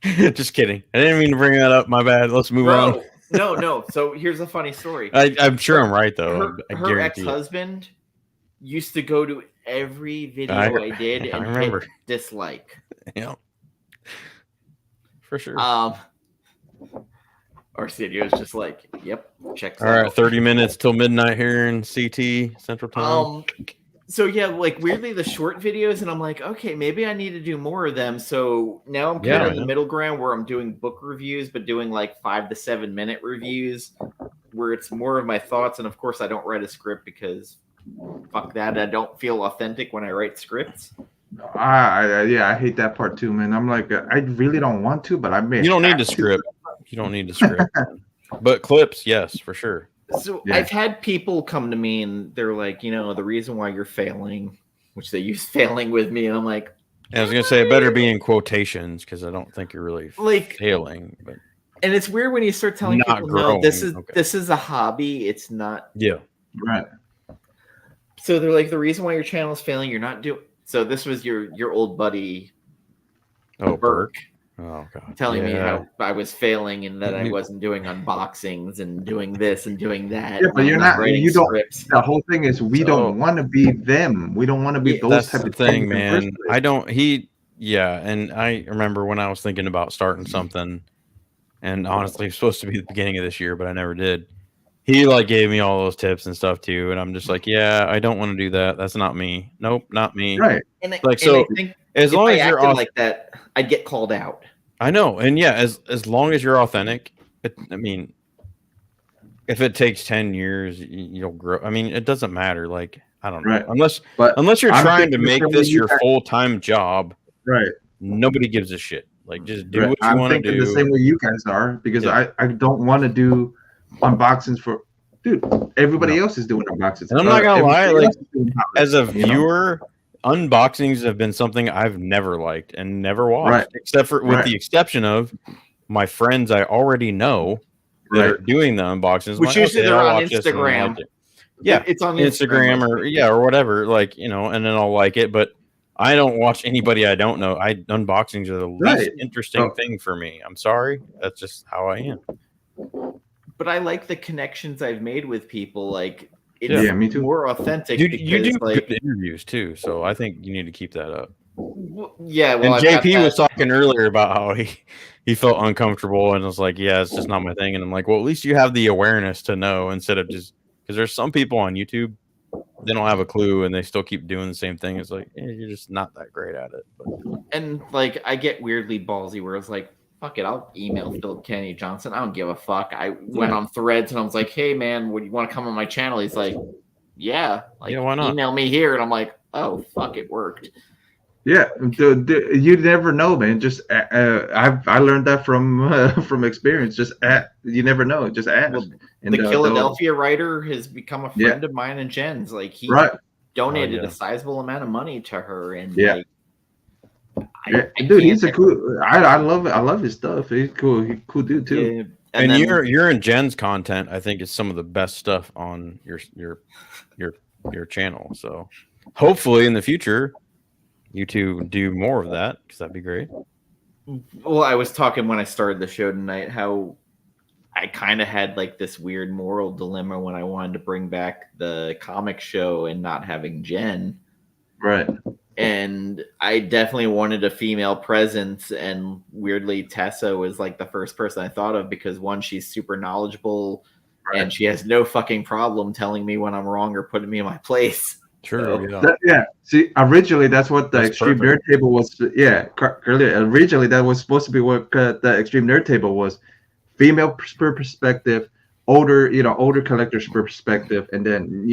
Just kidding. I didn't mean to bring that up. My bad. Let's move on. No. So here's a funny story. I'm sure I'm right though. Her ex-husband used to go to every video I did and hit dislike. Yeah. For sure. Arsenio was just like, "Yep, check." All right, 30 minutes till midnight here in CT Central Time. So yeah, like weirdly the short videos, and I'm like, okay, maybe I need to do more of them. So now I'm kind of in the middle ground where I'm doing book reviews, but doing like 5 to 7 minute reviews, where it's more of my thoughts. And of course, I don't write a script because fuck that. I don't feel authentic when I write scripts. I hate that part too, man. I'm like, I really don't want to, but I may. You don't need to script. You don't need to script. But clips, yes, for sure. So I've had people come to me and they're like, the reason why you're failing, which they use failing with me, and I'm like, I was gonna say it better be in quotations because I don't think you're really failing. But and it's weird when you start telling people, no, this is a hobby. It's not. Yeah. Right. So they're like, the reason why your channel is failing, you're not doing. So this was your old buddy, Burke. Oh god! Telling me how I was failing and that I wasn't doing unboxings and doing this and doing that. Yeah, but you're not. You don't. Scripts. The whole thing is we don't want to be them. We don't want to be those type of thing, man. I don't. And I remember when I was thinking about starting something, and honestly, it's supposed to be the beginning of this year, but I never did. He gave me all those tips and stuff too, and I'm just like, yeah, I don't want to do that. That's not me. Nope, not me. Right. And I think as long as you're like that, I'd get called out. I know, and yeah, as long as you're authentic, I mean, if it takes 10 years, you'll grow. I mean, it doesn't matter. Like, I don't know, right. unless you're trying to make this your full-time job, right? Nobody gives a shit. Like, just do what you want to do. I'm thinking the same way you guys are because I don't want to do unboxings for. Dude, everybody else is doing unboxings. And I'm not gonna lie, as a viewer. Unboxings have been something I've never liked and never watched, except for with the exception of my friends I already know that are doing the unboxings. Which usually they're on Instagram. Yeah, it's on Instagram or whatever, and then I'll like it. But I don't watch anybody I don't know. Unboxings are the least interesting thing for me. I'm sorry, that's just how I am. But I like the connections I've made with people. Like it's me too. more authentic. You because, do like, good interviews too, so I think you need to keep that up. Yeah, well, And I've got JP was that. talking earlier about how he felt uncomfortable and was like, "Yeah, it's just not my thing." And I'm like, "Well, at least you have the awareness to know instead of just because there's some people on YouTube they don't have a clue and they still keep doing the same thing. It's like you're just not that great at it." But. And like, I get weirdly ballsy where it's like, fuck it, I'll email Philip Kennedy Johnson. I don't give a fuck. I went on Threads and I was like, hey man, would you want to come on my channel? He's like, yeah, like, why not? Email me here. And I'm like, oh fuck, it worked. Yeah, you never know, man. Just I learned that from experience. Just you never know. Just ask. Well, and the Philadelphia writer has become a friend of mine and Jen's. Like, he donated a sizable amount of money to her, and like, dude, he's a cool. I love it. I love his stuff. He's cool. He's a cool dude too. Yeah. And then, you're in Jen's content. I think is some of the best stuff on your channel. So hopefully in the future, you two do more of that because that'd be great. Well, I was talking when I started the show tonight how I kind of had like this weird moral dilemma when I wanted to bring back the comic show and not having Jen. Right. And I definitely wanted a female presence, and weirdly Tessa was like the first person I thought of because, one, she's super knowledgeable and she has no fucking problem telling me when I'm wrong or putting me in my place. True. So, see, originally that's what the Extreme Nerd Table was. Yeah, originally that was supposed to be what the Extreme Nerd Table was. Female perspective, older collector's perspective, and then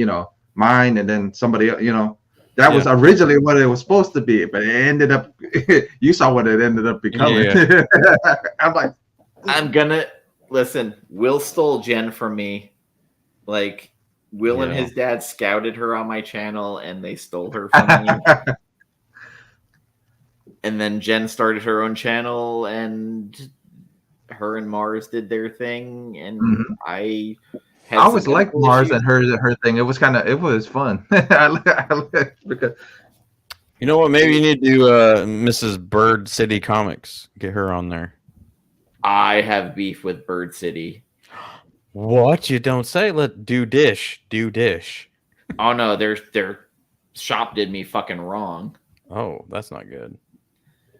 mine, and then somebody else. That was originally what it was supposed to be, but it ended up. You saw what it ended up becoming. Yeah. I'm like, I'm gonna listen. Will stole Jen from me, like. Will and his dad scouted her on my channel and they stole her from me. And then Jen started her own channel and her and Mars did their thing. And I always liked Mars and her thing. It was fun. Because you know what? Maybe you need to do Mrs. Bird City Comics. Get her on there. I have beef with Bird City. What? You don't say. Let do dish. Oh no, their shop did me fucking wrong. Oh, that's not good.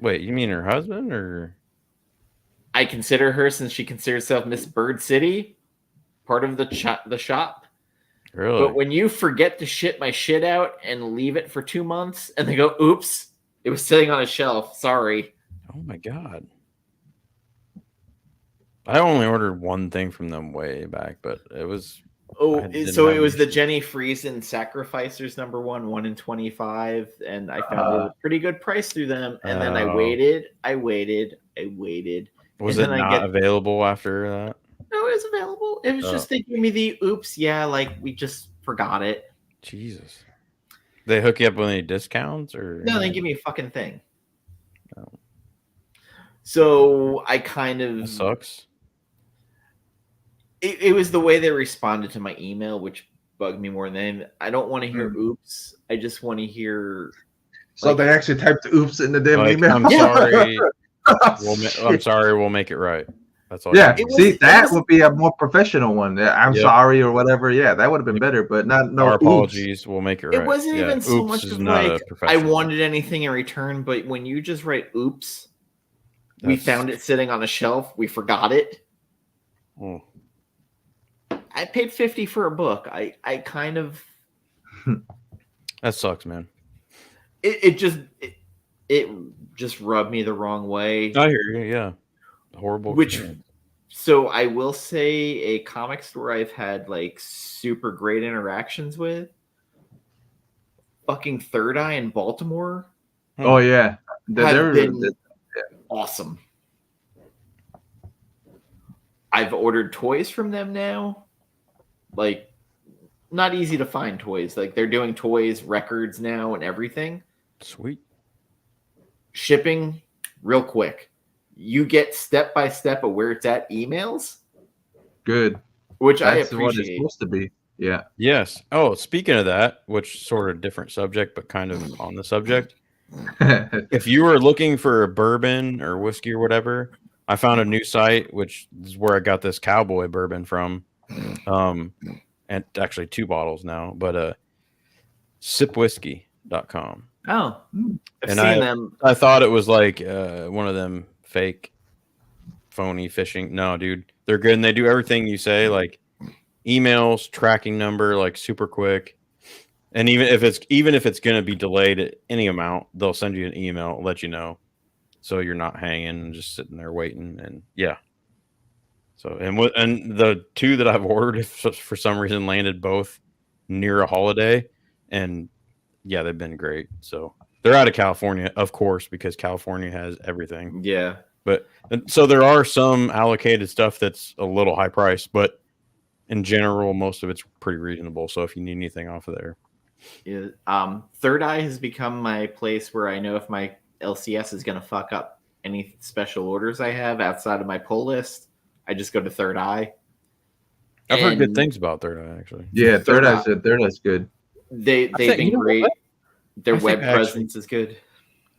Wait, you mean her husband or? I consider her, since she considers herself Miss Bird City, part of the shop. Really? But when you forget to ship my shit out and leave it for 2 months and they go, oops, it was sitting on a shelf. Sorry. Oh my God. I only ordered one thing from them way back, but it was. So it was the Jenny Friesen Sacrificers number 1 in 25, and I found a pretty good price through them. And then I waited. Was it not available after that? No, it was available. It was just they gave me the oops, like we just forgot it. Jesus. They hook you up with any discounts or? No, they give me a fucking thing. Oh. So I kind of. That sucks. It was the way they responded to my email, which bugged me more than anything. I don't want to hear oops. I just want to hear. So they actually typed oops in the damn email. I'm sorry. I'm sorry. We'll make it right. That's all. Yeah. That would be a more professional one. I'm sorry or whatever. Yeah, that would have been better. But not no. Our apologies. We'll make it right. It wasn't even so much of like I wanted anything in return, but when you just write oops, we found it sitting on a shelf. We forgot it. Oh. I paid $50 for a book. I kind of. That sucks, man. It just rubbed me the wrong way. I hear you. Yeah, horrible. So I will say a comic store I've had like super great interactions with. Fucking Third Eye in Baltimore. Oh yeah, they're awesome. I've ordered toys from them now. Like, not easy to find toys. Like, they're doing toys, records now, and everything. Sweet. Shipping, real quick. You get step-by-step of where it's at emails. Good. Which That's I appreciate. What it's supposed to be. Yeah. Yes. Oh, speaking of that, which sort of different subject, but kind of on the subject. If you were looking for a bourbon or whiskey or whatever, I found a new site, which is where I got this cowboy bourbon from. And and actually 2 bottles now, but sipwhiskey.com. Oh, I've And seen them. I thought it was like one of them fake, phony phishing. No, dude, they're good, and they do everything you say, like emails, tracking number, like super quick. And even if it's gonna be delayed at any amount, they'll send you an email, let you know, so you're not hanging and just sitting there waiting. And yeah, so and the 2 that I've ordered, if for some reason, landed both near a holiday, and yeah, they've been great. So they're out of California, of course, because California has everything. Yeah, but so there are some allocated stuff that's a little high price, but in general, most of it's pretty reasonable. So if you need anything off of there. Yeah. Third Eye has become my place where I know if my LCS is going to fuck up any special orders I have outside of my pull list, I just go to Third Eye. I've heard good things about Third Eye, actually. Yeah, Third Eye's good. They've been great. Their web presence is good.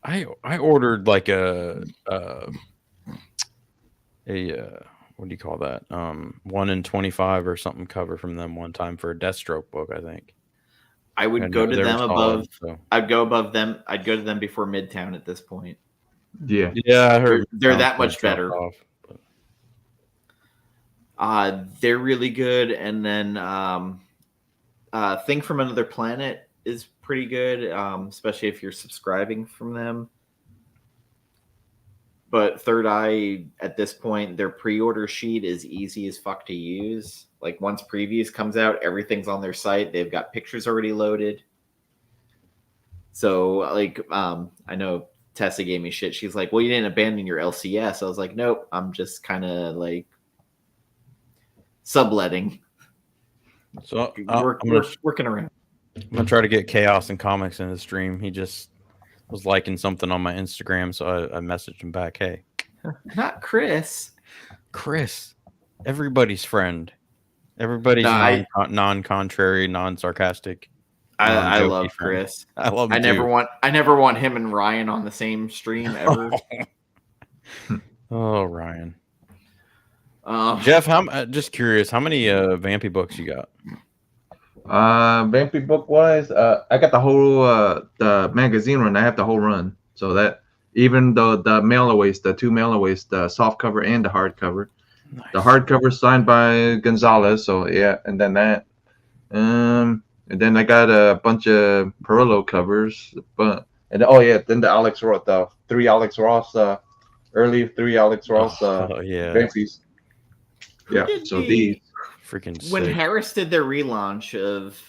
I ordered like a what do you call that? 1 in 25 or something cover from them one time for a Deathstroke book, I think. I would go to them above. So. I'd go above them. I'd go to them before Midtown at this point. Yeah, I heard they're that much better. They're really good, and then Thing from Another Planet is pretty good, especially if you're subscribing from them. But Third Eye, at this point, their pre-order sheet is easy as fuck to use. Like, once previews comes out, everything's on their site. They've got pictures already loaded. So, like, I know Tessa gave me shit. She's like, well, you didn't abandon your LCS. I was like, nope, I'm just kind of, like, subletting. So, we're working around. I'm going to try to get Chaos and Comics in the stream. He just was liking something on my Instagram, so I messaged him back, hey. Not Chris. Chris. Everybody's friend. Everybody's non-contrary, non-sarcastic. I love Chris. I love him I never want him and Ryan on the same stream ever. Oh, Ryan. Jeff, just curious, how many Vampy books you got? Vampy book wise, I got the whole the magazine run. I have the whole run. So that even though the mailaways, the 2 mailaways, the soft cover and the hardcover. Nice. The hardcover signed by Gonzalez. So yeah, and then that, and then I got a bunch of Perillo covers. Then the Alex Ross, the 3 Alex Ross, early 3 Alex Ross, Vampies. Yeah. So these. Freaking when sick. Harris did their relaunch of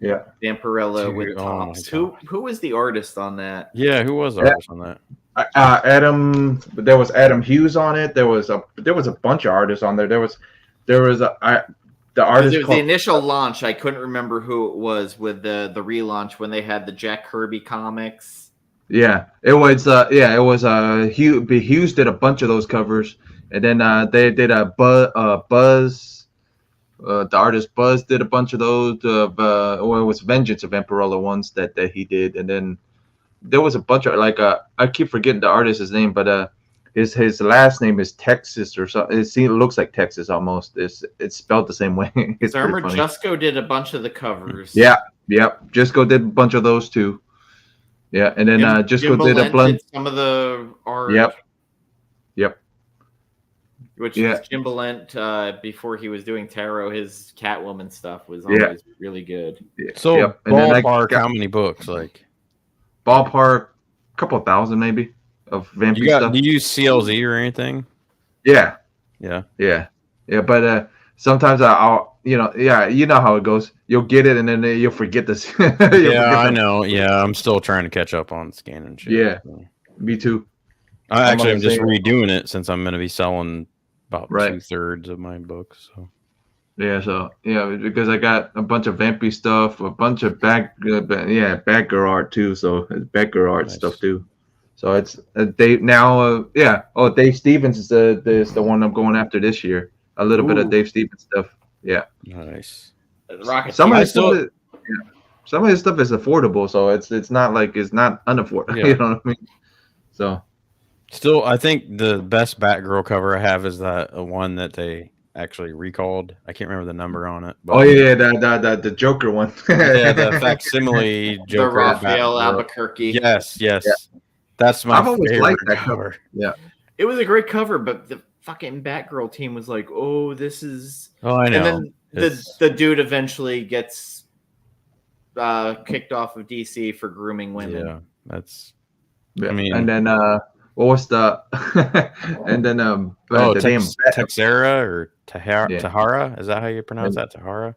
Vampirella with Tops, who was the artist on that? Yeah, who was the artist on that? Adam. There was Adam Hughes on it. There was a bunch of artists on there. There was the artist. It was the initial launch. I couldn't remember who it was with the relaunch when they had the Jack Kirby comics. Yeah, it was. Hughes did a bunch of those covers, and then they did a Buzz. The artist Buzz did a bunch of those. It was Vengeance of Vampirella ones that he did, and then there was a bunch of I keep forgetting the artist's name, but his last name is Texas or something. It looks like Texas almost. It's spelled the same way. It's I remember Jusco did a bunch of the covers. Yeah, Jusco did a bunch of those too. Yeah, and then Jusco did a blend. Some of the art. Yep. Which was Jim Balent, before he was doing tarot, his Catwoman stuff was always really good. Yeah. So ballpark, how many books? Like ballpark, a couple of thousand maybe of Vampy stuff. Do you use CLZ or anything? Yeah. But sometimes I'll you know how it goes. You'll get it and then you'll forget this. I know. Yeah, I'm still trying to catch up on scanning shit. Yeah, me too. I'm just redoing it since I'm going to be selling about 2/3 of my books. So. Because I got a bunch of Vampy stuff, a bunch of Batgirl art too. So it's Batgirl art stuff too. So it's Dave now. Dave Stevens is the one I'm going after this year. A little bit of Dave Stevens stuff. Yeah. Nice. Some of his stuff is affordable, so it's not like it's not unaffordable. Yeah. You know what I mean? So. Still, I think the best Batgirl cover I have is that one that they actually recalled. I can't remember the number on it. But, Oh yeah, the Joker one. yeah, the facsimile The Joker. Raphael Batgirl. Albuquerque. Yes. Yeah. That's my I've always favorite liked that cover. Yeah. It was a great cover, but the fucking Batgirl team was like, "Oh, this is." Oh, I know. And then the dude eventually gets kicked off of DC for grooming women. Yeah, that's. Yeah. I mean, and then what was the? and then the name Texera or Yeah. Tahara? Is that how you pronounce that? Tahara?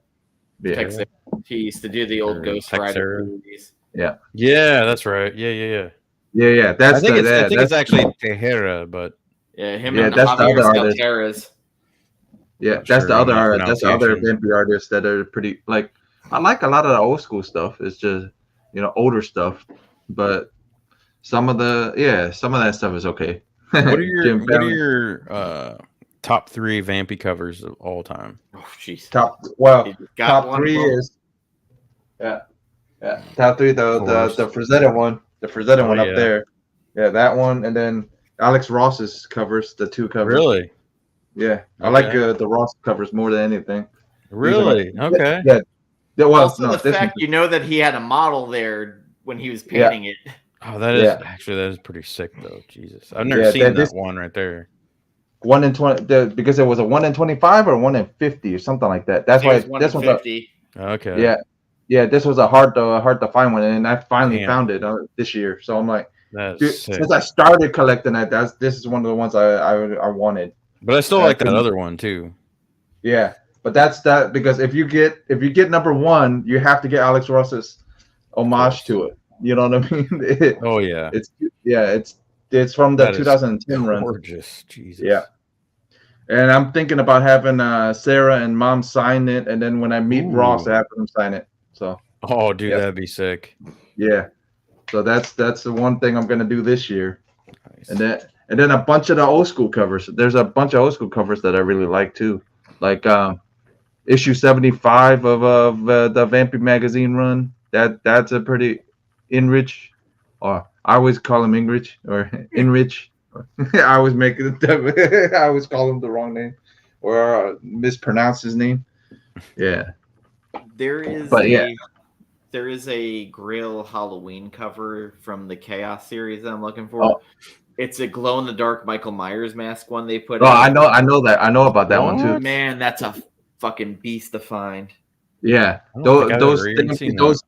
Yeah. Texera. He used to do the old Or Ghost Rider Texera. movies. Yeah. Yeah, that's right. Yeah. Yeah. That's I think the, it's actually Tehera, but Yeah, him Yeah, and that's the Javier other artist. Salteras. yeah, Not that's sure the on that other pronunciation. vampire artists that are pretty like. I like a lot of the old school stuff. It's just older stuff, but some of that stuff is okay. What are Jim your Barron. top 3 Vampy covers of all time? Oh, jeez. top Got top one 3 of them. is top 3 the Frazetta one, Oh, up yeah. there. Yeah, that one, and then Alex Ross's covers, the 2 covers. Really? Yeah, I Okay. like the Ross covers more than anything. Really? Okay. Yeah. Well, Also, no, the this fact one- that he had a model there when he was painting it. Oh, that is pretty sick though. Jesus, I've never seen that one right there. 1 in 20 because it was a 1 in 25 or 1 in 50 or something like that. That's why this one's 50. Okay. Yeah. This was a hard to find one, and I finally found it this year. So I'm like, dude, since I started collecting that, this is one of the ones I wanted. But I still like that other one too. Yeah, but that's that because if you get number 1, you have to get Alex Ross's homage to it. You know what I mean? Oh yeah. It's from the That is 2010 run. Gorgeous, Jesus. Yeah. And I'm thinking about having Sarah and Mom sign it, and then when I meet Ross, I have them sign it. So. Oh, dude, that'd be sick. Yeah. So that's the one thing I'm gonna do this year. Nice. And then a bunch of the old school covers. There's a bunch of old school covers that I really like too, like issue 75 of the Vampy magazine run. That's a pretty Inrich, or I always call him Inrich or Inrich. I always make it. I always call him the wrong name or mispronounce his name. Yeah. There is a Grail Halloween cover from the Chaos series that I'm looking for. Oh. It's a glow in the dark Michael Myers mask one they put out. I know that. I know about that one too. Man, that's a fucking beast to find. Yeah, those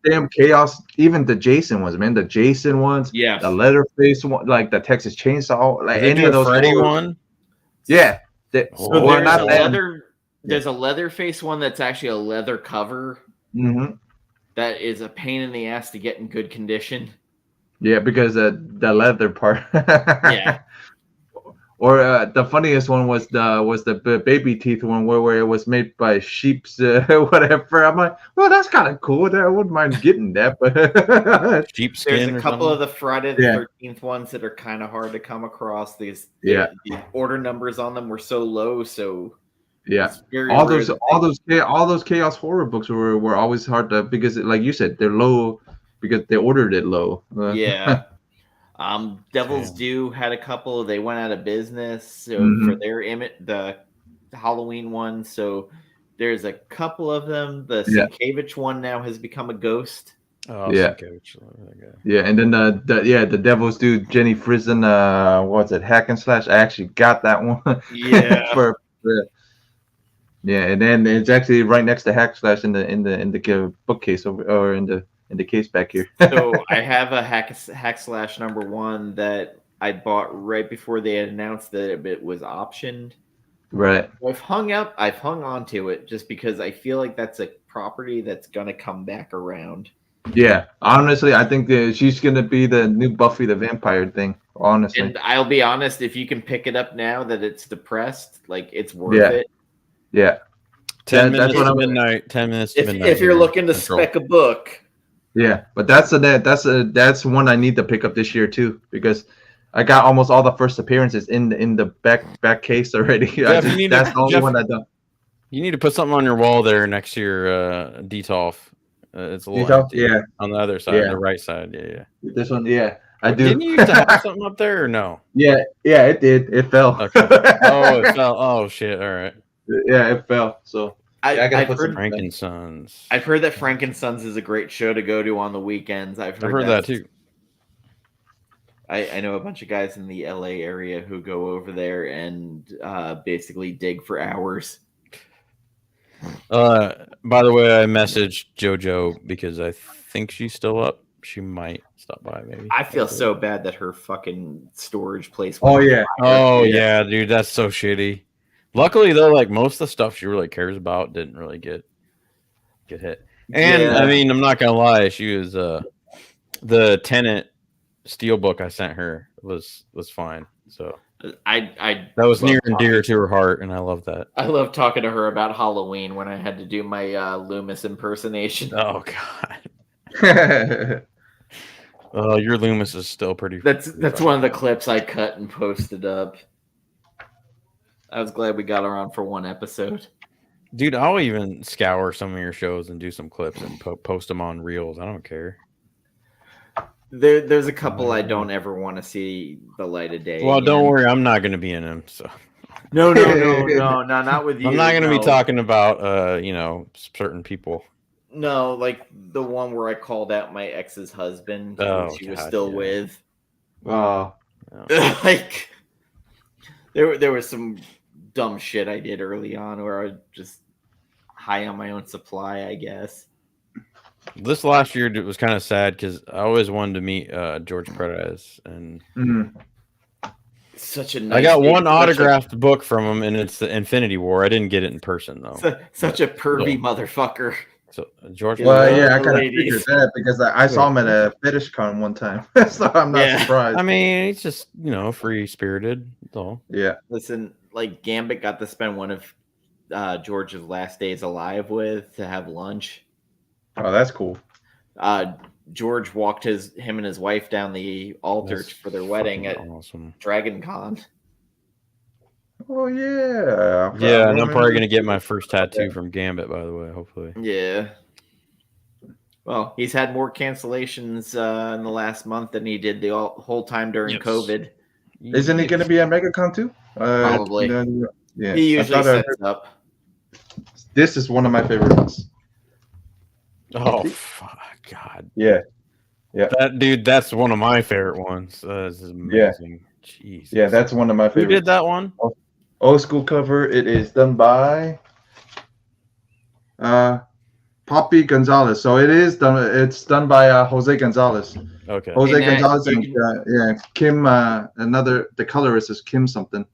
damn Chaos, even the Jason ones, man. The Jason ones, yeah, the Leatherface one, like the Texas Chainsaw, like any of those. Freddy one. Yeah. There's a Leatherface one that's actually a leather cover. Mm-hmm. That is a pain in the ass to get in good condition. Yeah, because the leather part. Yeah. Or the funniest one was the baby teeth one where it was made by sheep's whatever. I'm like, well, that's kind of cool. I wouldn't mind getting that, but sheepskin. There's a couple of the Friday the 13th ones that are kind of hard to come across. The order numbers on them were so low, so yeah. All those Chaos horror books were always hard to, because like you said, they're low because they ordered it low. Yeah. Devil's Due had a couple. They went out of business for their the Halloween one. So there's a couple of them. The Sienkiewicz one now has become a ghost. Oh yeah, Sienkiewicz. Yeah, and then the Devil's Due Jenny Frison. What's it? Hack and Slash. I actually got that one. Yeah. Yeah, and then it's actually right next to Hack Slash in the bookcase or in the case back here. So I have a Hack Slash #1 that I bought right before they had announced that it was optioned. Right. I've hung on to it just because I feel like that's a property that's gonna come back around. Yeah, honestly, I think that she's gonna be the new Buffy the Vampire thing. Honestly, and I'll be honest, if you can pick it up now that it's depressed, like it's worth it. Yeah. 10 minutes to midnight. 10 minutes to midnight. If you're looking to spec a book. Yeah, but that's one I need to pick up this year too, because I got almost all the first appearances in the back case already. Jeff, that's the only one I done. You need to put something on your wall there next to your Detolf. It's a little empty. Yeah, on the other side, the right side. Yeah. This one, I do. Didn't you used to have something up there or no? Yeah, it did. It fell. Okay. Oh, it fell. Oh shit! All right. Yeah, it fell. So I gotta I've put heard some. Frankenstons. I've heard that Frankenstein's is a great show to go to on the weekends. I've heard that too. I know a bunch of guys in the LA area who go over there and basically dig for hours. By the way, I messaged JoJo because I think she's still up. She might stop by, maybe. I feel so bad that her fucking storage place. Oh yeah. Oh yeah, dude, that's so shitty. Luckily though, like most of the stuff she really cares about didn't really get hit. And I mean, I'm not gonna lie, she was the Tenant Steelbook I sent her was fine. So that was near and dear to her heart, and I love that. I love talking to her about Halloween when I had to do my Loomis impersonation. Oh god. Oh, your Loomis is still pretty. That's one of the clips I cut and posted up. I was glad we got her on for one episode. Dude, I'll even scour some of your shows and do some clips and post them on Reels. I don't care. There's a couple I don't ever want to see the light of day. Well, don't worry, I'm not going to be in them. So no, not with you. I'm not going to be talking about certain people. No, like the one where I called out my ex's husband who she was still with. Oh, like there was some dumb shit I did early on where I was just high on my own supply, I guess. This last year it was kind of sad because I always wanted to meet George Perez, and such a nice I got one autographed book from him, and it's the Infinity War. I didn't get it in person though. Such a pervy motherfucker. So George. Well, yeah, I kind of figured that because I saw him at a fetish con one time, so I'm not surprised. I mean, he's just free spirited. That's all. Yeah. Listen, like Gambit got to spend one of George's last days alive to have lunch. Oh, that's cool. George walked him and his wife down the altar for their wedding at Dragon Con. Oh yeah. Yeah, and I'm probably gonna get my first tattoo from Gambit, by the way, hopefully. Yeah. Well, he's had more cancellations in the last month than he did the whole time during COVID. Isn't he going to be at MegaCon too? Probably. Yeah. He usually sets up. This is one of my favorite ones. Oh, fuck, God. Yeah. Yeah. That's one of my favorite ones. This is amazing. Yeah. Jeez. Yeah, that's one of my favorites. Who did that one? Old school cover. It is done by Poppy Gonzalez. So it's done by Jose Gonzalez. Okay. Jose Gonzalez and Kim. The colorist is Kim something.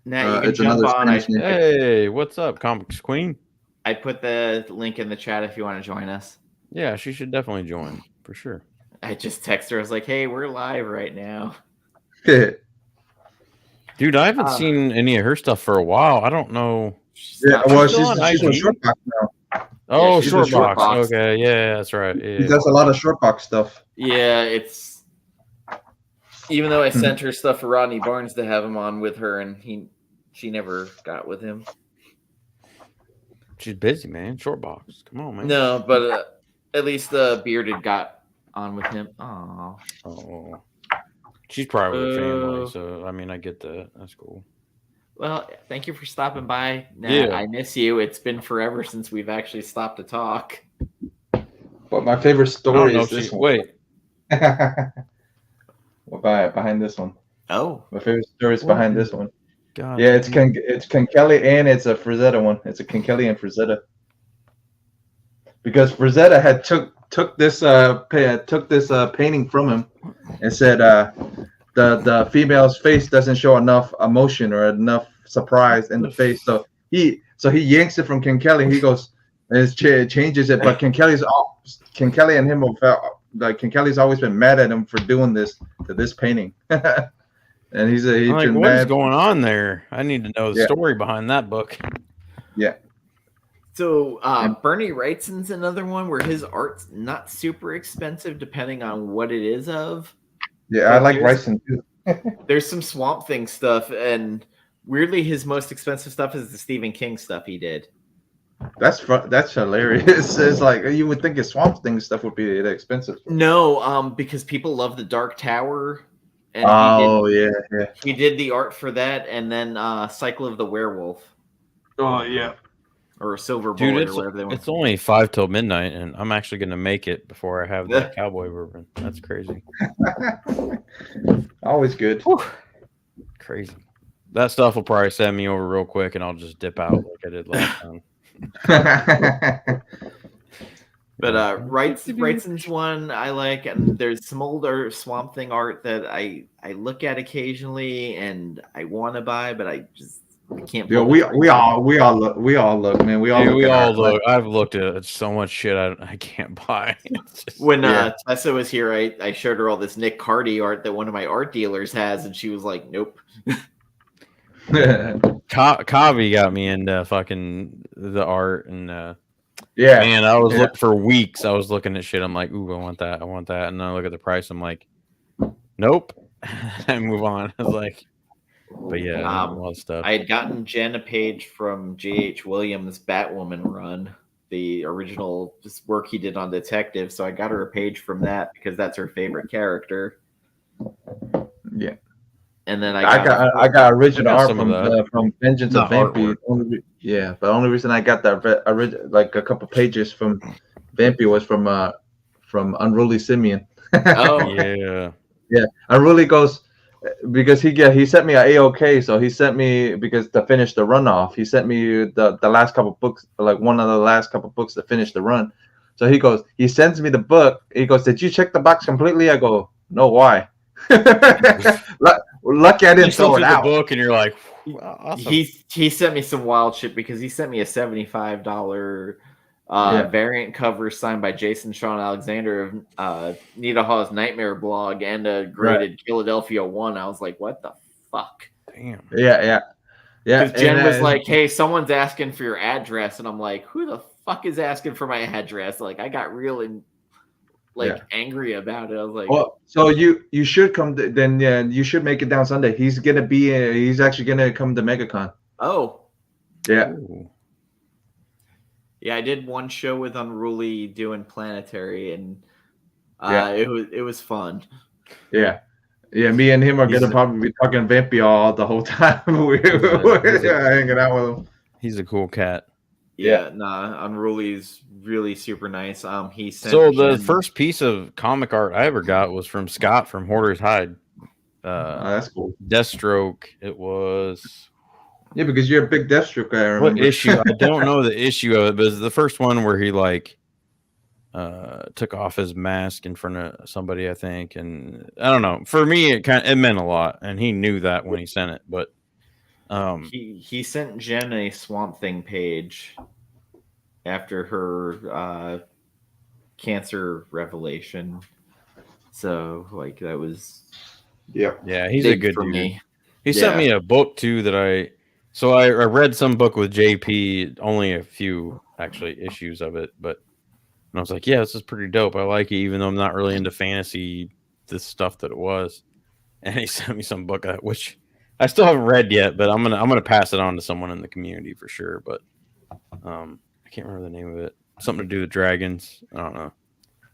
Now you can jump on. Hey, what's up, Comics Queen? I put the link in the chat if you want to join us. Yeah, she should definitely join for sure. I just texted her. I was like, "Hey, we're live right now." Dude, I haven't seen any of her stuff for a while. I don't know. She's on Shortbox now. Oh, yeah, Shortbox. Okay, yeah, that's right. Yeah. She does a lot of Shortbox stuff. Yeah, it's even though I sent her stuff for Rodney Barnes to have him on with her, and she never got with him. She's busy, man. Shortbox. Come on, man. No, but at least the bearded got on with him. Oh. She's probably with family, so I mean, I get that. That's cool. Well, thank you for stopping by. Nat, I miss you. It's been forever since we've actually stopped to talk. But my favorite story is this one. Wait. Behind this one. Oh. My favorite story is behind this one. God, yeah, it's Kenkeli and it's a Frazetta one. It's a Kenkeli and Frazetta. Because Frazetta had took this painting from him and said the female's face doesn't show enough emotion or enough surprise in the face. So he yanks it from Kenkeli. He goes and changes it. But Kenkeli and him have felt like Kenkeli's always been mad at him for doing this to this painting. And he's like, been what mad. is going on there? I need to know the story behind that book. Yeah. So Bernie Wrightson's another one where his art's not super expensive depending on what it is of. Yeah, I like Wrightson too. There's some Swamp Thing stuff, and weirdly, his most expensive stuff is the Stephen King stuff he did. That's hilarious. It's like you would think his Swamp Thing stuff would be expensive. No, because people love the Dark Tower. And he did the art for that, and then Cycle of the Werewolf. Oh yeah. Or a silver Dude, bullet or whatever they want. it's only 5 till midnight, and I'm actually gonna make it before I have that cowboy bourbon. That's crazy. Always good. Whew. Crazy. That stuff will probably send me over real quick, and I'll just dip out like I did last time. But Wrightson's one I like, and there's some older Swamp Thing art that I look at occasionally, and I want to buy, but I can't. Yeah, we all look, man. We all look. I've looked at so much shit I can't buy. When Tessa was here, I showed her all this Nick Cardy art that one of my art dealers has, and she was like, "Nope." Kavi got me into fucking the art, and yeah, man, I was looking for weeks. I was looking at shit. I'm like, ooh, I want that, and then I look at the price. I'm like, nope, and move on. I was like, but yeah, a lot of stuff. I had gotten Jen a page from J.H. Williams' Batwoman run, the original work he did on Detective. So I got her a page from that because that's her favorite character. Yeah. And then I got original art from Vengeance of Vampy. The only reason I got that original, like a couple pages from Vampy, was from Unruly Simeon. Oh yeah. Unruly goes because he sent me an AOK, so he sent me because to finish the runoff. He sent me the last couple books, like one of the last couple books to finish the run. So he sends me the book. He goes, "Did you check the box completely?" I go, "No, why?" Lucky I didn't throw it out. The book, and you're like, awesome. He sent me some wild shit because he sent me a $75 variant cover signed by Jason Sean Alexander of Nita Hawes Nightmare blog and a graded Philadelphia 1. I was like, what the fuck? Damn. Yeah. Because Jen was like, hey, someone's asking for your address, and I'm like, who the fuck is asking for my address? Like, I got real angry about it. I was like, well, so you should come then. Yeah, you should make it down Sunday. He's actually gonna come to MegaCon. Oh, yeah. Ooh. Yeah, I did one show with Unruly doing Planetary, and it was fun. Yeah, me and him are gonna probably be talking Vampy all the whole time. We're hanging out with him. He's a cool cat. Yeah, Unruly's really super nice. He sent the first piece of comic art I ever got was from Scott from Hoarder's Hide. That's cool. Deathstroke. It was. Yeah, because you're a big Deathstroke guy. I remember. What issue? I don't know the issue of it, but it's the first one where he took off his mask in front of somebody, I think, and I don't know. For me, it meant a lot, and he knew that when he sent it. But he sent Jen a Swamp Thing page after her cancer revelation. So that was yeah, he's a good dude. He sent me a book too that I read some book with JP, only a few actually issues of it, but I was like, yeah, this is pretty dope. I like it, even though I'm not really into fantasy, this stuff that it was. And he sent me some book which I still haven't read yet, but I'm gonna pass it on to someone in the community for sure. But I can't remember the name of it. Something to do with dragons. I don't know.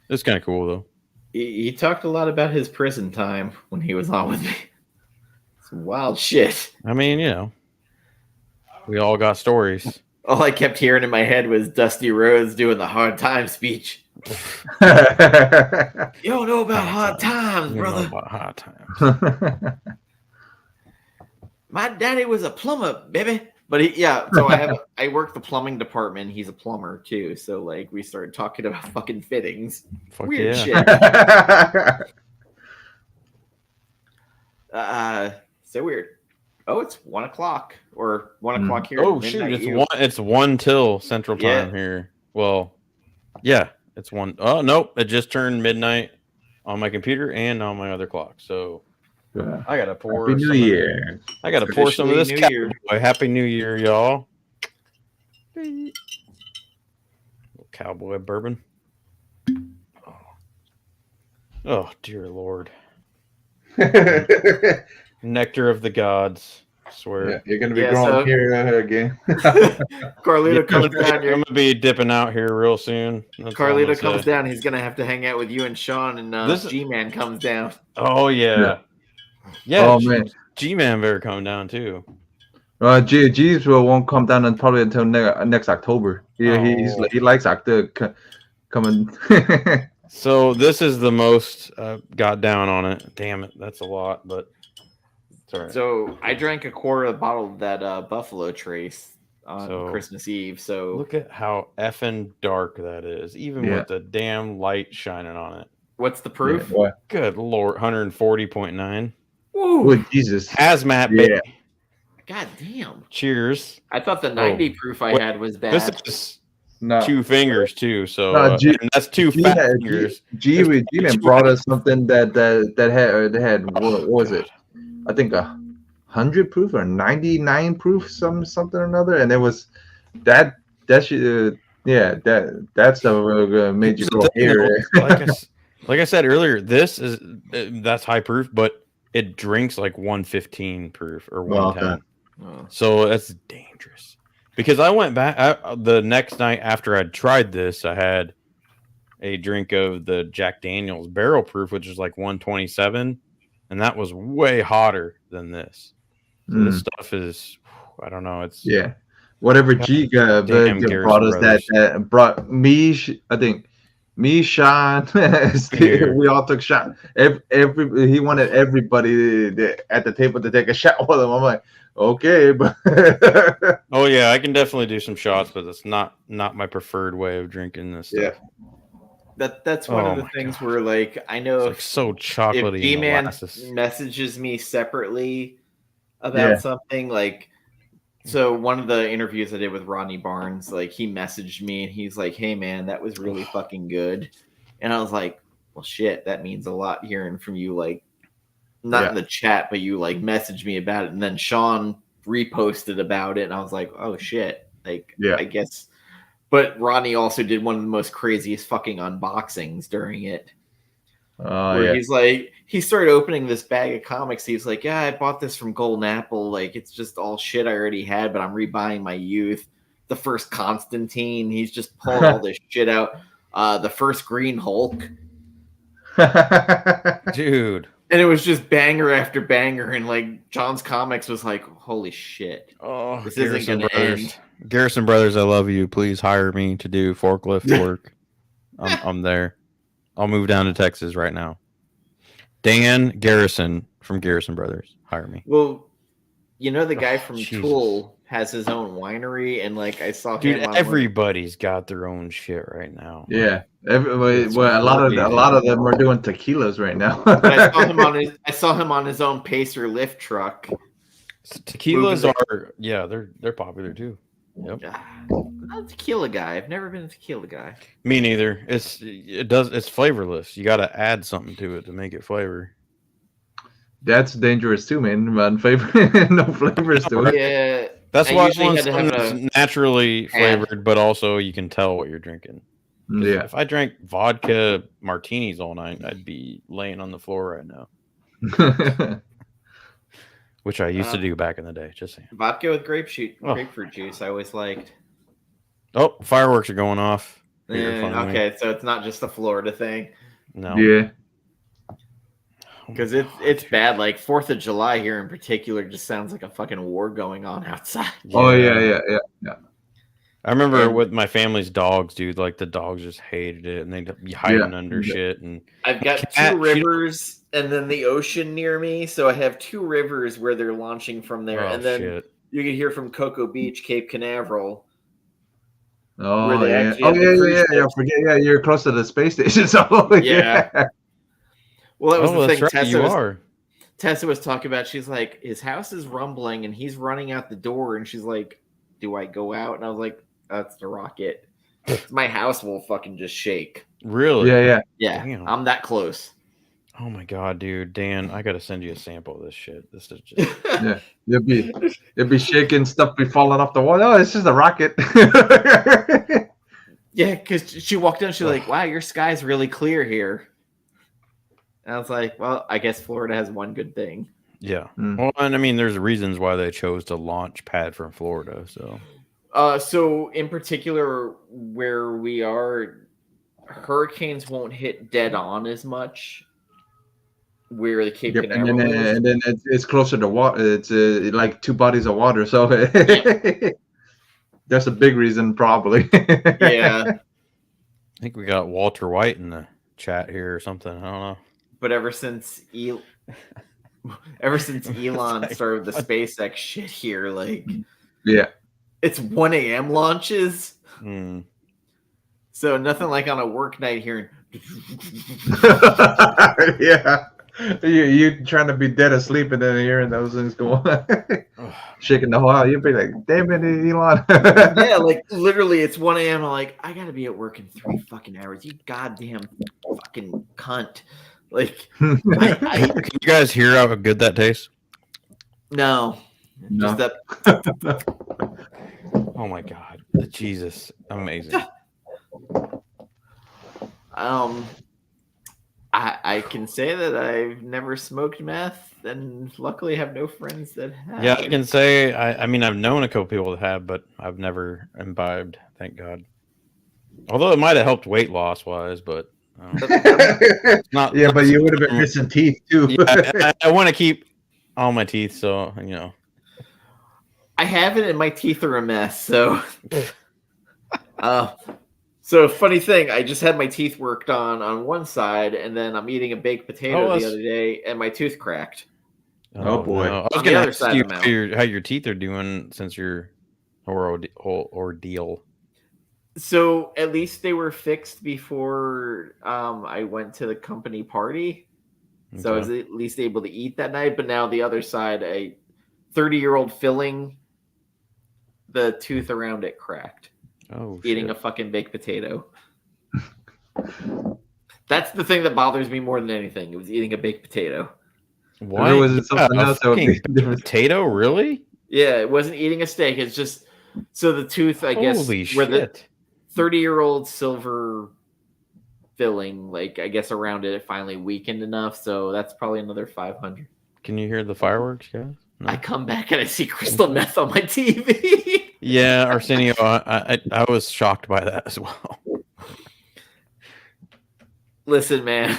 It's kind of cool though. He talked a lot about his prison time when he was on with me. Some wild shit. I mean, we all got stories. All I kept hearing in my head was Dusty Rhodes doing the hard time speech. You don't know about hard times, brother. Know about hard times. My daddy was a plumber, baby. But so I work the plumbing department. He's a plumber too. So we started talking about fucking fittings. Weird shit. So weird. Oh, it's 1 o'clock or 1 o'clock here. Oh shoot! It's 1 till Central Time here. Well, yeah, it's 1. Oh nope! It just turned midnight on my computer and on my other clock. So I gotta pour. Happy New Year! I gotta pour some of this cowboy. Happy New Year, y'all! Cowboy bourbon. Oh dear Lord! Nectar of the gods. I swear. Yeah, you're gonna be growing here again. Carlito comes down. I'm gonna be dipping out here real soon. Carlito comes down. He's gonna have to hang out with you and Sean, and G-Man comes down. Oh yeah. Oh man, G-Man better come down too. G's won't come down probably until next October. He likes October coming. So this is the most got down on it. Damn it, that's a lot, but it's all right. So I drank a quarter of the bottle of that Buffalo Trace on Christmas Eve. So look at how effing dark that is, even with the damn light shining on it. What's the proof? Yeah, good Lord, 140.9. Woo, Jesus. Hazmat, baby. God damn. Cheers. I thought the 90 proof I had was bad. This is 2 fingers too, so and that's 2 G fat fingers. G-Man brought us something that had what was it? I think 100 proof or 99 proof, something or another, and it was that's that's a made you go here. Like I said earlier, that's high proof, but it drinks like 115 proof or 110. So that's dangerous. Because I went back the next night after I'd tried this, I had a drink of the Jack Daniel's barrel proof, which is like 127, and that was way hotter than this. So this stuff is, I don't know, it's whatever G brought us that brought me. I think me, Sean, we all took shot. He wanted everybody at the table to take a shot with him. I'm like, okay, but oh yeah, I can definitely do some shots, but it's not my preferred way of drinking this stuff. That's one of the things where, like, I know it's so chocolatey. If G-Man messages me separately about something, like, so one of the interviews I did with Rodney Barnes, like, he messaged me and he's like, "Hey man, that was really fucking good," and I was like, "Well, shit, that means a lot hearing from you, like, not in the chat, but you like messaged me about it." And then Sean reposted about it, and I was like, "Oh shit!" Like, I guess. But Rodney also did one of the most craziest fucking unboxings during it. Where he's like, he started opening this bag of comics. He's like, "Yeah, I bought this from Golden Apple. Like, it's just all shit I already had, but I'm rebuying my youth. The first Constantine. He's just pulling all this shit out. The first Green Hulk, dude." And it was just banger after banger, and like John's Comics was like, "Holy shit! Oh, this isn't going to end." Garrison Brothers, I love you. Please hire me to do forklift work. I'm there. I'll move down to Texas right now. Dan Garrison from Garrison Brothers, hire me. Well, you know the guy from Tool has his own winery, and like I saw him. Dude, everybody's got their own shit right now. Yeah, everybody. Well, a lot of them are doing tequilas right now. But I saw him on his own Pacer lift truck. Tequilas are they're popular too. Yep. I'm not a tequila guy. I've never been a tequila guy. Me neither. It's flavorless. You got to add something to it to make it flavor. That's dangerous too, man. No flavors to it. Yeah, that's why I want something that's naturally flavored, but also you can tell what you're drinking. Yeah. If I drank vodka martinis all night, I'd be laying on the floor right now. Which I used to do back in the day. Just saying. Vodka with grapefruit juice. I always liked. Oh, fireworks are going off. Okay, so it's not just a Florida thing. No. Yeah. Because it's bad. Like 4th of July here in particular just sounds like a fucking war going on outside. Oh yeah. I remember with my family's dogs, dude. Like the dogs just hated it, and they'd be hiding under shit. And I've got 2 rivers and then the ocean near me, so I have 2 rivers where they're launching from there, and then you can hear from Cocoa Beach, Cape Canaveral. Oh yeah! I forget. Yeah, you're close to the space station. So yeah. Well, that was the thing. Right, Tessa was talking about. She's like, his house is rumbling, and he's running out the door, and she's like, "Do I go out?" And I was like, "That's the rocket. My house will fucking just shake." Really? Yeah. Damn. I'm that close. Oh my god, dude, Dan, I gotta send you a sample of this shit. This is just you'll be shaking, stuff be falling off the wall. Oh, it's just a rocket. Yeah, because she walked in, she's like, "Wow, your sky's really clear here." And I was like, "Well, I guess Florida has one good thing." Yeah. Well, and I mean, there's reasons why they chose to launch pad from Florida. So, so in particular, where we are, hurricanes won't hit dead on as much. We're the Cape Yep, Canaveral. and then it's closer to water. It's like 2 bodies of water. So that's a big reason, probably. Yeah. I think we got Walter White in the chat here or something. I don't know. But ever since Elon started the SpaceX shit here, like, yeah, it's 1 a.m. launches. Mm. So nothing like on a work night here. yeah. You trying to be dead asleep and then hearing those things go on, shaking the whole house. You'd be like, "Damn it, Elon!" Yeah, like literally, it's 1 a.m. I'm like, I gotta be at work in 3 fucking hours. You goddamn fucking cunt! Like, Can you guys hear how good that tastes? no. Just that. Oh my god, Jesus, amazing. I can say that I've never smoked meth, and luckily have no friends that have. Yeah, I can say. I mean, I've known a couple people that have, but I've never imbibed. Thank God. Although it might have helped weight loss wise, but not. Yeah, but you would have been missing teeth too. Yeah, I want to keep all my teeth, so you know. I have it, and my teeth are a mess. So, so funny thing, I just had my teeth worked on one side, and then I'm eating a baked potato the other day, and my tooth cracked. Oh boy! No. I was going to ask you how your teeth are doing since your whole ordeal. So at least they were fixed before I went to the company party. Okay. So I was at least able to eat that night. But now the other side, a 30-year-old filling, the tooth around it cracked. Oh, eating a fucking baked potato. That's the thing that bothers me more than anything. It was eating a baked potato. Why was it something else? Potato, really? Yeah, it wasn't eating a steak. It's just so the tooth, I guess, where the 30-year-old silver filling, like I guess around it finally weakened enough. So that's probably another 500. Can you hear the fireworks, guys? No. I come back and I see crystal meth on my TV. Yeah, Arsenio, I was shocked by that as well. Listen, man,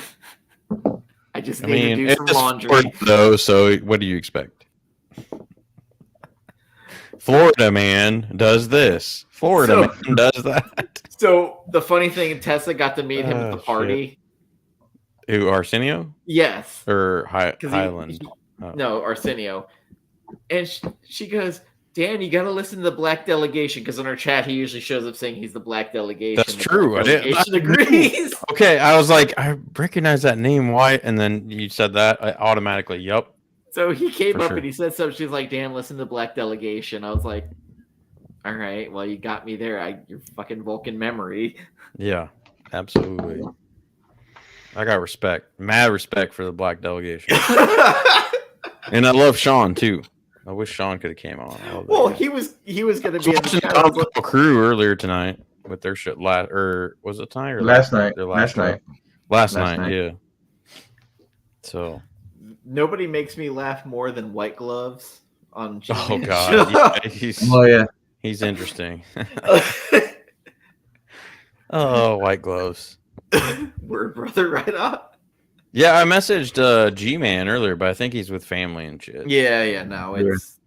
I just need to do some laundry. Though, so what do you expect? Florida man does this. Florida man does that. So the funny thing, Tessa got to meet him at the party. Shit. Who, Arsenio? Yes. Or Highland? No, Arsenio. And she goes, Dan, you got to listen to the Black Delegation, because in our chat he usually shows up saying he's the Black Delegation. That's true. I agrees. Okay, I was like, I recognize that name. Why? And then you said that. I automatically, yup. So he came up and he said something. She's like, Dan, listen to the Black Delegation. I was like, all right, well, you got me there. Your fucking Vulcan memory. Yeah, absolutely. I got respect. Mad respect for the Black Delegation. And I love Sean, too. I wish Sean could have came on. Well, he was going to be watching the crew earlier tonight with their shit. Or was it tonight or last night? Last night, yeah. So nobody makes me laugh more than White Gloves on Jimmy. Oh God, yeah, he's interesting. Oh, White Gloves. Word brother, right off. Yeah, I messaged G-Man earlier, but I think he's with family and shit. Yeah, no, it's...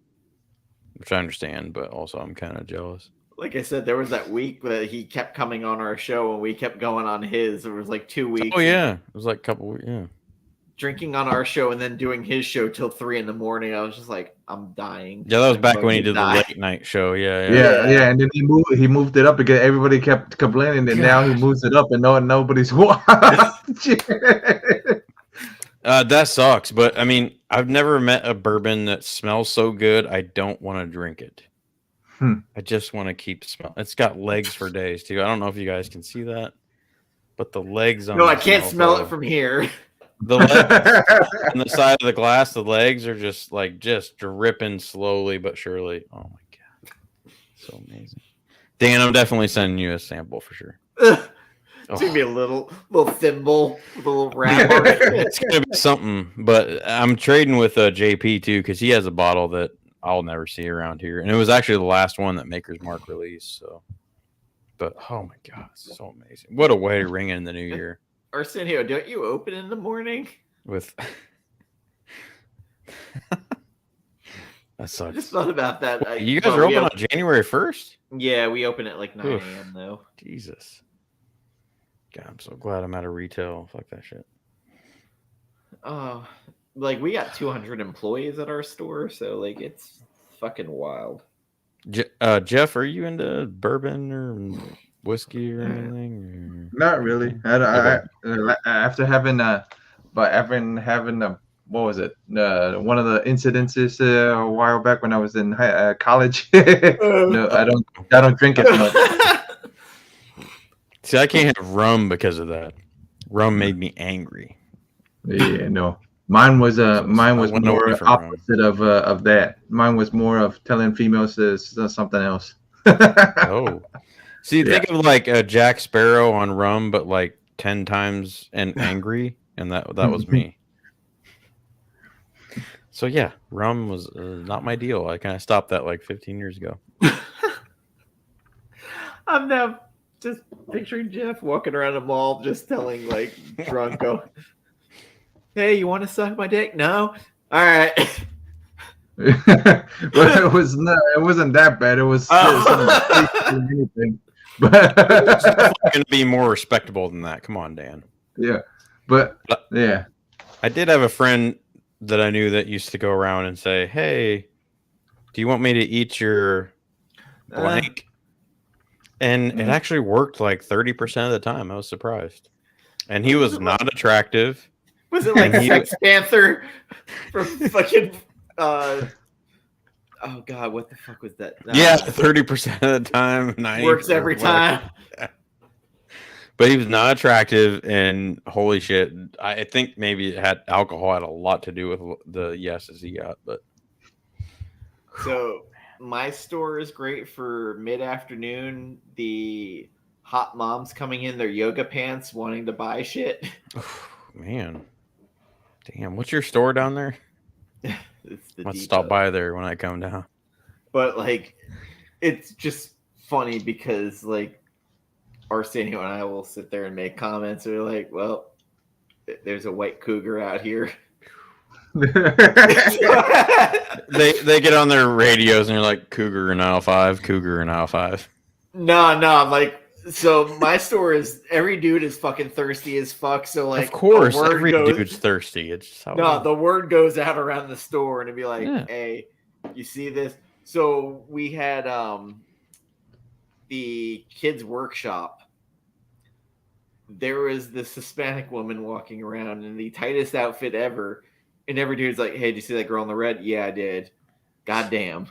Which I understand, but also I'm kind of jealous. Like I said, there was that week that he kept coming on our show and we kept going on his. It was like 2 weeks. Oh, yeah. It was like a couple weeks, yeah. Drinking on our show and then doing his show till 3 a.m. I was just like, I'm dying. Yeah, that was back when he did the late night show. Yeah. And then he moved it up because everybody kept complaining, and now he moves it up and nobody's watching. That sucks, but I mean, I've never met a bourbon that smells so good I don't want to drink it. I just want to keep smelling. It's got legs for days too. I don't know if you guys can see that, but the legs on. No, I can't smell it from here. The legs on the side of the glass, the legs are just dripping slowly but surely. Oh my God, so amazing. Dan, I'm definitely sending you a sample for sure. It's gonna be a little thimble with a little wrap on it. It's gonna be something, but I'm trading with JP too because he has a bottle that I'll never see around here, and it was actually the last one that Maker's Mark released. So, but oh my God, it's so amazing! What a way to ring in the new year. Arsenio, don't you open in the morning? With That sucks. I just thought about that. You guys are open on January 1st? Yeah, we open at like 9 a.m. though. Jesus. God, I'm so glad I'm out of retail. Fuck that shit. Oh, like we got 200 employees at our store, so like it's fucking wild. Jeff, are you into bourbon or whiskey or anything? Not really. After having what was it? One of the incidences a while back when I was in college. No, I don't drink as much. See, I can't have rum because of that. Rum made me angry. Yeah, no. Mine was more opposite of that. Mine was more of telling females something else. Oh. See, think of like a Jack Sparrow on rum, but like 10 times and angry, and that was me. So yeah, rum was not my deal. I kind of stopped that like 15 years ago. I'm now just picturing Jeff walking around a mall, just telling like drunk, "Hey, you want to suck my dick?" No. All right. But it wasn't that bad. It was anything. But it's going to be more respectable than that. Come on, Dan. Yeah, but yeah, I did have a friend that I knew that used to go around and say, "Hey, do you want me to eat your blank?" And it actually worked like 30% of the time. I was surprised. And he was not attractive. Was it like Sex Panther from fucking oh god, what the fuck was that? Yeah, 30% of the time, 90 works every time. But he was not attractive, and holy shit, I think maybe alcohol had a lot to do with the yeses he got. But so my store is great for mid-afternoon. The hot moms coming in their yoga pants, wanting to buy shit. Man, damn, what's your store down there? Let's stop by there when I come down. But like, it's just funny because like Arsenio and I will sit there and make comments. We're like, well, there's a white cougar out here. they get on their radios and you're like, cougar in aisle 5, cougar in aisle 5. No, like, so my store is every dude is fucking thirsty as fuck. So like, of course, every dude's thirsty. It's just how the word goes out around the store and it'd be like, hey, you see this? So we had the kids' workshop. There was this Hispanic woman walking around in the tightest outfit ever, and every dude's like, "Hey, did you see that girl in the red?" Yeah, I did. Goddamn.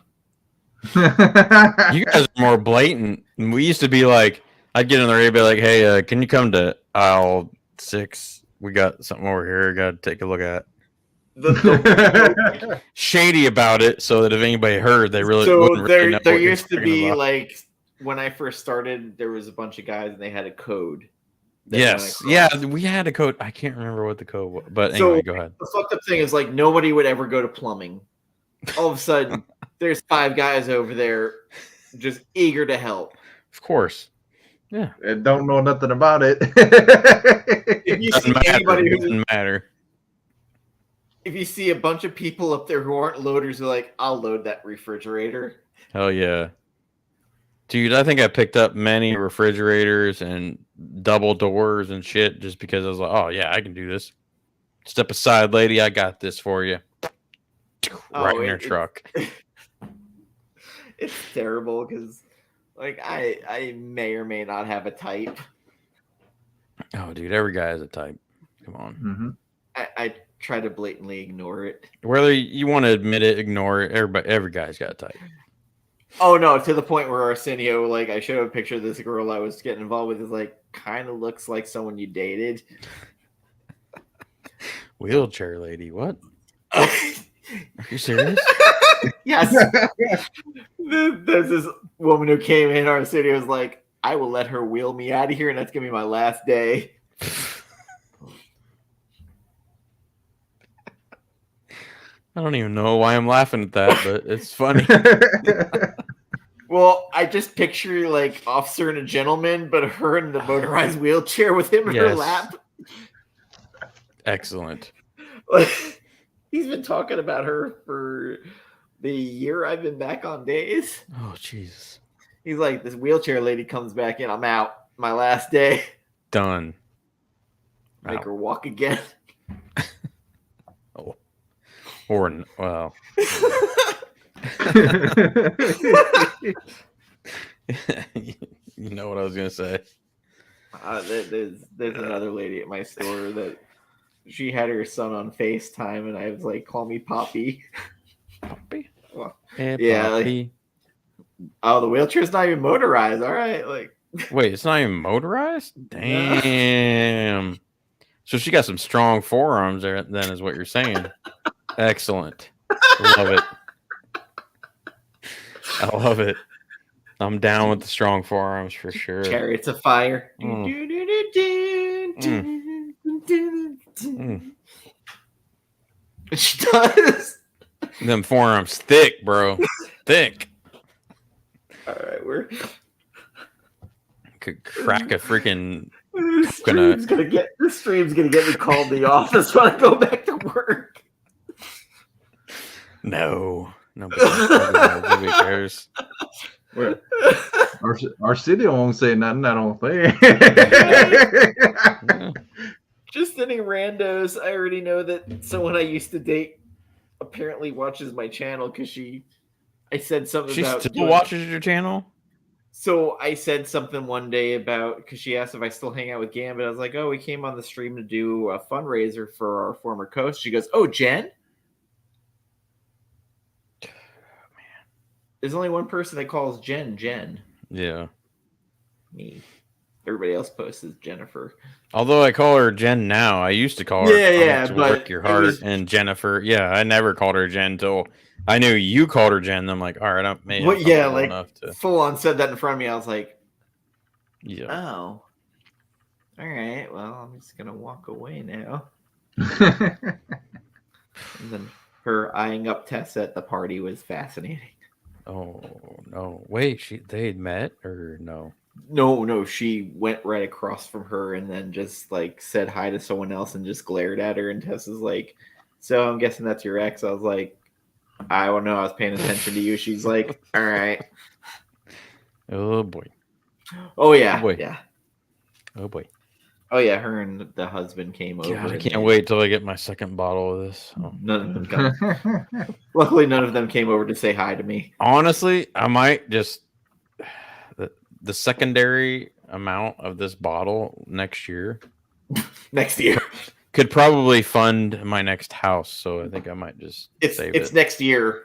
You guys are more blatant. We used to be like, I'd get in the radio and be like, "Hey, can you come to aisle 6? We got something over here. Got to take a look at." Shady about it, so that if anybody heard, they really wouldn't really know there used to be about. Like when I first started, there was a bunch of guys and they had a code. Yes, yeah, we had a code. I can't remember what the code was, but anyway, go ahead. The fucked up thing is like nobody would ever go to plumbing. All of a sudden, there's 5 guys over there, just eager to help. Of course, yeah, and don't know nothing about it. If you see anybody who doesn't matter. If you see a bunch of people up there who aren't loaders, who are like, I'll load that refrigerator. Hell yeah. Dude, I think I picked up many refrigerators and double doors and shit just because I was like, oh, yeah, I can do this. Step aside, lady. I got this for you. Right in your truck. It's terrible because, like, I may or may not have a type. Oh, dude, every guy has a type. Come on. Mm-hmm. I try to blatantly ignore it. Whether you want to admit it, ignore it. Every guy's got a type. Oh no, to the point where Arsenio, like, I showed a picture of this girl I was getting involved with, is like, kind of looks like someone you dated. Wheelchair lady, what? Are you serious? Yes. There's this woman who came in, Arsenio was like, I will let her wheel me out of here, and that's gonna be my last day. I don't even know why I'm laughing at that, but it's funny. Well, I just picture like Officer and a Gentleman, but her in the motorized wheelchair with him in her lap. Excellent. He's been talking about her for the year I've been back on days. Oh, Jesus. He's like, this wheelchair lady comes back in. I'm out. My last day. Done. Make Out. her walk again. Oh. Or, well. You know what I was going to say. There's another lady at my store that she had her son on FaceTime, and I was like, call me Poppy. Poppy? Well, Hey, yeah. Poppy. Oh, the wheelchair's not even motorized. All right. Like, wait, it's not even motorized? Damn. So she got some strong forearms there, then, is what you're saying. Excellent. Love it. I love it. I'm down with the strong forearms for sure. Chariots of Fire. She does. Them forearms thick, bro. Thick. All right, we're Could crack a freaking this stream's gonna get me called in the office when I go back to work. No. Nobody cares. Well, our city won't say nothing, I don't think. Yeah. Just any randos. I already know that someone I used to date apparently watches my channel because I said something She about still watches your channel? So I said something one day about, because she asked if I still hang out with Gambit. I was like, oh, we came on the stream to do a fundraiser for our former coach. She goes, oh, Jen? Oh, man. There's only one person that calls Jen. Yeah. Me. Everybody else posts as Jennifer. Although I call her Jen now. I used to call her to Break Your Heart and Jennifer. Yeah, I never called her Jen until I knew you called her Jen. I'm like, all right, I'm maybe enough to full on said that in front of me. I was like, yeah. Oh. All right. Well, I'm just gonna walk away now. And then her eyeing up Tessa at the party was fascinating. Oh no! Wait, they had met or no? No, she went right across from her and then just like said hi to someone else and just glared at her. And Tessa's like, so I'm guessing that's your ex. I was like, I don't know. I was paying attention to you. She's like, all right. Oh boy. Oh yeah. Oh boy. Yeah. Oh boy. Oh yeah. Her and the husband came over. God, I can't wait till I get my second bottle of this. Oh. None of them Luckily, none of them came over to say hi to me. Honestly, I might just the secondary amount of this bottle next year. Next year could probably fund my next house, so I think I might just save it's it. next year.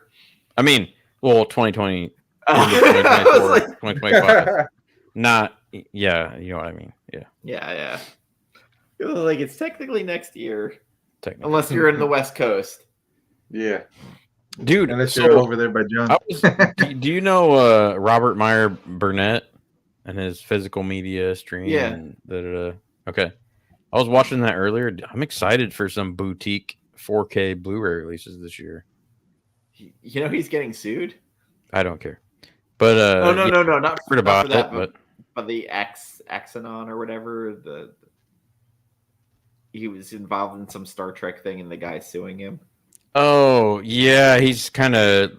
I mean, well, 2020, 2024, like... 2025. Not, yeah, you know what I mean. Yeah. Yeah. It was like it's technically next year, unless you're in the West Coast. Yeah, dude. Unless you're over there by John. Do you know Robert Meyer Burnett and his physical media stream? Yeah. And okay. I was watching that earlier. I'm excited for some boutique 4K Blu-ray releases this year. You know he's getting sued. I don't care, but no, not for that, but the Axanon or whatever. He was involved in some Star Trek thing, and the guy's suing him. Oh yeah, he's kind of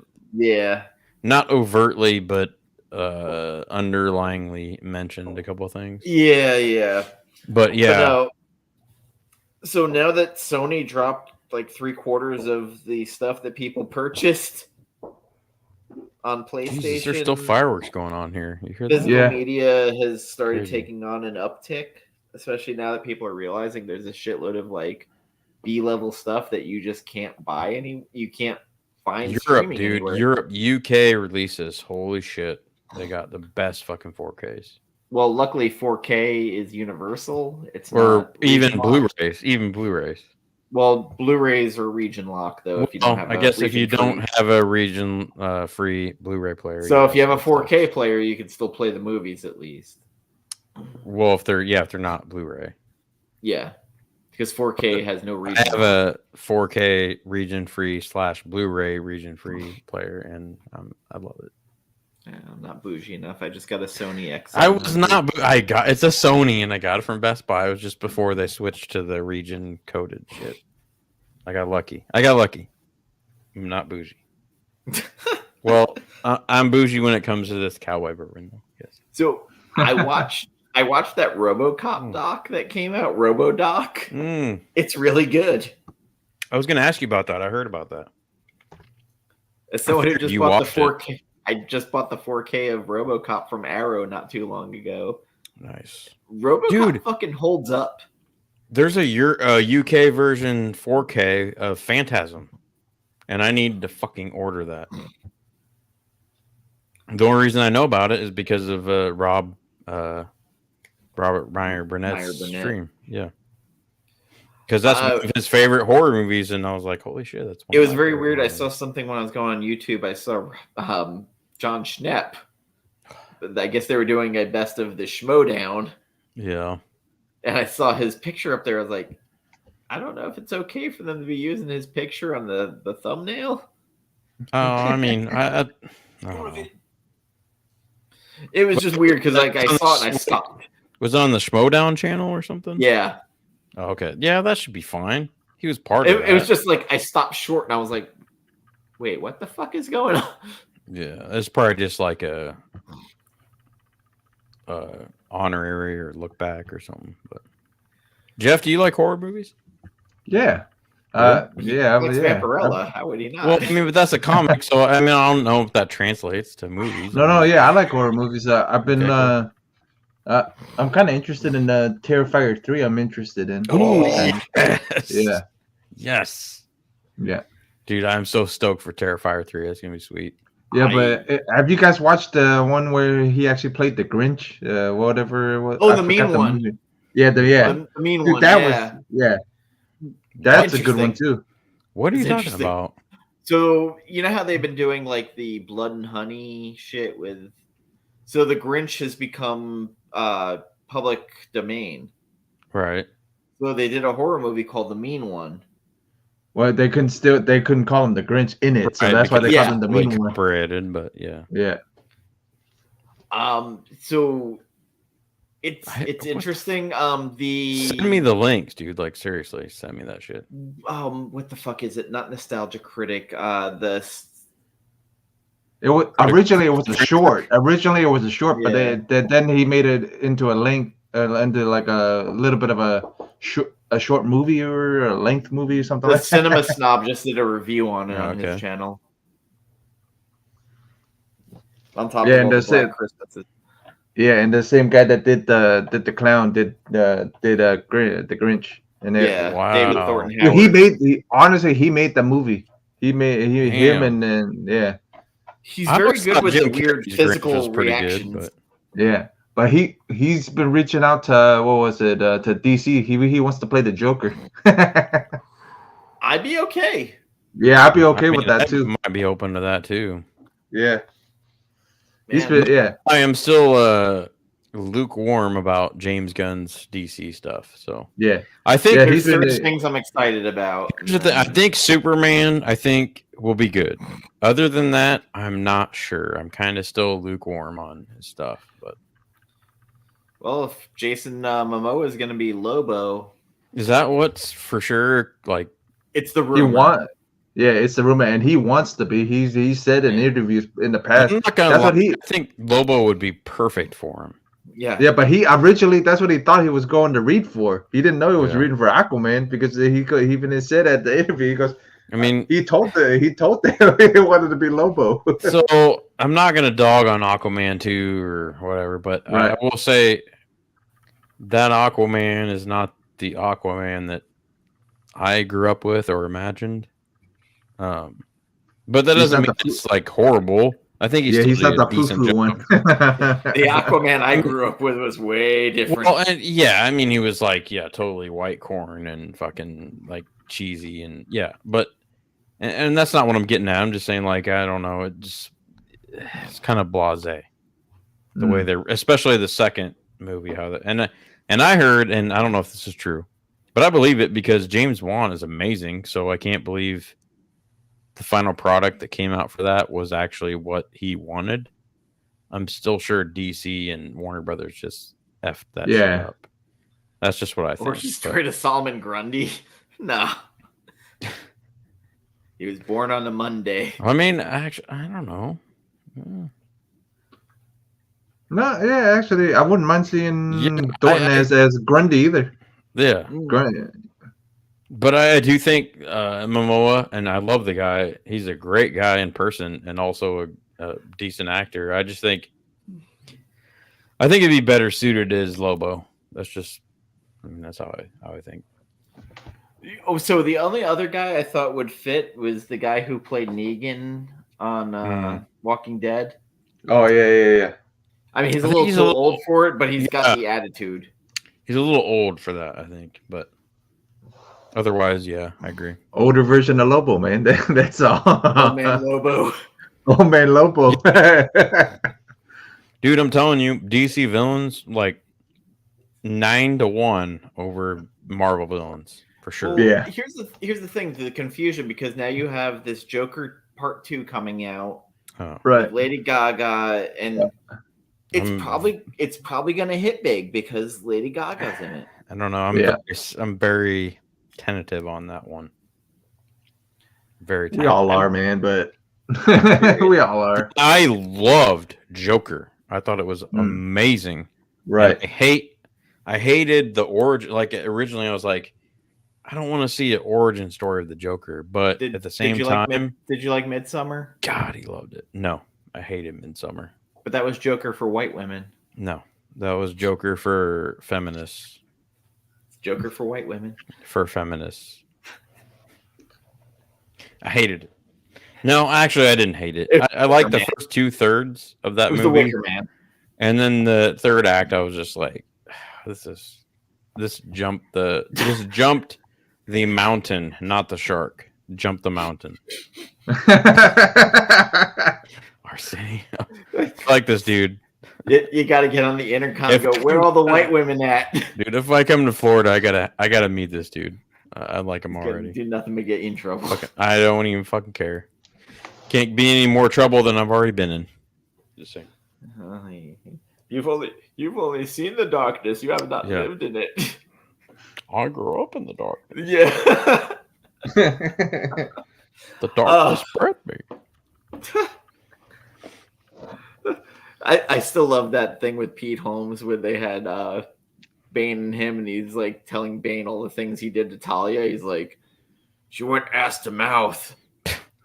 not overtly, but underlyingly mentioned a couple of things. Yeah. But yeah. But no, so now that Sony dropped like 3/4 of the stuff that people purchased on PlayStation, Jesus, there's still fireworks going on here. You hear that? Physical media has started taking on an uptick, especially now that people are realizing there's a shitload of like B-level stuff that you just can't buy you can't find Europe, dude. Anywhere. Europe, UK releases. Holy shit. They got the best fucking 4Ks. Well, luckily 4K is universal. It's or even Blu-rays. Even Blu-rays. Well, Blu-rays are region locked though. If you don't have, I guess if you don't have a region free Blu-ray player. So if you have a 4K player, you can still play the movies at least. Well, if they're not Blu-ray. Yeah, because 4K has no region. I have a 4K region free / Blu-ray region free player, and I love it. I'm not bougie enough. I just got a Sony X. I was not. It's a Sony, and I got it from Best Buy. It was just before they switched to the region coded shit. I got lucky. I'm not bougie. Well, I'm bougie when it comes to this cowboy bourbon. Yes. So I watched that RoboCop doc that came out. RoboDoc. It's really good. I was going to ask you about that. I heard about that. As someone who just bought the 4K, I just bought the 4K of RoboCop from Arrow not too long ago. Nice. RoboCop fucking holds up. There's a UK version 4K of Phantasm, and I need to fucking order that. The only reason I know about it is because of Robert Meyer Burnett's stream. Yeah. Because that's one of his favorite horror movies, and I was like, holy shit, that's one it was very weird. Movies. I saw something when I was going on YouTube. I saw John Schnepp. I guess they were doing a best of the Schmodown. Yeah. And I saw his picture up there. I was like, I don't know if it's okay for them to be using his picture on the thumbnail. Oh, I mean, I it was just weird because like I saw it and I stopped. Was it on the Schmodown channel or something? Yeah. Oh, okay. Yeah, that should be fine. He was part of it. It was just like I stopped short and I was like, wait, what the fuck is going on? Yeah, it's probably just like a honorary or look back or something. But Jeff, do you like horror movies? Yeah. Vampirella. How would he not? Well, I mean, but that's a comic, so I mean, I don't know if that translates to movies. No, yeah, I like horror movies. I've been, I'm kind of interested in Terrifier 3. I'm interested in. Oh, yes. Yeah. Yes. Yeah. Dude, I'm so stoked for Terrifier 3. That's gonna be sweet. Yeah, but have you guys watched the one where he actually played the Grinch? Whatever it was. Oh, the mean one. Movie. Yeah, the mean Dude, one. That was that's a good one too. What are you talking about? So you know how they've been doing like the Blood and Honey shit with. So the Grinch has become public domain. Right. So they did a horror movie called The Mean One. Well, they couldn't call him the Grinch in it, so that's why they called him the Mean One. Incorporated, but yeah. Yeah. So it's interesting. Send me the links, dude. Like seriously, send me that shit. What the fuck is it? Not Nostalgia Critic. Originally it was a short. But then he made it into a length, into like a little bit of a short movie or a length movie or something. The Cinema Snob just did a review on it on his channel. On top of all the Black Christmases. Yeah, and the same guy that did the clown did the Grinch. And wow. David Thornton Howard. He made the movie. Him and then yeah. He's very good with the weird physical reactions. But he's been reaching out to to DC. He wants to play the Joker. I'd be okay. Yeah, I'd be okay with that too. Might be open to that too. Yeah. I am still lukewarm about James Gunn's DC stuff. So yeah, I think there's things I'm excited about. I think Superman, will be good. Other than that, I'm not sure. I'm kind of still lukewarm on his stuff. But well, if Jason Momoa is going to be Lobo, is that what's for sure? Like it's the rumor. It's the rumor, and he wants to be. He said in interviews in the past. I think Lobo would be perfect for him. Yeah, but he originally that's what he thought he was going to read for. He didn't know he was reading for Aquaman because he even said at the interview, he goes, I mean, he told them he wanted to be Lobo. So I'm not gonna dog on Aquaman 2 or whatever, but I will say that Aquaman is not the Aquaman that I grew up with or imagined. But that doesn't mean it's like horrible. I think he's not the poo-poo one. The Aquaman I grew up with was way different. Well, and I mean, he was like, totally white corn and fucking like cheesy and but and that's not what I'm getting at. I'm just saying, like, I don't know, it's kind of blasé the way they, especially the second movie, and I heard, and I don't know if this is true, but I believe it because James Wan is amazing, so I can't believe the final product that came out for that was actually what he wanted. I'm still sure DC and Warner Brothers just effed that shit up. That's just what I think. Or just straight to Solomon Grundy. Nah. He was born on a Monday. I mean, actually, I don't know. No, yeah, actually, I wouldn't mind seeing Yeah, Thornton as Grundy either. Yeah. Grundy. But I do think Momoa, and I love the guy. He's a great guy in person and also a decent actor. I think it'd be better suited as Lobo. That's just, that's how I think. Oh, so the only other guy I thought would fit was the guy who played Negan on Walking Dead. Oh yeah. I mean, he's a little too old for it, but he's got the attitude. He's a little old for that, I think, but otherwise, yeah, I agree. Older version of Lobo, man. That's all. Oh man, Lobo. Oh man, Lobo. Dude, I'm telling you, DC villains like 9-1 over Marvel villains for sure. Well, yeah. Here's the thing, the confusion, because now you have this Joker Part 2 coming out, right? With Lady Gaga, and it's probably gonna hit big because Lady Gaga's in it. I don't know. I'm very tentative on that one. Very tentative. We all are, man, but we all are. I loved Joker. I thought it was amazing. Right. And I hated the origin. Like originally, I was like, I don't want to see an origin story of the Joker, but at the same time, did you like Midsummer? God, he loved it. No, I hated Midsummer. But that was Joker for white women. No, that was Joker for feminists. Joker for white women. For feminists. I hated it. No, actually, I didn't hate it. I liked the first 2/3 of that movie. The Wicker Man. And then the third act, I was just like, this jumped the mountain, not the shark. Jump the mountain. Arsenio. I like this dude. You got to get on the intercom and go, where are all the white women at? Dude, if I come to Florida, I gotta meet this dude. I like him already. Do nothing but get you in trouble. Okay. I don't even fucking care. Can't be any more trouble than I've already been in. Just saying. You've only seen the darkness. You have not lived in it. I grew up in the dark. Yeah. The darkness spread me. I still love that thing with Pete Holmes where they had Bane and him, and he's like telling Bane all the things he did to Talia. He's like, she went ass to mouth.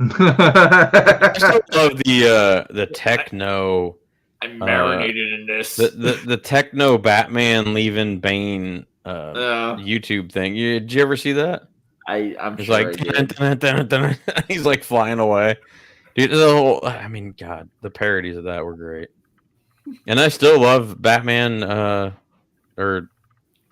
I still love the techno. I'm marinated in this. The techno Batman leaving Bane YouTube thing. Did you ever see that? I'm it's sure like dun, dun, dun, he's like flying away. Dude, I mean, God, the parodies of that were great. And I still love Batman or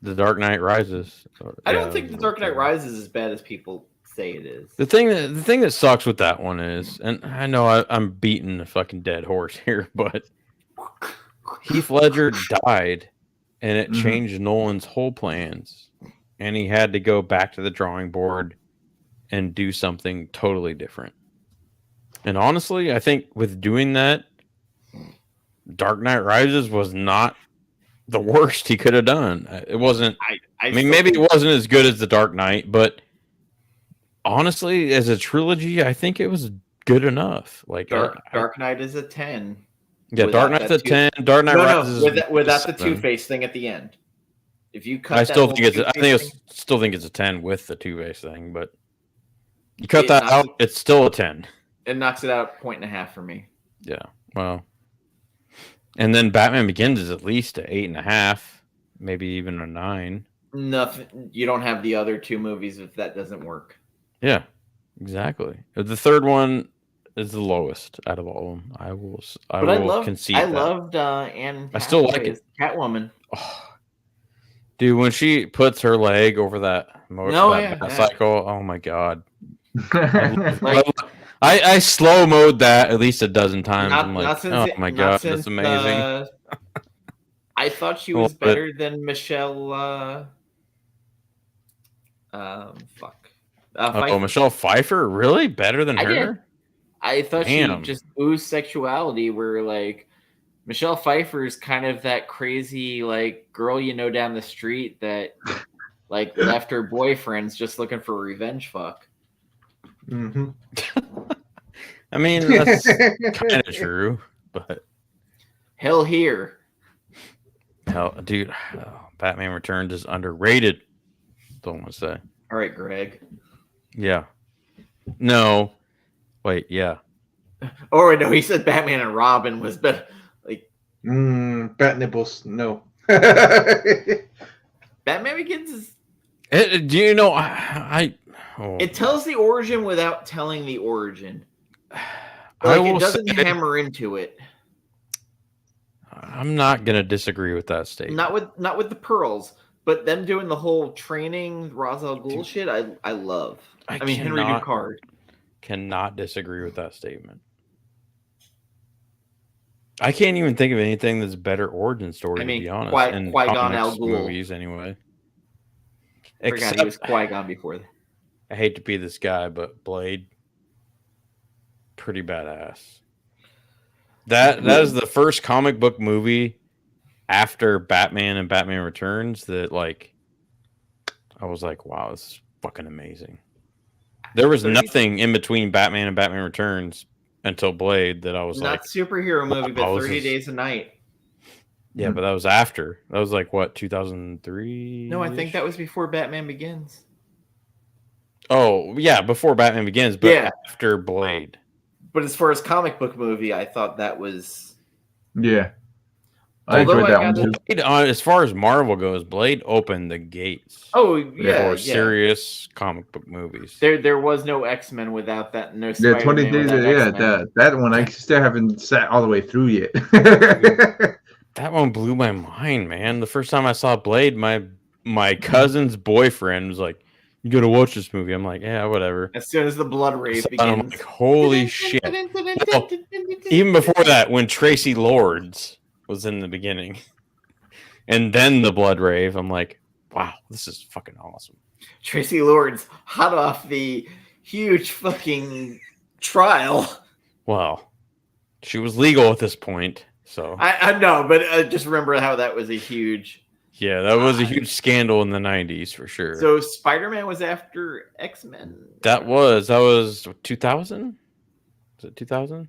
The Dark Knight Rises. I don't think The Dark Knight Rises is as bad as people say it is. The thing that sucks with that one is, and I know I'm beating a fucking dead horse here, but Heath Ledger died, and it changed Nolan's whole plans, and he had to go back to the drawing board and do something totally different. And honestly, I think with doing that, Dark Knight Rises was not the worst he could have done. It wasn't. I mean, maybe it wasn't as good as The Dark Knight, but honestly, as a trilogy, I think it was good enough. Like Dark Knight is a 10. Yeah, Dark Knight's a 10. Dark Knight Rises without the Two-Face thing at the end. If you cut, I still think it's a 10 with the Two-Face thing, but you cut that out, it's still a 10. It knocks it out 1.5 for me. Yeah, well, and then Batman Begins is at least an 8.5, maybe even a 9. Nothing. You don't have the other two movies if that doesn't work. Yeah, exactly. The third one is the lowest out of all of them. I will concede. I loved Anne. I still like it. Catwoman. Oh, dude, when she puts her leg over that motorcycle, oh my god. I slow mode that at least a dozen times. I'm like, oh my god, that's amazing. I thought she was better than Michelle. Michelle Pfeiffer, really better than her? I thought she just oozed sexuality. Where like Michelle Pfeiffer is kind of that crazy like girl you know down the street that like left her boyfriends just looking for revenge. Fuck. Mm-hmm. I mean, that's kind of true, but Hell here. hell, dude, Batman Returns is underrated. Don't want to say. All right, Greg. Yeah. No. Wait. Yeah. Oh, wait, no, he said Batman and Robin was better. Like Bat Nibbles, no. Batman Begins is. Do you know? Oh, It tells the origin without telling the origin. I Like will it doesn't say, hammer into it. I'm not gonna disagree with that statement. Not with the pearls, but them doing the whole training Ra's al Ghul shit. I love. I mean Henry Ducard. Cannot disagree with that statement. I can't even think of anything that's a better origin story, to be honest. Qui-Gon Al Ghul movies, anyway. Forgot he was Qui-Gon before that. I hate to be this guy, but Blade, pretty badass. That is the first comic book movie after Batman and Batman Returns that, like, I was like, wow, this is fucking amazing. There was nothing in between Batman and Batman Returns until Blade that I was not superhero movie, but 30 Days a Night. Yeah, but that was after. That was like what, 2003? No, I think that was before Batman Begins. Oh, yeah, before Batman Begins, but after Blade. But as far as comic book movie, I thought that was I enjoyed that one too. Blade, as far as Marvel goes, Blade opened the gates. Oh yeah, for serious comic book movies. There was no X-Men without that. No Spider-Man 20 days. That one I still haven't sat all the way through yet. That one blew my mind, man. The first time I saw Blade, my cousin's boyfriend was like, "You gotta watch this movie." I'm like, "Yeah, whatever." As soon as the blood rave begins, I'm like, "Holy shit!" Well, even before that, when Tracy Lords was in the beginning, and then the blood rave, I'm like, "Wow, this is fucking awesome." Tracy Lords, hot off the huge fucking trial. Well, she was legal at this point. So I know, but just remember how that was a huge. Yeah, that was a huge scandal in the 90s for sure. So Spider-Man was after X-Men. That was 2000. Was it 2000?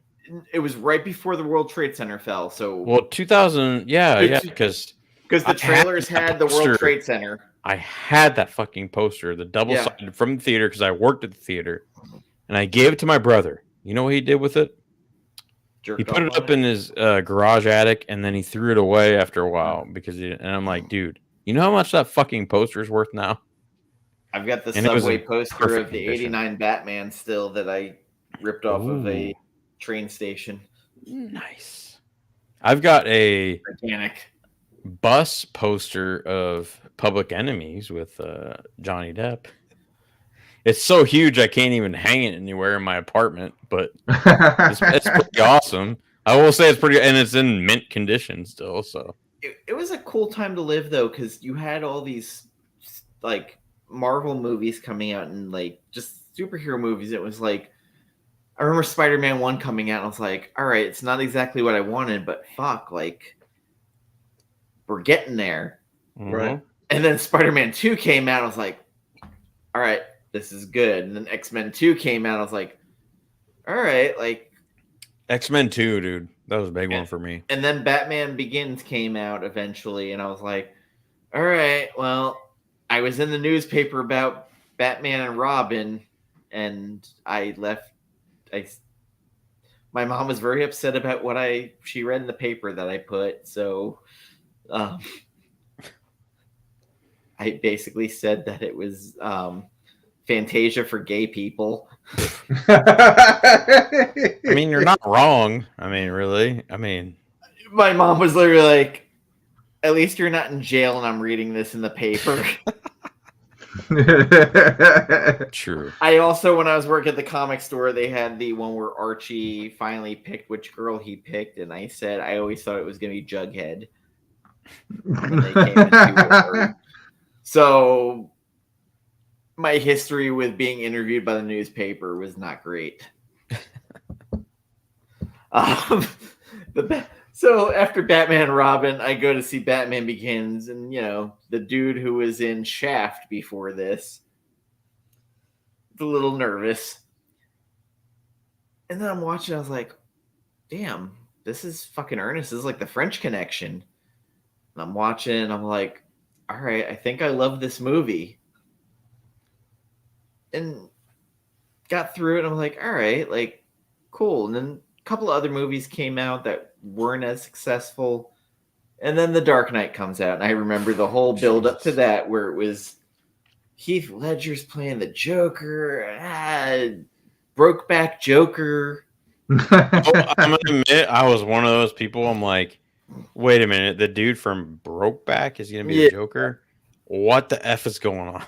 It was right before the World Trade Center fell. So 2000, yeah, because the trailers had the World Trade Center. I had that fucking poster, the double-sided from the theater, because I worked at the theater, and I gave it to my brother. You know what he did with it? He put it up in his garage attic, and then he threw it away after a while and I'm like, dude, you know how much that fucking poster is worth now? I've got the subway poster of the '89 Batman still that I ripped off of a train station. Nice. I've got a Titanic bus poster of Public Enemies with Johnny Depp. It's so huge I can't even hang it anywhere in my apartment, but it's pretty awesome. I will say it's pretty, and it's in mint condition still. So it was a cool time to live though, because you had all these like Marvel movies coming out and like just superhero movies. It was like I remember Spider-Man 1 coming out, and I was like, all right, it's not exactly what I wanted, but fuck, like we're getting there, right? And then Spider-Man 2 came out, and I was like, all right, this is good. And then X-Men 2 came out. I was like, all right, like X-Men 2, dude. That was a big one for me. And then Batman Begins came out eventually, and I was like, all right, well, I was in the newspaper about Batman and Robin, and I left. My mom was very upset about what she read in the paper that I put, so I basically said that it was Fantasia for gay people. I mean, you're not wrong. I mean, really. I mean, my mom was literally like, at least you're not in jail and I'm reading this in the paper. True. I also, when I was working at the comic store, they had the one where Archie finally picked which girl he picked, and I said I always thought it was going to be Jughead. And they came into so my history with being interviewed by the newspaper was not great. So after Batman and Robin, I go to see Batman Begins, and the dude who was in Shaft before this, a little nervous. And then I'm watching, I was like, damn, this is fucking earnest. This is like the French Connection. And I'm watching, I'm like, all right, I think I love this movie. And got through it, and I'm like, all right, like, cool. And then a couple of other movies came out that weren't as successful. And then The Dark Knight comes out, and I remember the whole build up to that where it was Heath Ledger's playing the Joker, Brokeback Joker. I'm gonna admit, I was one of those people. I'm like, wait a minute, the dude from Brokeback is gonna be the Joker? What the F is going on?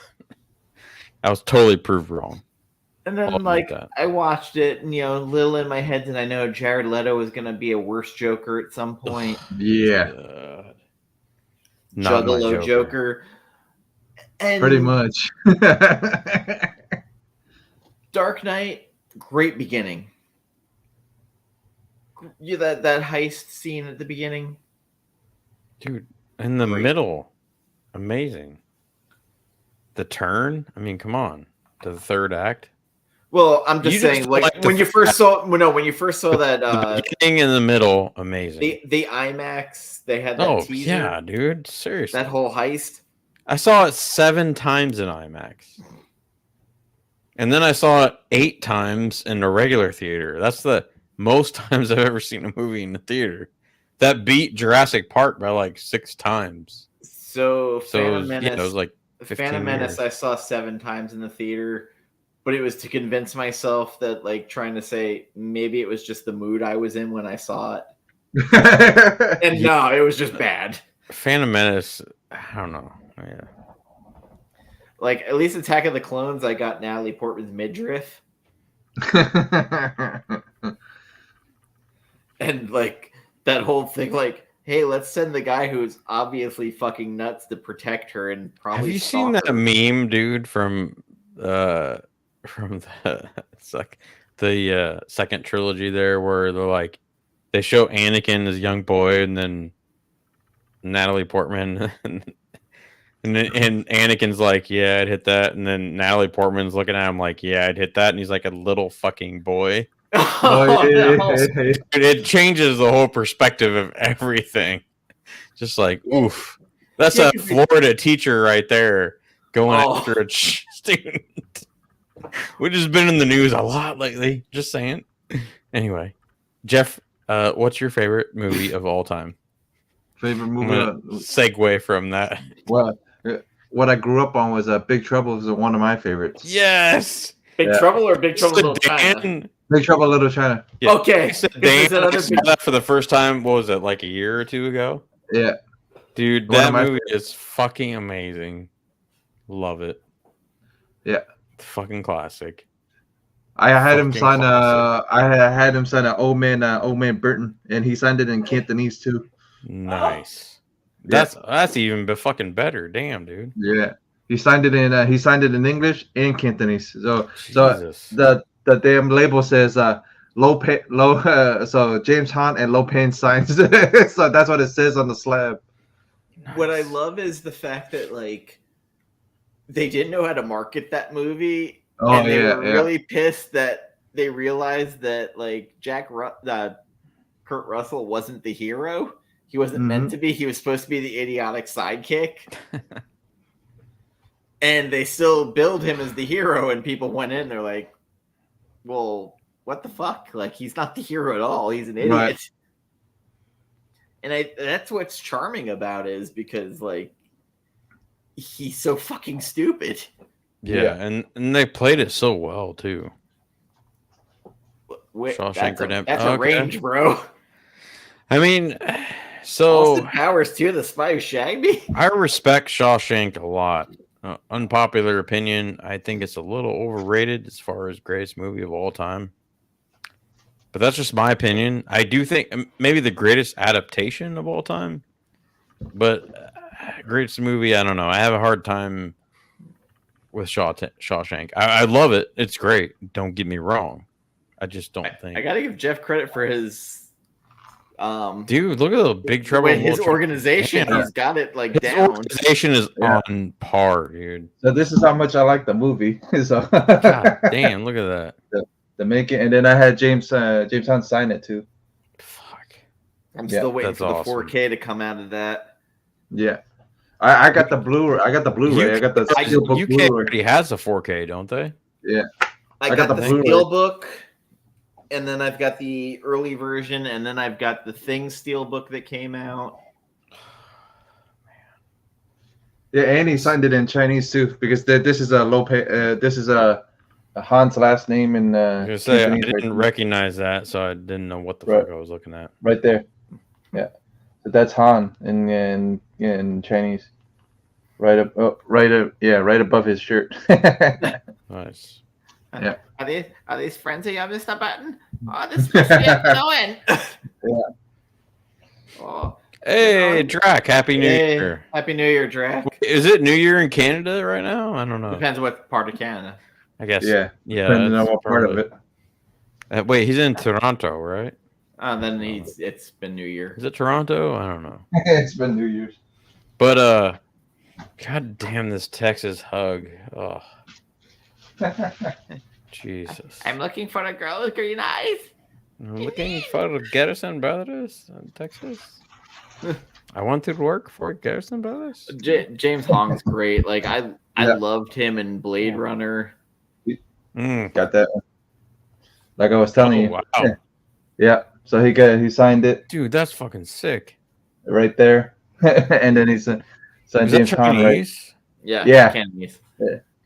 I was totally proved wrong. And then, like, I watched it, and, little in my head did I know Jared Leto was going to be a worse Joker at some point. Yeah. Juggalo Joker. And pretty much. Dark Knight, great beginning. That heist scene at the beginning. Dude, in the middle. Amazing. The turn? I mean, come on. To the third act. Well, I'm just saying, like when you first saw that the beginning in the middle, amazing. The IMAX, they had that teaser. Yeah, dude. Seriously. That whole heist. I saw it 7 times in IMAX. And then I saw it 8 times in a regular theater. That's the most times I've ever seen a movie in the theater. That beat Jurassic Park by like 6 times. So Phantom Menace, it was like Phantom Menace I saw 7 times in the theater. But it was to convince myself that, like, trying to say maybe it was just the mood I was in when I saw it. And no, it was just bad. Phantom Menace, I don't know. Yeah. Like, at least Attack of the Clones, I got Natalie Portman's midriff. And, like, that whole thing, like, hey, let's send the guy who's obviously fucking nuts to protect her and probably. Have you seen that meme, dude, from the second trilogy there, where they're like, they show Anakin as a young boy, and then Natalie Portman, and Anakin's like, yeah, I'd hit that, and then Natalie Portman's looking at him like, yeah, I'd hit that, and he's like a little fucking boy. It changes the whole perspective of everything. Just like, oof, that's a Florida teacher right there going after a student. Which has been in the news a lot lately. Just saying. Anyway, Jeff, what's your favorite movie of all time? Favorite movie? Segue from that. Well, what I grew up on was Big Trouble. Was one of my favorites. Yes. Big Trouble or Big Trouble Little China? Big Trouble Little China. Yeah. Okay. I saw that for the first time. What was it, like a year or 2 ago? Yeah. Dude, that movie is fucking amazing. Love it. Yeah. Fucking classic. I had him sign an Old Man Burton, and he signed it in Cantonese too. Nice. That's even fucking better. Damn, dude. Yeah. He signed it in English and Cantonese. So the damn label says so James Hunt and Lopan signs it. So that's what it says on the slab. Nice. What I love is the fact that, like, they didn't know how to market that movie. And they were really pissed that they realized that, like, Kurt Russell wasn't the hero. He wasn't meant to be. He was supposed to be the idiotic sidekick. And they still billed him as the hero, and people went in, they're like, well, what the fuck? Like, he's not the hero at all. He's an idiot. Right. And that's what's charming about it, is because, like, he's so fucking stupid. Yeah, and they played it so well too. Shawshank Redemption. That's a range, bro. I mean, so Austin Powers too, the spy who shagged me. I respect Shawshank a lot. Unpopular opinion, I think it's a little overrated as far as greatest movie of all time. But that's just my opinion. I do think maybe the greatest adaptation of all time. But greatest movie, I don't know. I have a hard time with Shawshank. I love it. It's great. Don't get me wrong. I just don't think. I gotta give Jeff credit for his dude, look at the Big Trouble. His organization, he's got it like down. Organization is on par, dude. So this is how much I like the movie. So God damn, look at that. Dominican, and then I had James Hunt sign it too. Fuck. I'm still waiting That's for the awesome. 4K to come out of that. Yeah, I got the Blu-ray. I got the Blu-ray. I got the Steelbook UK Blu-ray. already has a 4K, don't they? Yeah, I got the Blu-ray. Steelbook, and then I've got the early version, and then I've got the Thing Steelbook that came out. Yeah, and he signed it in Chinese too because this is a this is a Han's last name in I was gonna say I Cantonese didn't recognize that, so I didn't know what the Right. fuck I was looking at. right there. Yeah, so that's Han in Chinese. Right up, right above his shirt. Nice. Yeah. Are these friends of yours, Mr. Button? Oh, this must be going. Yeah. Oh, Hey, Drac! Happy New Year! Happy New Year, Drac. Is it New Year in Canada right now? I don't know. Depends what part of Canada. I guess. Yeah. Yeah. Depending on that's what part of probably- it. Wait, he's in Toronto, right? Then it's been New Year. Is it Toronto? I don't know. It's been New Year's. But god damn this Texas hug. Oh, Jesus. I'm looking for a girl with green eyes. I'm looking for Garrison Brothers in Texas. I want to work for Garrison Brothers. James Hong's great. Like I Yeah. loved him in Blade Runner. Got that one. Like I was telling you. Wow. Yeah. So he signed it Dude, that's fucking sick. right there, and then he signed Is James that Hunt right. Chinese? Yeah. Cantonese.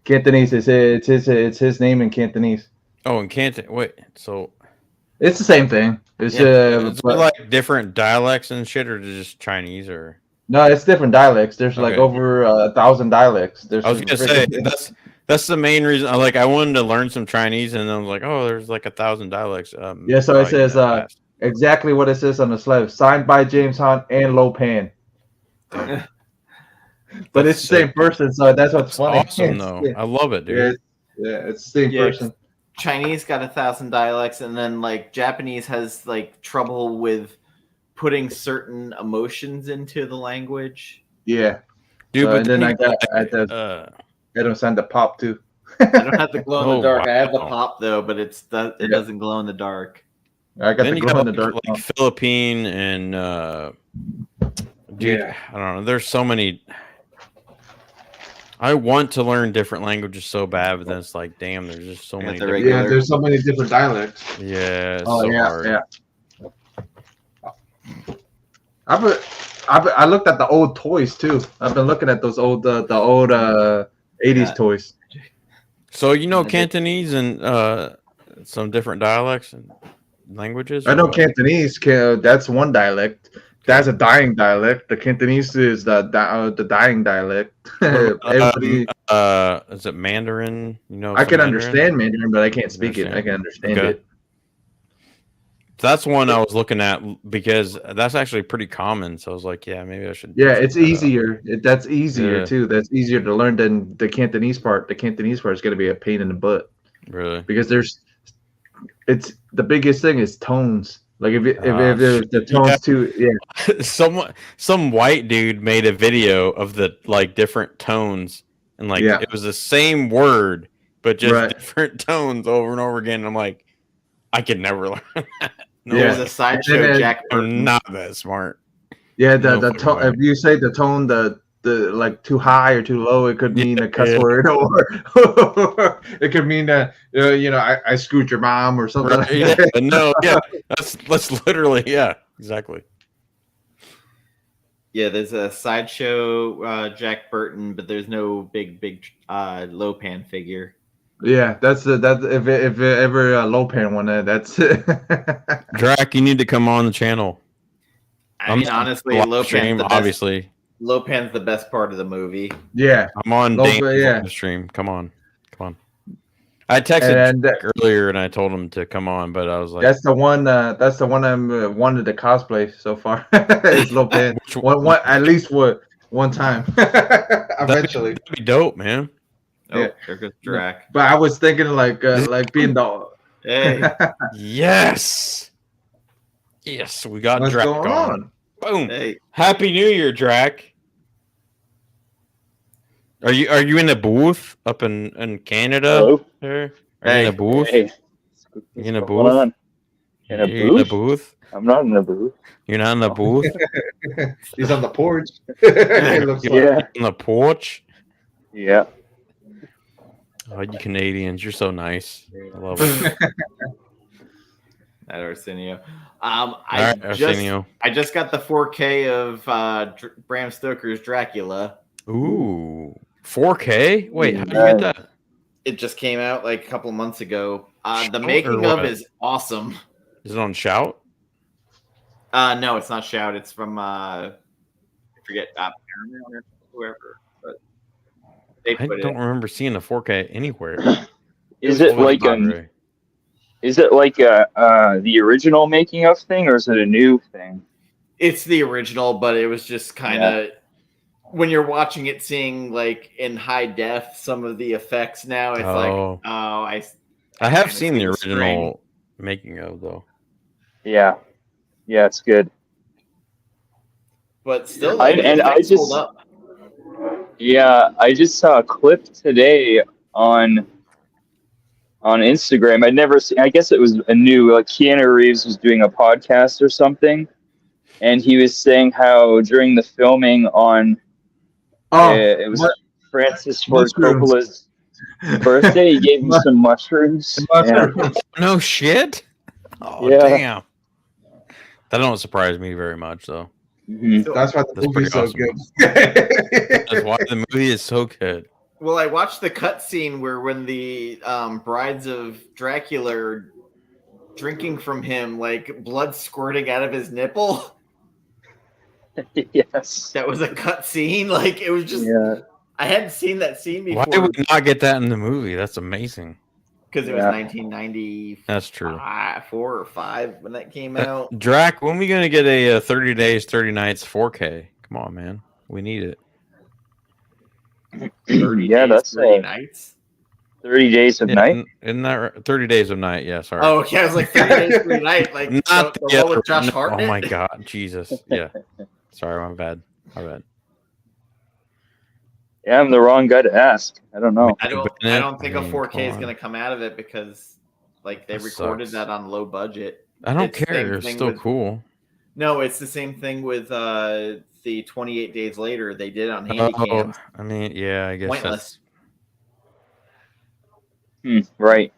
Cantonese. It's his name in Cantonese. Oh, in Canton. Wait, so It's the same thing. It's it's but- like different dialects and shit, or just Chinese, or no, it's different dialects. There's like Okay. over 1,000 dialects. There's I was gonna say that's the main reason. I wanted to learn some Chinese, and I was like, oh, there's like 1,000 dialects. Yeah, so it probably says that fast. exactly what it says on the slab. Signed by James Hunt and Lo Pan. But That's it's the same sick. person, so that's what's It's funny. awesome though. I love it, dude. Yeah, it's the same person. Chinese got 1,000 dialects, and then like Japanese has like trouble with putting certain emotions into the language. Yeah. Dude, So, but and then I you got him signed the pop too. I don't have the glow in Oh, the dark. I have the wow. pop though, but it Yeah. doesn't glow in the dark. I got then the you glow got in the dark. like Philippine and dude, Yeah. I don't know. There's so many. I want to learn different languages so bad, but then it's like, damn, there's just so I got many. the different- regular- Yeah, there's so many different dialects. Yeah, it's Oh so yeah, hard. yeah. I looked at the old toys too. I've been looking at those old the old 80s toys. So you know Yeah, they- Cantonese and some different dialects and languages. I or know what? Cantonese. That's one dialect. That's a dying dialect. The Cantonese is the dying dialect. Everybody, Is it Mandarin? You know, I some can Mandarin? understand Mandarin, but I can't speak it. I Understand. can understand Okay. it. That's one I was looking at because that's actually pretty common. So I was like, yeah, maybe I should. Yeah, check it's that out. easier. That's easier Yeah. too. That's easier to learn than the Cantonese part. The Cantonese part is going to be a pain in the butt Really? because it's the biggest thing is tones. Like if Ah, there's the tones yeah. too, yeah. Some white dude made a video of the like different tones and like Yeah. it was the same word but just Right. different tones over and over again. I'm like, I could never learn that. No Yeah. There's way. a sideshow then- Jack I'm Burton. not that smart. Yeah, No the fucking tone. way. If you say the tone, the like too high or too low, it could mean a cuss Yeah. word, or it could mean I screwed your mom or something. Right, Like yeah, that. no, yeah, that's literally exactly. Yeah, there's a sideshow Jack Burton, but there's no big Lopan figure. Yeah, that's if it ever a low pan one, that's it. Drac, you need to come on the channel. I mean, honestly, live stream, obviously. Lopan's the best part of the movie. Yeah, I'm on Low Dane's pan, yeah. live stream. Come on. I texted and Jack earlier and I told him to come on, but I was like, that's the one. That's the one I'm wanted to cosplay so far. It's low pan. Which One at least one time. Eventually. that'd be dope, man. Oh, Yeah. there goes Drac. But I was thinking like being the. Hey, Yes. Yes, we got What's Drac going on? Boom. hey, Happy New Year, Drac. Are you in the booth up in Canada? Hello. There? Are you in Hey. the booth? Hey, in a What's going booth? on? In a You're in a booth? booth? I'm not in a booth. You're not in the booth? He's on the porch. It looks like. Yeah. In the porch? Yeah. Oh, you Canadians, you're so nice. I love it. That Arsenio. All right, Arsenio. I just got the 4K of Bram Stoker's Dracula. Ooh, 4K? Wait, how do you get that? It just came out like a couple months ago. Shout The or making of what? is awesome. Is it on Shout? No, it's not Shout. It's from I forget Paramount or whoever. But they I put don't remember seeing a 4K anywhere. Is it like Blu-ray. the original making of thing, or is it a new thing? It's the original, but it was just kind of when you're watching it, seeing like in high def some of the effects now. It's I have seen the original making of though. Yeah, it's good. But still, I just saw a clip today on Instagram. I'd never seen. I guess it was a new, like Keanu Reeves was doing a podcast or something, and he was saying how during the filming on it was Francis Ford Coppola's birthday, he gave him some mushrooms. No shit. Oh Yeah. damn. That don't surprise me very much though. Mm-hmm. That's why the movie's so awesome. good. That's why the movie is so good. Well, I watched the cutscene where when the brides of Dracula are drinking from him, like blood squirting out of his nipple. Yes. That was a cutscene. Like it was just. Yeah. I hadn't seen that scene before. Why would we not get that in the movie? That's amazing. Because it was 1994 That's true. or 5 when that came out. Drac, when are we going to get a 30 Days, 30 Nights 4K? Come on, man. We need it. 30 Yeah, days, that's 30 nights. 30 Days of Night. Isn't that right? 30 Days of Night? Yeah, sorry. Oh, okay. I was like 30 days, 30 nights. Like Not the one with Josh no, Hartnett. oh my God, Jesus. Yeah. Sorry, my bad. My bad. Yeah, I'm the wrong guy to ask. I don't know. I don't think a 4K is on. going to come out of it because like they That recorded sucks. that on low budget. I don't It's the care. same It's thing still with- cool. No, it's the same thing with the 28 Days Later. They did on Handycam. I mean, yeah, I guess Pointless. Right.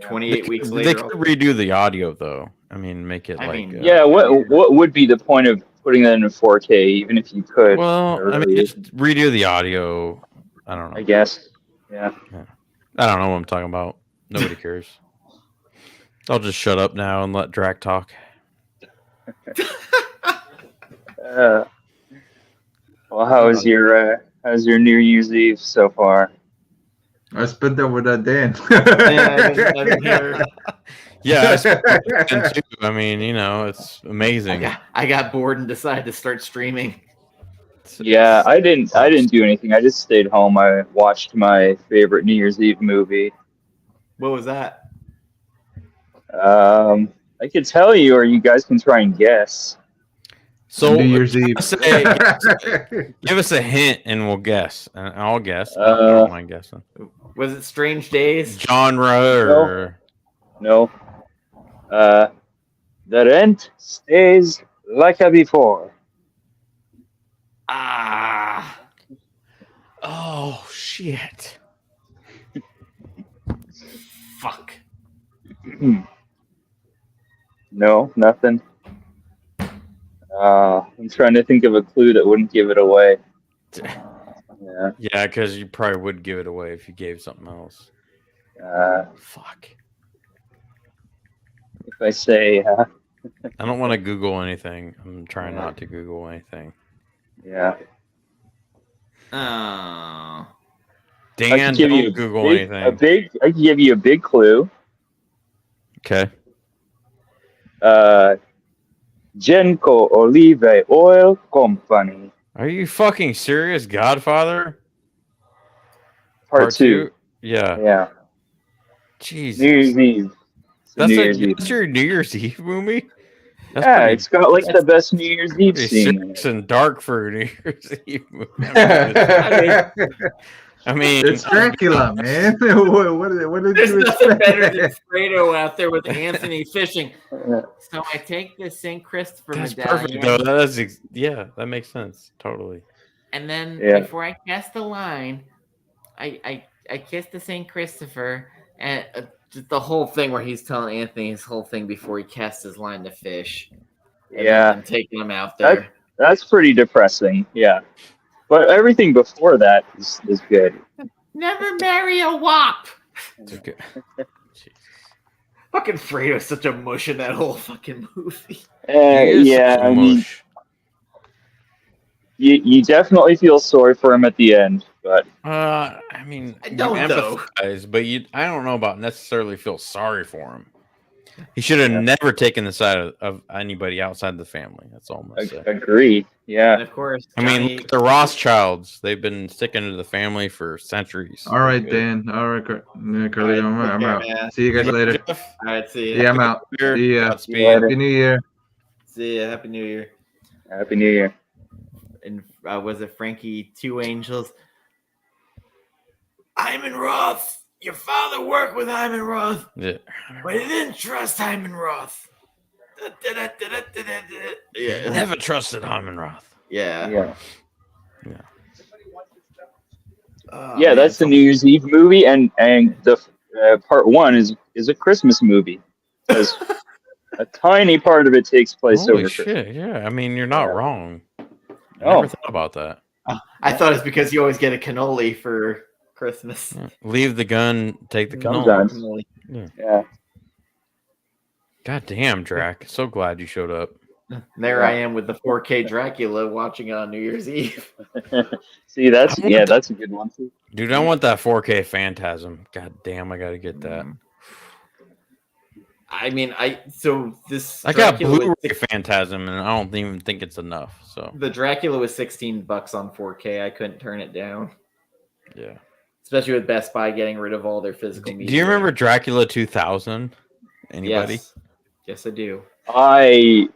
28 weeks They later. could redo the audio though. I mean, make it I like mean, Yeah. What would be the point of putting that in 4K, even if you could? Well, I mean, Really, just redo the audio. I don't know. I guess. Yeah. I don't know what I'm talking about. Nobody cares. I'll just shut up now and let Drac talk. Well, how's your New Year's Eve so far? I spent that with Dan. I didn't hear. Yeah, I spent it too. I mean, you know, it's amazing. I got bored and decided to start streaming. Yeah, I didn't do anything. I just stayed home. I watched my favorite New Year's Eve movie. What was that? I could tell you, or you guys can try and guess. So New Year's Eve. Give us a hint and we'll guess. And I'll guess. I Uh, don't mind guessing. Was it Strange Days? Genre or No. The rent stays like a before. Ah, oh shit. fuck. No, nothing. I'm trying to think of a clue that wouldn't give it away. Yeah. Yeah, because you probably would give it away if you gave something else. Fuck. If I say, I don't want to Google anything. I'm trying not to Google anything. yeah. Oh. Dan, give don't you Google I anything. can give you a big clue. Okay. Genco Olive Oil Company. Are you fucking serious? Godfather? Part 2. Yeah. Yeah. Jesus. New Year's Eve. That's, New Year's Eve. that's your New Year's Eve movie? That's Yeah, pretty- it's got like the best New Year's Eve pretty scene. serious and dark for a New Year's Eve movie. I mean, It's Dracula, man. What did There's you nothing better than expect? Fredo out there with Anthony fishing. So I take the St. Christopher that's medallion, perfect though. That makes sense totally. and then Yeah. before I cast the line, I kiss the St. Christopher, and just the whole thing where he's telling Anthony his whole thing before he casts his line to fish. And then I'm taking him out there. That's pretty depressing. Yeah. But everything before that is good. Never marry a wop. Okay. Fucking Fredo's such a mush in that whole fucking movie. Yeah, I mean, you definitely feel sorry for him at the end, but I mean, I don't empathize, but I don't know about necessarily feel sorry for him. He should have never taken the side of anybody outside the family. That's all I'm gonna say. Agreed. Yeah. And of course, I mean, look at the Rothschilds. They've been sticking to the family for centuries. All right, Dan. All right, Carly, I'm out. Man. See you guys later. All right, see you. Yeah, I'm out. See ya. Godspeed. Happy New Year. See ya. Happy New Year. Happy New Year. And was it Frankie Two Angels? Hyman Roth. Your father worked with Hyman Roth, Yeah. but he didn't trust Hyman Roth. Yeah. Never trusted Hyman Roth. Yeah. Yeah, that's the New Year's Eve movie, and the part one is a Christmas movie because a tiny part of it takes place Holy over shit! Christmas. Yeah, I mean, you're not wrong. I Oh. never thought about that. I thought it's because you always get a cannoli for Christmas. Yeah. Leave the gun, take the Sometimes. cannoli. Yeah. God damn, Drac! So glad you showed up. There I am with the 4K Dracula watching it on New Year's Eve. See, that's a good one too. Dude, I want that 4K Phantasm. God damn, I gotta get that. I mean, I got Dracula Blu-ray Phantasm, and I don't even think it's enough. So the Dracula was $16 on 4K. I couldn't turn it down, yeah. especially with Best Buy getting rid of all their physical media. Do you remember Dracula 2000? Anybody? Yes, I do. I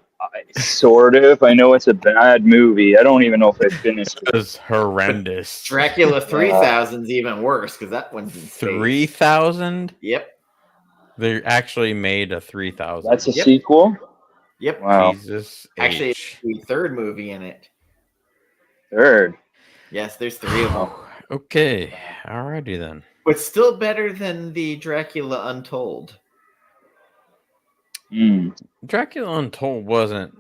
sort of. I know it's a bad movie. I don't even know if I finished it. It was horrendous. Dracula 3000 is even worse because that one's in space. 3000? Yep. They actually made a 3000. That's a sequel? Yep. Wow. Jesus. Actually, H. it's the third movie in it. Third. Yes, there's 3 of them. Okay. Alrighty then. But still better than the Dracula Untold. Dracula Untold wasn't.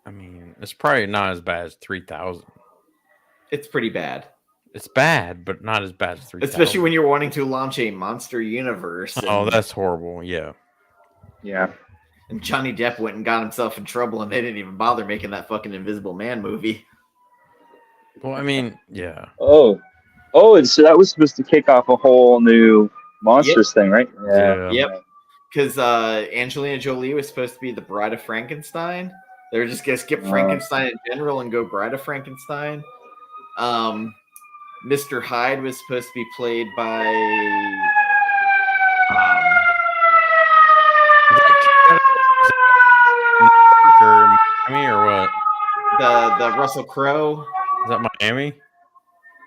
I mean, it's probably not as bad as 3000. It's pretty bad. It's bad, but not as bad as 3000. Especially when you're wanting to launch a monster universe. Oh, that's horrible. Yeah. Yeah. And Johnny Depp went and got himself in trouble, and they didn't even bother making that fucking Invisible Man movie. Well, I mean, yeah. Oh, so that was supposed to kick off a whole new monsters thing, right? Yeah. Yep. Because Angelina Jolie was supposed to be the Bride of Frankenstein. They were just going to skip Frankenstein in general and go Bride of Frankenstein. Mr. Hyde was supposed to be played by... Miami or what? The Russell Crowe. Is that Miami?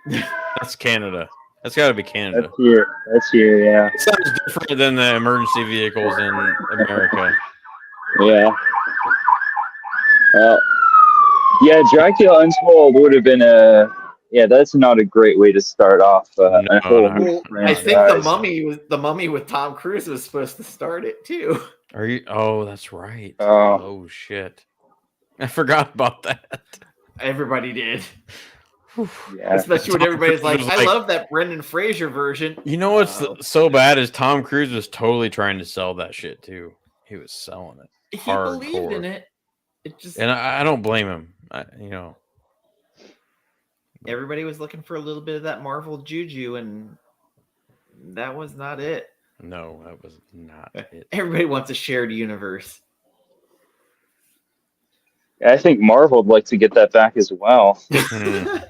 That's Canada. That's got to be Canada. That's here, yeah. It sounds different than the emergency vehicles in America. Yeah. Yeah, Dracula Untold would have been that's not a great way to start off a whole Well, I think the Mummy with Tom Cruise was supposed to start it too. Are you? Oh, that's right. Oh. Oh shit! I forgot about that. Everybody did. Yeah. Especially when everybody's like, was I like- love that Brendan Fraser version. You know what's so bad is Tom Cruise was totally trying to sell that shit too. He was selling it. He hardcore. believed in it. It just And I don't blame him. everybody was looking for a little bit of that Marvel juju, and that was not it. No, that was not it. Everybody wants a shared universe. I think Marvel would like to get that back as well. 100.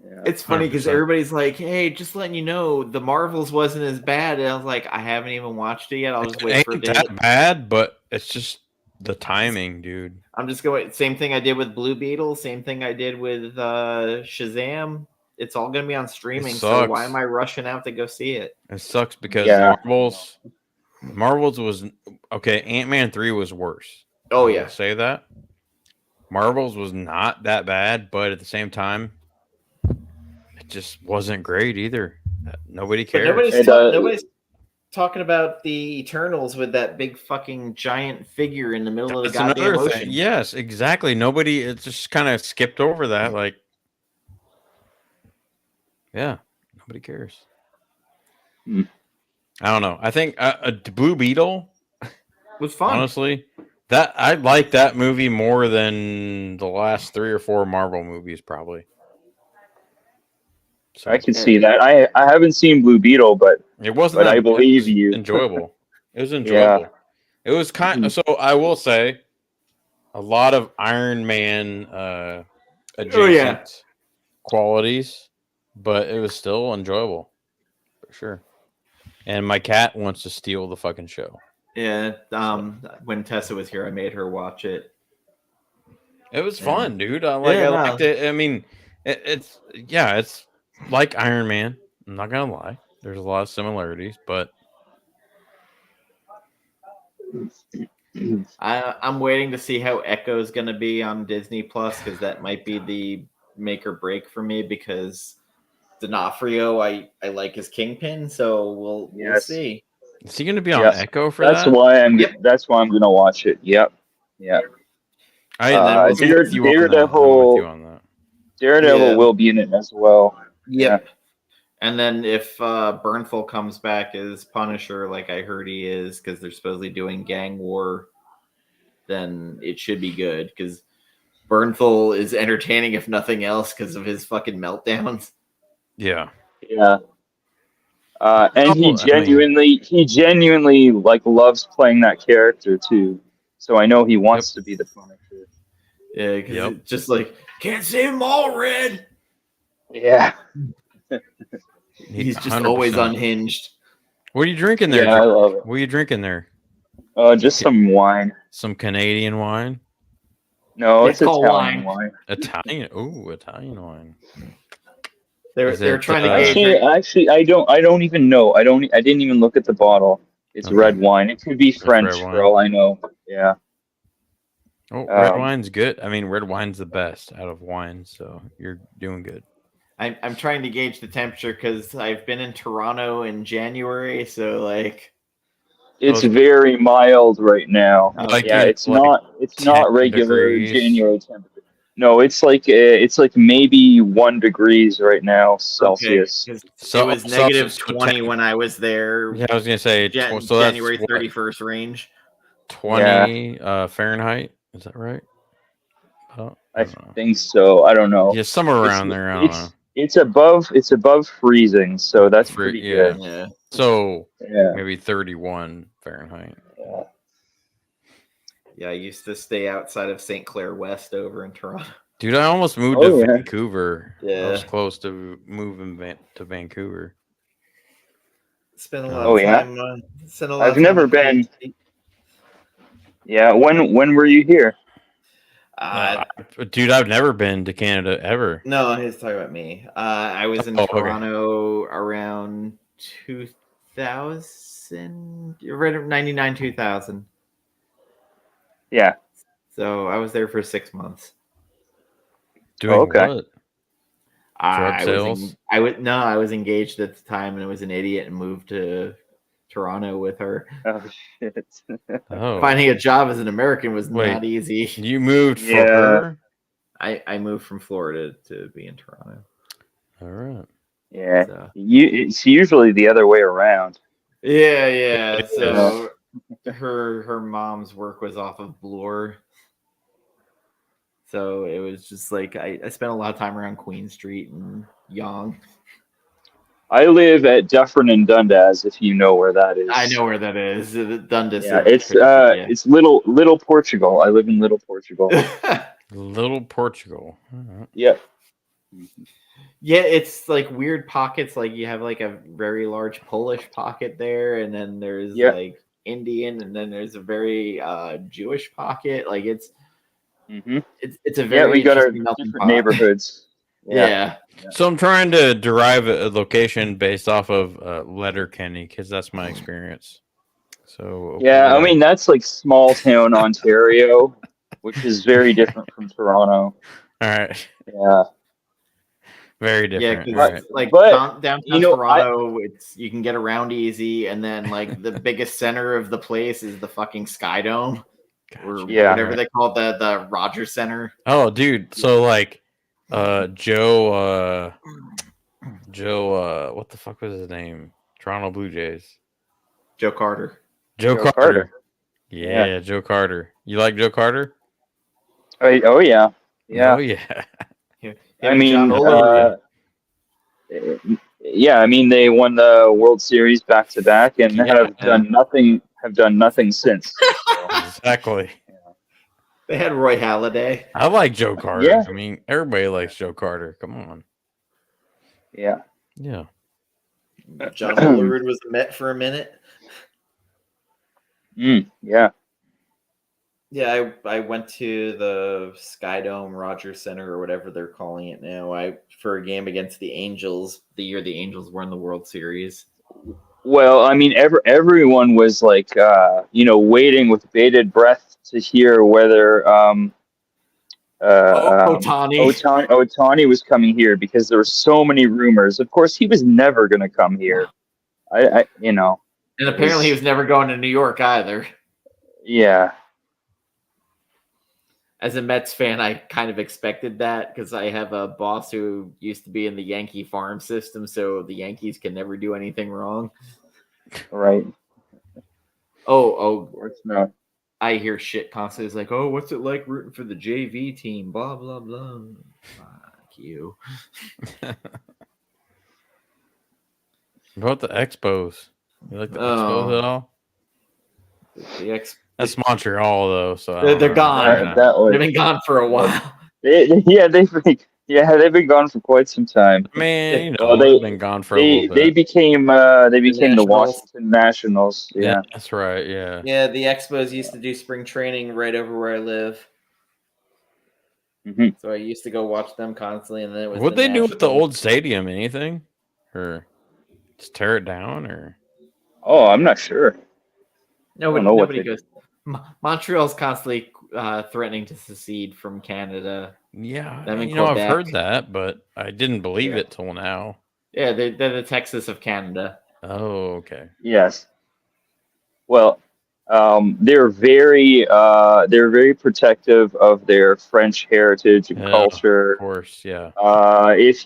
Yeah. It's funny because 100%. everybody's like, "Hey, just letting you know, the Marvels wasn't as bad." And I was like, "I haven't even watched it yet. I'll just wait for Ain't it." that bad, but it's just the timing, dude. I'm just going. Same thing I did with Blue Beetle. Same thing I did with Shazam. It's all going to be on streaming. So why am I rushing out to go see it? It sucks because Marvels was okay. Ant-Man 3 was worse. Oh, I will say that. Marvels was not that bad, but at the same time, it just wasn't great either. Nobody cares. Nobody's talking about the Eternals with that big fucking giant figure in the middle of the goddamn ocean. Yes, exactly. Nobody, it just kind of skipped over that. Like, yeah, nobody cares. I don't know. I think Blue Beetle was fun. Honestly, that I like that movie more than the last 3 or 4 Marvel movies, probably. So, I can see that. I haven't seen Blue Beetle, but it wasn't. But I believe you. Enjoyable. It was enjoyable. Yeah. It was kind of. So I will say, a lot of Iron Man adjacent qualities, but it was still enjoyable for sure. And my cat wants to steal the fucking show. Yeah. When Tessa was here, I made her watch it. It was fun, dude. I liked it. I mean, it's like Iron Man. I'm not gonna lie. There's a lot of similarities, but I'm waiting to see how Echo is gonna be on Disney Plus because that might be the make or break for me because D'Onofrio, I like his Kingpin, so we'll see. Is he gonna be on Echo for that? That's why I'm gonna watch it. Yep. Yeah. Daredevil will be in it as well. Yep. Yeah. And then if Burnful comes back as Punisher, like I heard he is, because they're supposedly doing gang war, then it should be good. Because Burnful is entertaining, if nothing else, because of his fucking meltdowns. Yeah. Yeah. And he genuinely like loves playing that character too. So I know he wants to be the Punisher. Yeah, because it's just like, can't save them all, Red. Yeah. He's just 100%. Always unhinged. What are you drinking there? Yeah, I love it. What are you drinking there? Just some wine. Some Canadian wine? No, it's Italian wine. Italian? Ooh, Italian wine. They're trying to actually I don't even know. I didn't even look at the bottle. It's red wine. It could be French for all I know. Yeah. Oh, red wine's good. I mean, red wine's the best out of wine, so you're doing good. I'm trying to gauge the temperature because I've been in Toronto in January, so like it's very mild right now. It's not regular January temperature. No, it's like maybe 1 degree right now Celsius. Okay, so it was negative 20 when I was there. Yeah, I was gonna say so January 31st range. 20 Fahrenheit. Is that right? I think so. I don't know. Yeah, somewhere around there. I don't know. It's above freezing, so that's pretty good. Yeah. So maybe 31 Fahrenheit. Yeah, I used to stay outside of St. Clair West over in Toronto. Dude, I almost moved to Vancouver. Yeah. I was close to moving to Vancouver. Spent a lot of time. I've never been. Yeah, when were you here? Dude, I've never been to Canada ever. No, he's talking about me. I was in Toronto around 2000, right at 99, 2000. Yeah. So I was there for 6 months. Doing what? Drug sales? I was engaged at the time and I was an idiot and moved to Toronto with her. Oh shit. Finding a job as an American was not easy. You moved for her? I moved from Florida to be in Toronto. All right. Yeah. So. It's usually the other way around. Yeah. So her mom's work was off of Bloor. So it was just like I spent a lot of time around Queen Street and Yonge. I live at Dufferin and Dundas, if you know where that is. I know where that is. Dundas. Yeah, it's Little Portugal. I live in Little Portugal. Little Portugal. Right. Yep. Yeah, it's like weird pockets. Like you have like a very large Polish pocket there, and then there's like Indian, and then there's a very Jewish pocket. Like it's Mm-hmm. it's a Yeah, very we got our interesting melting different pot. neighborhoods. Yeah. So I'm trying to derive a location based off of Letterkenny because that's my experience. So Yeah, I mean that's like small town Ontario, which is very different from Toronto. all right, Yeah, very Yeah, different. 'cause All right. like but downtown I Toronto, it's you can get around easy, and then like the biggest center of the place is the fucking Sky Dome, or Yeah. whatever they call it, the Rogers Center. Oh, dude. So like, Joe, what the fuck was his name? Toronto Blue Jays. Joe Carter. Joe Joe Carter. Carter. Yeah, Joe Carter. You like Joe Carter? Oh yeah, yeah. Oh yeah. Him I and John mean, Olerud. yeah. I mean, they won the World Series back to back and have done nothing. Have done nothing since. So, Exactly. They had Roy Halladay. I like Joe Carter. Yeah. I mean, everybody likes Joe Carter. Come on. yeah. Yeah. John Olerud was a Met for a minute. Yeah. Yeah, I went to the Sky Dome Rogers Center or whatever they're calling it now. For a game against the Angels, the year the Angels were in the World Series. Well, I mean, everyone was like, waiting with bated breath to hear whether Ohtani was coming here because there were so many rumors. Of course, he was never going to come here. And apparently he was never going to New York either. Yeah. As a Mets fan, I kind of expected that because I have a boss who used to be in the Yankee farm system, so the Yankees can never do anything wrong. Right. Oh, It's not. I hear shit constantly. It's like, oh, what's it like rooting for the JV team? Blah, blah, blah. Fuck you. About the Expos. You like the Expos at all? That's Montreal, though. So they're gone. They've been gone for a while. They've been gone for quite some time. Man, they've been gone for a little bit. They became the Washington Nationals. Yeah, that's right. Yeah. Yeah, the Expos used to do spring training right over where I live. Mm-hmm. So I used to go watch them constantly, and then it was. What'd they do with the old stadium? Anything, or just tear it down, or? Oh, I'm not sure. Nobody goes. Montreal's constantly threatening to secede from Canada. Yeah, I've heard that, but I didn't believe it till now. Yeah, they're the Texas of Canada. Oh, okay. Yes. Well, they're very protective of their French heritage and culture. Of course, yeah. If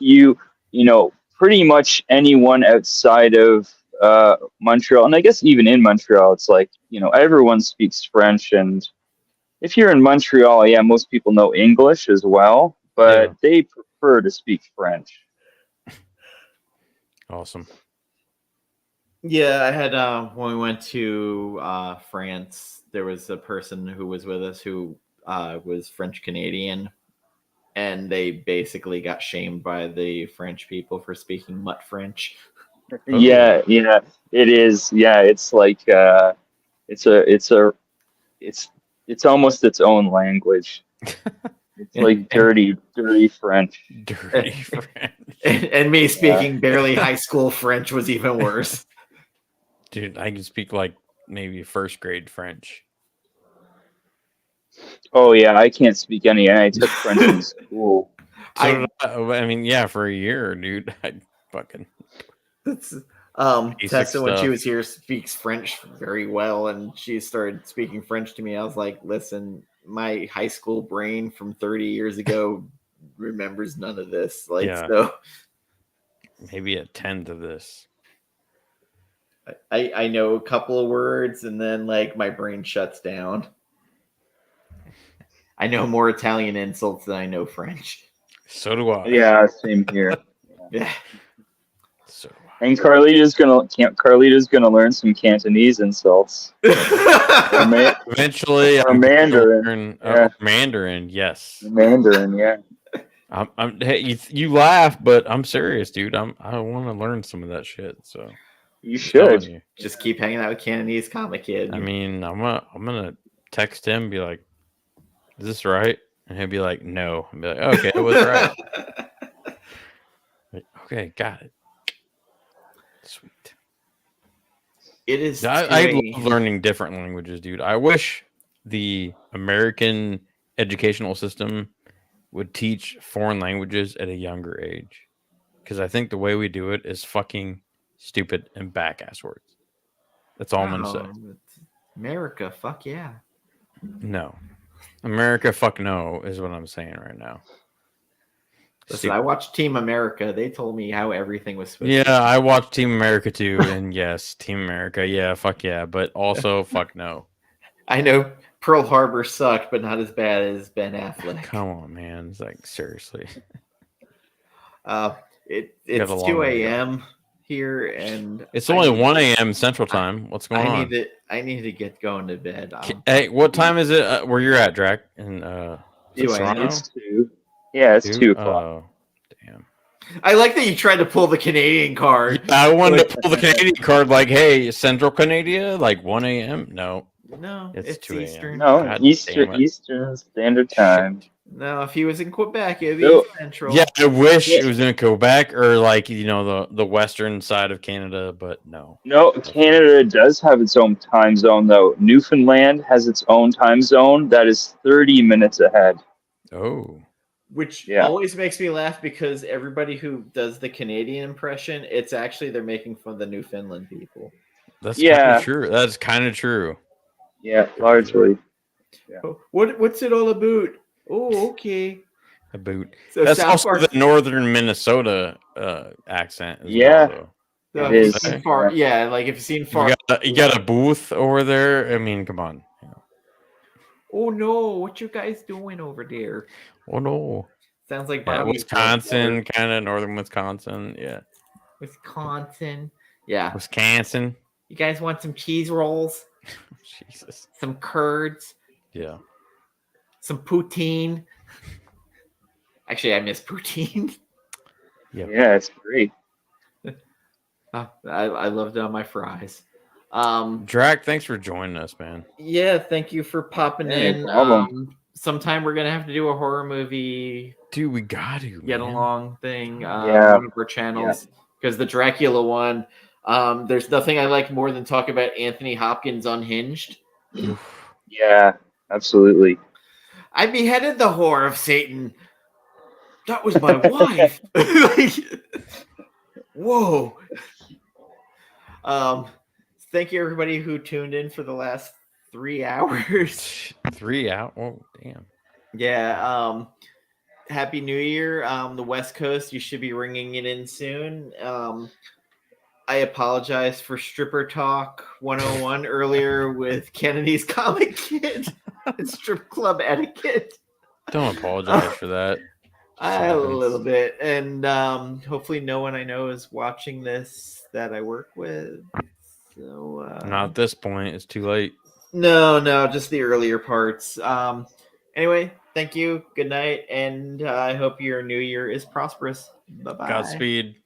pretty much anyone outside of Montreal, and I guess even in Montreal, it's like, everyone speaks French, and if you're in Montreal, yeah, most people know English as well, but they prefer to speak French. Awesome. Yeah, I had when we went to France, there was a person who was with us who was French Canadian, and they basically got shamed by the French people for speaking mutt French. Yeah, it is. Yeah, it's like it's almost its own language. It's like dirty French. Dirty French. And me speaking barely high school French was even worse. Dude, I can speak like maybe first grade French. Oh yeah, I can't speak any. I took French in school. So I mean, yeah, for a year, dude. I fucking. Tessa, when she was here, speaks French very well, and she started speaking French to me. I was like, listen, my high school brain from 30 years ago remembers none of this. So maybe a 10th of this. I know a couple of words, and then like my brain shuts down. I know more Italian insults than I know French. So do I. Yeah, same here. Yeah. So. And Carlita's gonna learn some Cantonese insults. Eventually, or Mandarin. Mandarin, yes. Mandarin, yeah. Hey, you laugh, but I'm serious, dude. I want to learn some of that shit. So. You should. You. Just keep hanging out with Cantonese Comic Kid. I mean, I'm gonna text him, and be like, "Is this right?" And he'll be like, "No." I'll be like, "Okay, it was right." Like, okay, got it. Sweet. It is. I love learning different languages, dude. I wish the American educational system would teach foreign languages at a younger age, because I think the way we do it is fucking stupid and back-ass words. That's all I'm gonna say. America, fuck yeah. No, America, fuck no, is what I'm saying right now. Listen, I watched Team America. They told me how everything was supposed Yeah, to be. I watched Team America too, and yes, Team America, yeah, fuck yeah, but also fuck no. I know Pearl Harbor sucked, but not as bad as Ben Affleck. Come on, man. It's like, seriously. It's 2 a.m. here, and it's only 1 a.m. Central Time. What's going on? I need to get going to bed. Hey, what time is it where you're at, Drac? In Toronto? It's 2. Yeah, it's 2 o'clock. Oh, damn. I like that you tried to pull the Canadian card. Yeah, I wanted to pull the Canadian card like, hey, Central Canada, like 1 a.m.? No, it's 2 a.m. Eastern. No, God Eastern Standard Time. Shit. No, if he was in Quebec, it'd be Central. Yeah, I wish it was in Quebec or like, the western side of Canada, but no. No, Canada does have its own time zone, though. Newfoundland has its own time zone that is 30 minutes ahead. Oh. Which always makes me laugh because everybody who does the Canadian impression, it's actually they're making fun of the Newfoundland people. That's kind of true. That's kind of true. Yeah, largely. Yeah. What's it all about? Oh, okay. About. So that's South also Park, the northern Minnesota accent. As well, though. It is. Like if you've seen far, you got a booth over there. I mean, come on. Oh no, what you guys doing over there? Oh no. Sounds like Wisconsin, kind of northern Wisconsin. Yeah. Wisconsin. Yeah. Wisconsin. You guys want some cheese rolls? Jesus. Some curds? Yeah. Some poutine? Actually, I miss poutine. Yeah, it's great. I loved it on my fries. Drac, thanks for joining us, man. Yeah, thank you for popping in. Sometime we're gonna have to do a horror movie. Dude, we got to get along thing. One of our channels because the Dracula one. There's nothing I like more than talk about Anthony Hopkins unhinged. Yeah, absolutely. I beheaded the whore of Satan. That was my wife. Whoa. Thank you everybody who tuned in for the last 3 hours. 3 hours? Oh, damn. Yeah. Happy New Year. The West Coast, you should be ringing it in soon. I apologize for Stripper Talk 101 earlier with Kennedy's Comic Kid. It's strip club etiquette. Don't apologize for that. A little bit. And hopefully no one I know is watching this that I work with. So not at this point. It's too late. No, just the earlier parts. Anyway, thank you. Good night. And I hope your new year is prosperous. Bye-bye. Godspeed.